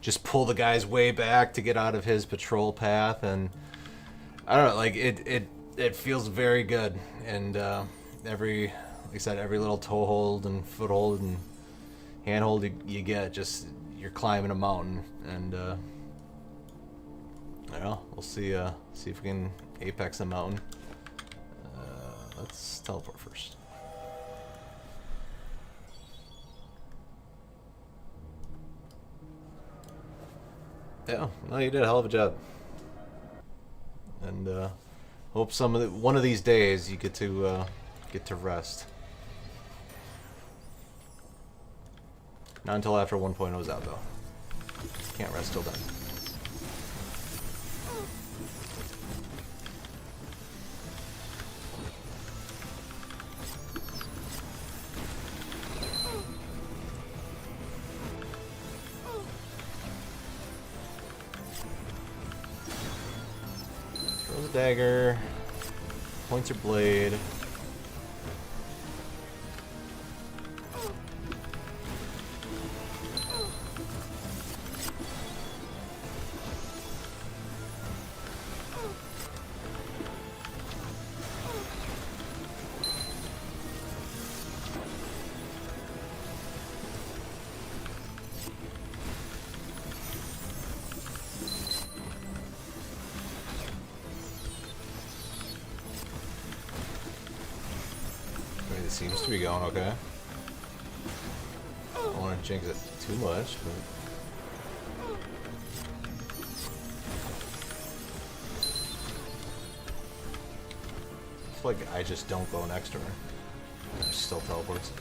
just pull the guys way back to get out of his patrol path, and I don't know, like it feels very good, and every like I said, every little toehold and foothold and handhold you get, just you're climbing a mountain, and I don't know, we'll see if we can apex the mountain. Let's teleport first. Yeah, no, you did a hell of a job, and hope one of these days you get to rest. Not until after 1.0 is out, though. Can't rest till then. Throws a dagger. Points her blade. It seems to be going okay. I don't want to jinx it too much, but... I feel like I just don't go next to her. She still teleports.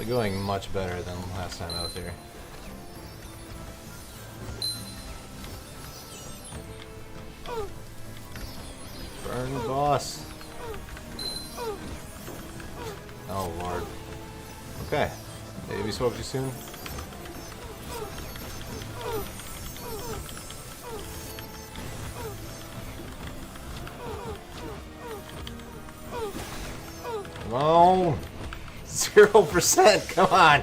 Going much better than last time I was here. Burn the boss. Oh lord. Okay. Maybe spoke too soon. Come on. 0%, come on!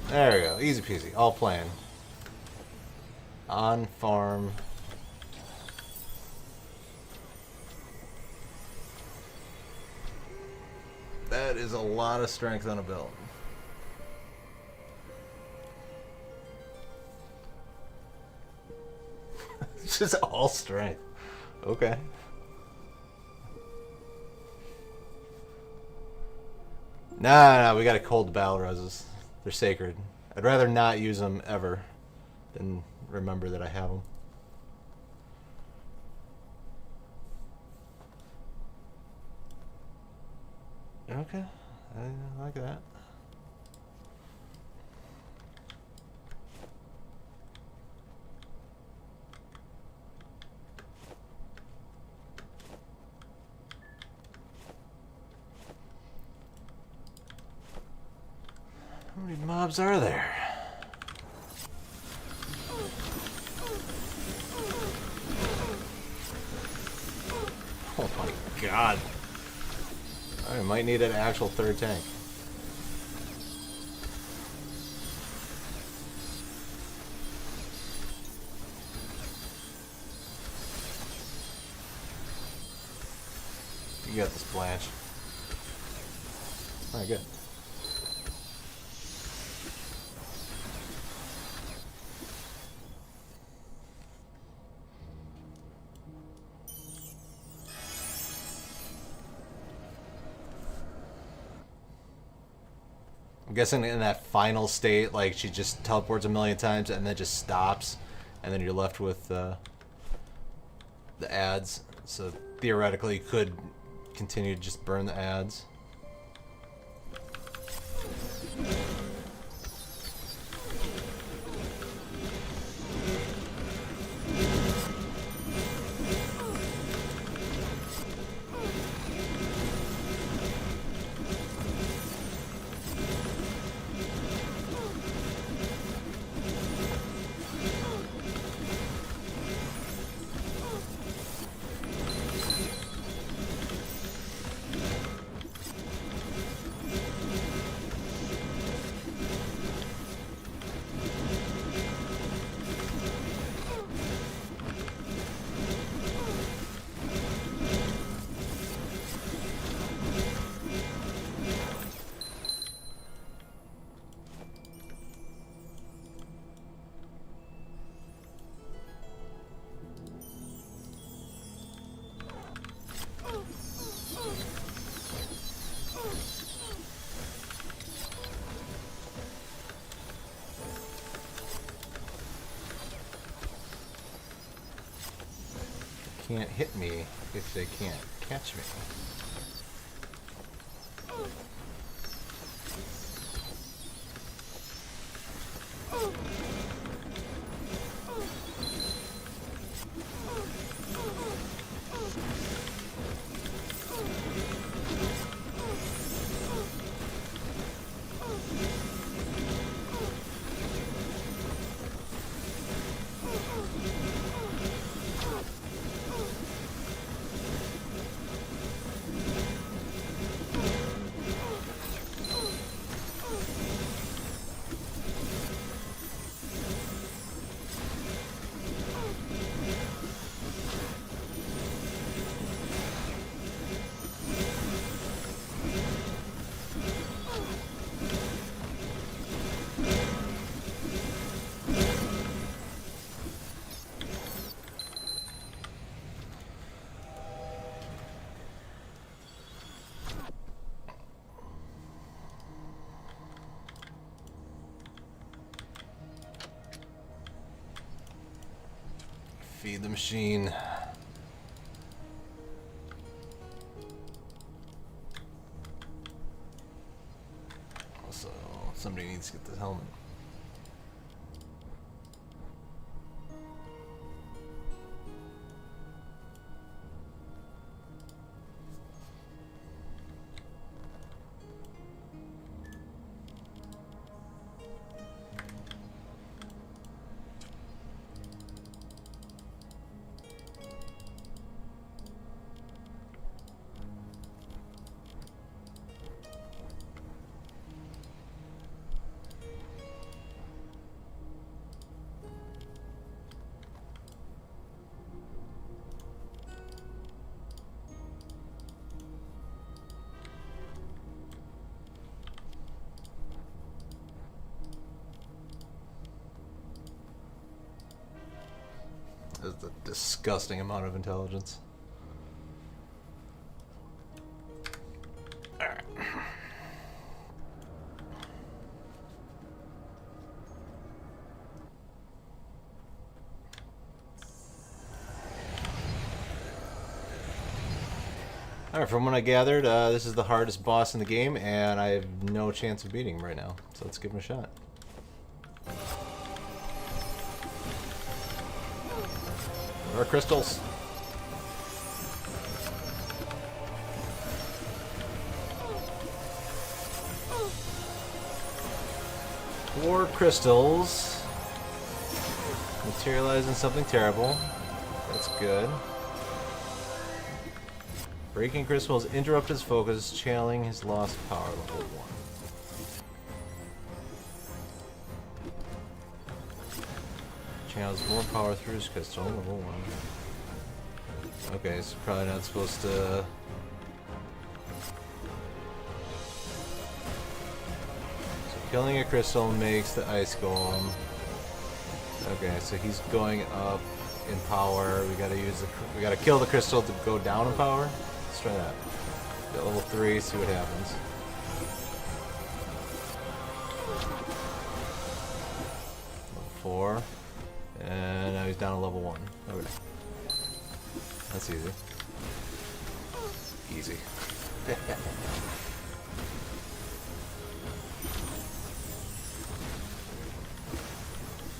There we go, easy peasy, all playing. On farm. That is a lot of strength on a build. It's just all strength. Okay. Nah, we gotta cold the battle reses. They're sacred. I'd rather not use them ever than remember that I have them. Okay, I like that. How many mobs are there? Oh my god. I might need an actual third tank. You got this, Blanche. Alright, good. I'm guessing in that final state, like, she just teleports a million times and then just stops, and then you're left with the ads. So theoretically, you could continue to just burn the ads. Can't hit me if they can't catch me. Feed the machine. Also, somebody needs to get this helmet. That's a disgusting amount of intelligence. Alright. Alright, from what I gathered, this is the hardest boss in the game, and I have no chance of beating him right now. So let's give him a shot. More crystals. Four crystals. Materializing something terrible. That's good. Breaking crystals interrupt his focus, channeling his lost power level 1. Channels more power through his crystal, level 1. Okay, so probably not supposed to... So killing a crystal makes the ice golem. Okay, so he's going up in power. We gotta kill the crystal to go down in power. Let's try that. Get level 3, see what happens. Level 4. And now he's down to level 1. Okay. That's easy. Easy.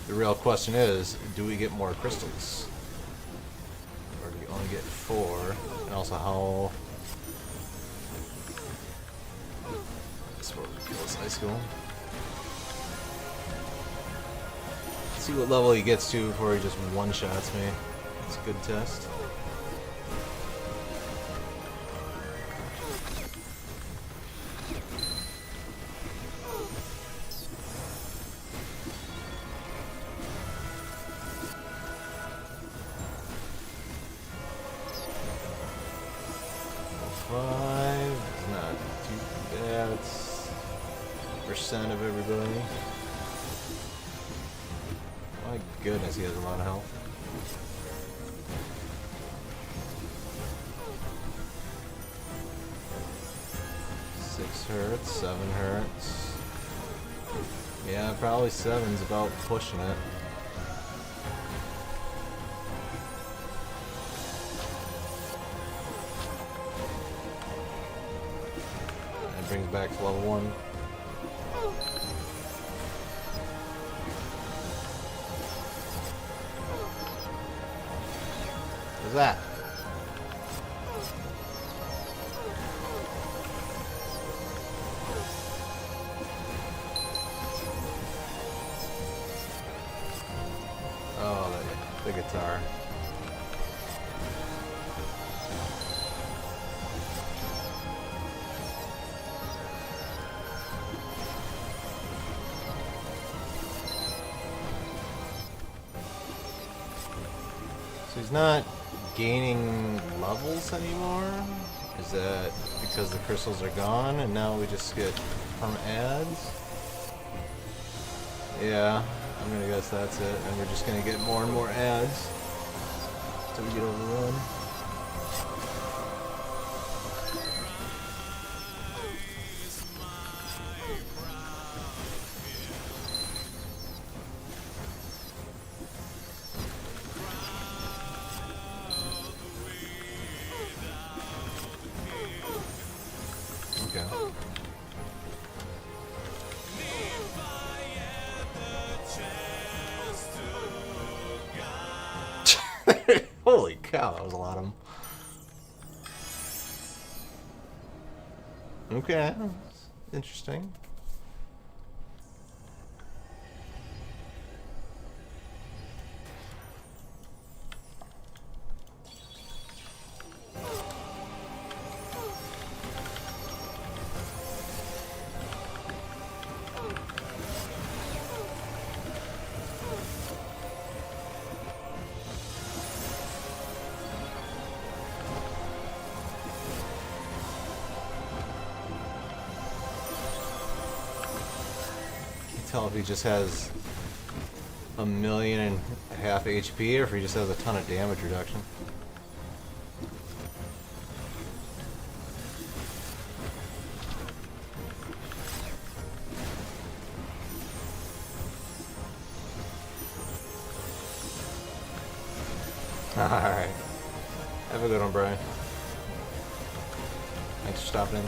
The real question is, do we get more crystals? Or do we only get 4? And also how... This is where we kill this ice golem. See what level he gets to before he just one-shots me. It's a good test. Level 5 is not too bad. It's percent of everybody. My goodness, he has a lot of health. Six hurts, 7 hurts. Yeah, probably 7's about pushing it. That brings back to level 1. What's that? Oh, the guitar. So he's not gaining levels anymore? Is that because the crystals are gone and now we just get perma ads? Yeah, I'm gonna guess that's it, and we're just gonna get more and more ads until we get overrun. Holy cow, that was a lot of them. Okay, interesting. Tell if he just has 1.5 million HP or if he just has a ton of damage reduction. Alright. Have a good one, Brian. Thanks for stopping in.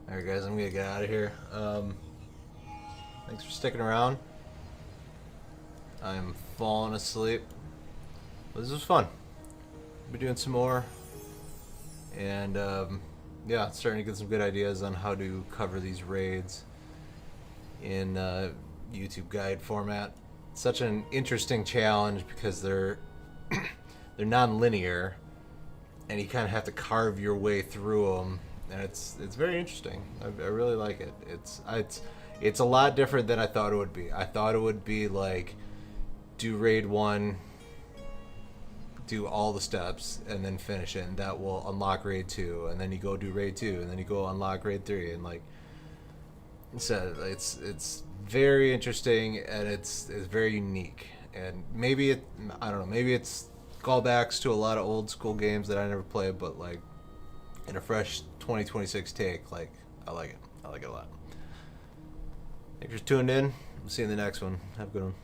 Alright guys, I'm gonna get out of here. Thanks for sticking around. I'm falling asleep. But this was fun. We'll be doing some more. And yeah, starting to get some good ideas on how to cover these raids in YouTube guide format. such an interesting challenge because they're non-linear, and you kind of have to carve your way through them, and it's very interesting. I really like it. It's a lot different than I thought it would be. I thought it would be like do raid 1, do all the steps, and then finish it, and that will unlock raid 2, and then you go do raid 2, and then you go unlock raid 3, and like so it's very interesting, and it's very unique, and maybe I don't know, maybe it's callbacks to a lot of old school games that I never played, but like in a fresh 2026 take, like I like it. I like it a lot. Thanks for tuning in. We'll see you in the next one. Have a good one.